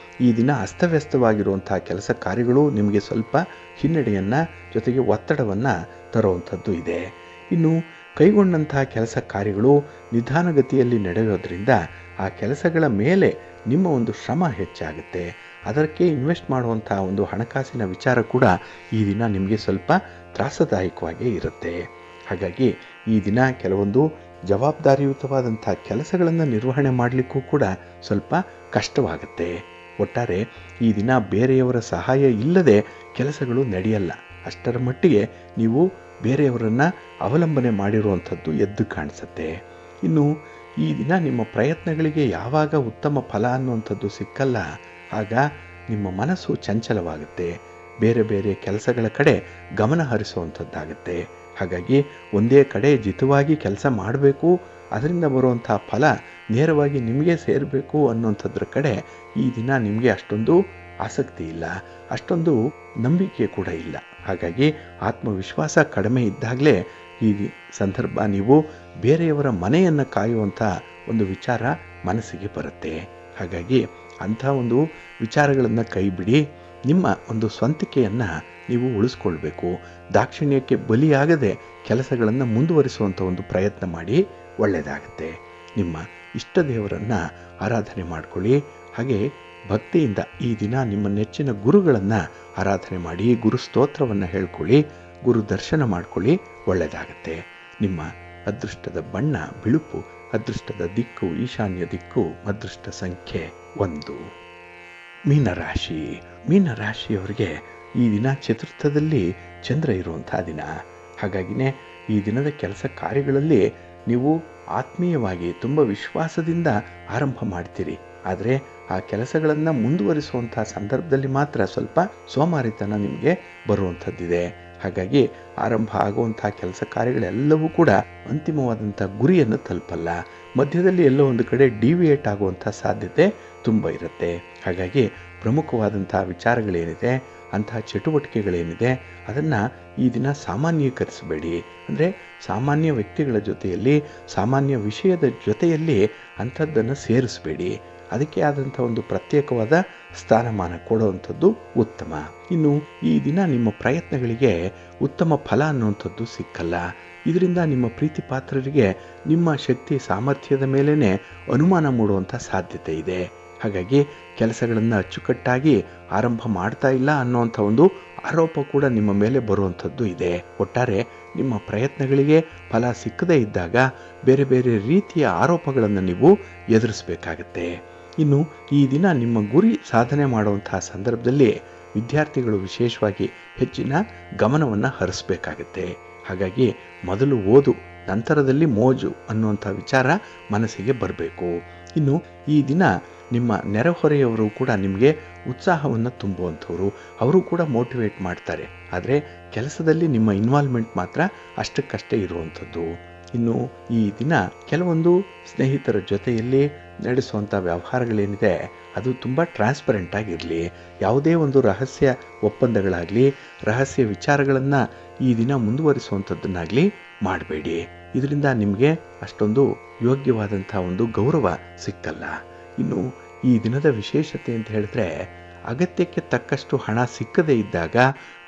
ಈ ದಿನ ಅಸ್ತವ್ಯಸ್ತವಾಗಿರುವಂಥ ಕೆಲಸ ಕಾರ್ಯಗಳು ನಿಮಗೆ ಸ್ವಲ್ಪ ಹಿನ್ನಡೆಯನ್ನು ಜೊತೆಗೆ ಒತ್ತಡವನ್ನು ತರುವಂಥದ್ದು ಇದೆ. ಇನ್ನು ಕೈಗೊಂಡಂತಹ ಕೆಲಸ ಕಾರ್ಯಗಳು ನಿಧಾನಗತಿಯಲ್ಲಿ ನಡೆಯೋದ್ರಿಂದ ಆ ಕೆಲಸಗಳ ಮೇಲೆ ನಿಮ್ಮ ಒಂದು ಶ್ರಮ ಹೆಚ್ಚಾಗುತ್ತೆ. ಅದಕ್ಕೆ ಇನ್ವೆಸ್ಟ್ ಮಾಡುವಂಥ ಒಂದು ಹಣಕಾಸಿನ ವಿಚಾರ ಕೂಡ ಈ ದಿನ ನಿಮಗೆ ಸ್ವಲ್ಪ ತ್ರಾಸದಾಯಕವಾಗೇ ಇರುತ್ತೆ. ಹಾಗಾಗಿ ಈ ದಿನ ಕೆಲವೊಂದು ಜವಾಬ್ದಾರಿಯುತವಾದಂಥ ಕೆಲಸಗಳನ್ನು ನಿರ್ವಹಣೆ ಮಾಡಲಿಕ್ಕೂ ಕೂಡ ಸ್ವಲ್ಪ ಕಷ್ಟವಾಗುತ್ತೆ. ಒಟ್ಟಾರೆ ಈ ದಿನ ಬೇರೆಯವರ ಸಹಾಯ ಇಲ್ಲದೆ ಕೆಲಸಗಳು ನಡೆಯಲ್ಲ. ಅಷ್ಟರ ಮಟ್ಟಿಗೆ ನೀವು ಬೇರೆಯವರನ್ನು ಅವಲಂಬನೆ ಮಾಡಿರುವಂಥದ್ದು ಎದ್ದು ಕಾಣಿಸುತ್ತೆ. ಇನ್ನು ಈ ದಿನ ನಿಮ್ಮ ಪ್ರಯತ್ನಗಳಿಗೆ ಯಾವಾಗ ಉತ್ತಮ ಫಲ ಅನ್ನುವಂಥದ್ದು ಸಿಕ್ಕಲ್ಲ, ಆಗ ನಿಮ್ಮ ಮನಸ್ಸು ಚಂಚಲವಾಗುತ್ತೆ. ಬೇರೆ ಬೇರೆ ಕೆಲಸಗಳ ಕಡೆ ಗಮನ ಹರಿಸುವಂಥದ್ದಾಗುತ್ತೆ. ಹಾಗಾಗಿ ಒಂದೇ ಕಡೆ ಜಿತವಾಗಿ ಕೆಲಸ ಮಾಡಬೇಕು, ಅದರಿಂದ ಬರುವಂಥ ಫಲ ನೇರವಾಗಿ ನಿಮಗೆ ಸೇರಬೇಕು ಅನ್ನುವಂಥದ್ರ ಕಡೆ ಈ ದಿನ ನಿಮಗೆ ಅಷ್ಟೊಂದು ಆಸಕ್ತಿ ಇಲ್ಲ, ಅಷ್ಟೊಂದು ನಂಬಿಕೆ ಕೂಡ ಇಲ್ಲ. ಹಾಗಾಗಿ ಆತ್ಮವಿಶ್ವಾಸ ಕಡಿಮೆ ಇದ್ದಾಗಲೇ ಈ ಸಂದರ್ಭ ನೀವು ಬೇರೆಯವರ ಮನೆಯನ್ನು ಕಾಯುವಂಥ ಒಂದು ವಿಚಾರ ಮನಸ್ಸಿಗೆ ಬರುತ್ತೆ. ಹಾಗಾಗಿ ಅಂಥ ಒಂದು ವಿಚಾರಗಳನ್ನು ಕೈಬಿಡಿ. ನಿಮ್ಮ ಒಂದು ಸ್ವಂತಿಕೆಯನ್ನು ನೀವು ಉಳಿಸ್ಕೊಳ್ಬೇಕು. ದಾಕ್ಷಿಣ್ಯಕ್ಕೆ ಬಲಿಯಾಗದೆ ಕೆಲಸಗಳನ್ನು ಮುಂದುವರಿಸುವಂಥ ಒಂದು ಪ್ರಯತ್ನ ಮಾಡಿ, ಒಳ್ಳೆಯದಾಗುತ್ತೆ. ನಿಮ್ಮ ಇಷ್ಟ ದೇವರನ್ನು ಆರಾಧನೆ ಮಾಡಿಕೊಳ್ಳಿ. ಹಾಗೆ ಭಕ್ತಿಯಿಂದ ಈ ದಿನ ನಿಮ್ಮ ನೆಚ್ಚಿನ ಗುರುಗಳನ್ನು ಆರಾಧನೆ ಮಾಡಿ, ಗುರು ಸ್ತೋತ್ರವನ್ನು ಹೇಳ್ಕೊಳ್ಳಿ, ಗುರು ದರ್ಶನ ಮಾಡಿಕೊಳ್ಳಿ, ಒಳ್ಳೆಯದಾಗುತ್ತೆ. ನಿಮ್ಮ ಅದೃಷ್ಟದ ಬಣ್ಣ ಬಿಳುಪು, ಅದೃಷ್ಟದ ದಿಕ್ಕು ಈಶಾನ್ಯ ದಿಕ್ಕು, ಅದೃಷ್ಟ ಸಂಖ್ಯೆ 1. ಮೀನರಾಶಿ. ಮೀನರಾಶಿಯವರಿಗೆ ಈ ದಿನ ಚತುರ್ಥದಲ್ಲಿ ಚಂದ್ರ ಇರುವಂಥ ದಿನ. ಹಾಗಾಗಿನೇ ಈ ದಿನದ ಕೆಲಸ ಕಾರ್ಯಗಳಲ್ಲಿ ನೀವು ಆತ್ಮೀಯವಾಗಿ ತುಂಬ ವಿಶ್ವಾಸದಿಂದ ಆರಂಭ ಮಾಡ್ತೀರಿ. ಆದರೆ ಆ ಕೆಲಸಗಳನ್ನು ಮುಂದುವರಿಸುವಂಥ ಸಂದರ್ಭದಲ್ಲಿ ಮಾತ್ರ ಸ್ವಲ್ಪ ಸೋಮಾರಿತನ ನಿಮಗೆ ಬರುವಂಥದ್ದಿದೆ. ಹಾಗಾಗಿ ಆರಂಭ ಆಗುವಂಥ ಕೆಲಸ ಕಾರ್ಯಗಳೆಲ್ಲವೂ ಕೂಡ ಅಂತಿಮವಾದಂಥ ಗುರಿಯನ್ನು ತಲುಪಲ್ಲ. ಮಧ್ಯದಲ್ಲಿ ಎಲ್ಲೋ ಒಂದು ಕಡೆ ಡಿವಿಯೇಟ್ ಆಗುವಂಥ ಸಾಧ್ಯತೆ ತುಂಬ ಇರುತ್ತೆ. ಹಾಗಾಗಿ ಪ್ರಮುಖವಾದಂಥ ವಿಚಾರಗಳೇನಿದೆ, ಅಂತಹ ಚಟುವಟಿಕೆಗಳೇನಿದೆ, ಅದನ್ನು ಈ ದಿನ ಸಾಮಾನ್ಯೀಕರಿಸಬೇಡಿ. ಅಂದರೆ ಸಾಮಾನ್ಯ ವ್ಯಕ್ತಿಗಳ ಜೊತೆಯಲ್ಲಿ, ಸಾಮಾನ್ಯ ವಿಷಯದ ಜೊತೆಯಲ್ಲಿ ಅಂಥದ್ದನ್ನು ಸೇರಿಸಬೇಡಿ. ಅದಕ್ಕೆ ಆದಂಥ ಒಂದು ಪ್ರತ್ಯೇಕವಾದ ಸ್ಥಾನಮಾನ ಕೊಡುವಂಥದ್ದು ಉತ್ತಮ. ಇನ್ನು ಈ ದಿನ ನಿಮ್ಮ ಪ್ರಯತ್ನಗಳಿಗೆ ಉತ್ತಮ ಫಲ ಅನ್ನುವಂಥದ್ದು ಸಿಕ್ಕಲ್ಲ. ಇದರಿಂದ ನಿಮ್ಮ ಪ್ರೀತಿ ಪಾತ್ರರಿಗೆ ನಿಮ್ಮ ಶಕ್ತಿ ಸಾಮರ್ಥ್ಯದ ಮೇಲೇ ಅನುಮಾನ ಮೂಡುವಂಥ ಸಾಧ್ಯತೆ ಇದೆ. ಹಾಗಾಗಿ ಕೆಲಸಗಳನ್ನು ಅಚ್ಚುಕಟ್ಟಾಗಿ ಆರಂಭ ಮಾಡ್ತಾ ಇಲ್ಲ ಅನ್ನುವಂಥ ಒಂದು ಆರೋಪ ಕೂಡ ನಿಮ್ಮ ಮೇಲೆ ಬರುವಂಥದ್ದು ಇದೆ. ಒಟ್ಟಾರೆ ನಿಮ್ಮ ಪ್ರಯತ್ನಗಳಿಗೆ ಫಲ ಸಿಕ್ಕದೇ ಇದ್ದಾಗ ಬೇರೆ ಬೇರೆ ರೀತಿಯ ಆರೋಪಗಳನ್ನು ನೀವು ಎದುರಿಸಬೇಕಾಗತ್ತೆ. ಇನ್ನು ಈ ದಿನ ನಿಮ್ಮ ಗುರಿ ಸಾಧನೆ ಮಾಡುವಂತಹ ಸಂದರ್ಭದಲ್ಲಿ ವಿದ್ಯಾರ್ಥಿಗಳು ವಿಶೇಷವಾಗಿ ಹೆಚ್ಚಿನ ಗಮನವನ್ನು ಹರಿಸಬೇಕಾಗತ್ತೆ. ಹಾಗಾಗಿ ಮೊದಲು ಓದು, ನಂತರದಲ್ಲಿ ಮೋಜು ಅನ್ನುವಂಥ ವಿಚಾರ ಮನಸ್ಸಿಗೆ ಬರಬೇಕು. ಇನ್ನು ಈ ದಿನ ನಿಮ್ಮ ನೆರೆಹೊರೆಯವರು ಕೂಡ ನಿಮಗೆ ಉತ್ಸಾಹವನ್ನು ತುಂಬುವಂಥವ್ರು, ಅವರು ಕೂಡ ಮೋಟಿವೇಟ್ ಮಾಡ್ತಾರೆ. ಆದರೆ ಕೆಲಸದಲ್ಲಿ ನಿಮ್ಮ ಇನ್ವಾಲ್ವ್ಮೆಂಟ್ ಮಾತ್ರ ಅಷ್ಟಕ್ಕಷ್ಟೇ ಇರುವಂಥದ್ದು. ಇನ್ನು ಈ ದಿನ ಕೆಲವೊಂದು ಸ್ನೇಹಿತರ ಜೊತೆಯಲ್ಲಿ ನಡೆಸುವಂಥ ವ್ಯವಹಾರಗಳೇನಿದೆ ಅದು ತುಂಬ ಟ್ರಾನ್ಸ್ಪರೆಂಟ್ ಆಗಿರಲಿ. ಯಾವುದೇ ಒಂದು ರಹಸ್ಯ ಒಪ್ಪಂದಗಳಾಗಲಿ, ರಹಸ್ಯ ವಿಚಾರಗಳನ್ನು ಈ ದಿನ ಮುಂದುವರಿಸುವಂಥದ್ದನ್ನಾಗಲಿ ಮಾಡಬೇಡಿ. ಇದರಿಂದ ನಿಮಗೆ ಅಷ್ಟೊಂದು ಯೋಗ್ಯವಾದಂಥ ಒಂದು ಗೌರವ ಸಿಕ್ಕಲ್ಲ. ಇನ್ನು ಈ ದಿನದ ವಿಶೇಷತೆ ಅಂತ ಹೇಳಿದ್ರೆ, ಅಗತ್ಯಕ್ಕೆ ತಕ್ಕಷ್ಟು ಹಣ ಸಿಕ್ಕದೇ ಇದ್ದಾಗ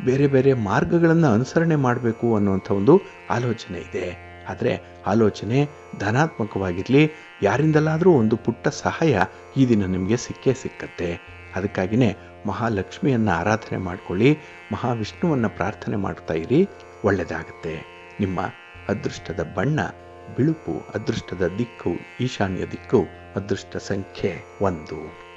ಬೇರೆ ಬೇರೆ ಮಾರ್ಗಗಳನ್ನು ಅನುಸರಣೆ ಮಾಡಬೇಕು ಅನ್ನುವಂಥ ಒಂದು ಆಲೋಚನೆ ಇದೆ. ಆದರೆ ಆಲೋಚನೆ ಧನಾತ್ಮಕವಾಗಿರಲಿ, ಯಾರಿಂದಲಾದರೂ ಒಂದು ಪುಟ್ಟ ಸಹಾಯ ಈ ದಿನ ನಿಮಗೆ ಸಿಕ್ಕೇ ಸಿಕ್ಕತ್ತೆ. ಅದಕ್ಕಾಗಿಯೇ ಮಹಾಲಕ್ಷ್ಮಿಯನ್ನು ಆರಾಧನೆ ಮಾಡಿಕೊಳ್ಳಿ, ಮಹಾವಿಷ್ಣುವನ್ನು ಪ್ರಾರ್ಥನೆ ಮಾಡ್ತಾ ಇರಿ, ಒಳ್ಳೆಯದಾಗುತ್ತೆ. ನಿಮ್ಮ ಅದೃಷ್ಟದ ಬಣ್ಣ ಬಿಳುಪು, ಅದೃಷ್ಟದ ದಿಕ್ಕು ಈಶಾನ್ಯ ದಿಕ್ಕು, ಅದೃಷ್ಟ ಸಂಖ್ಯೆ 1.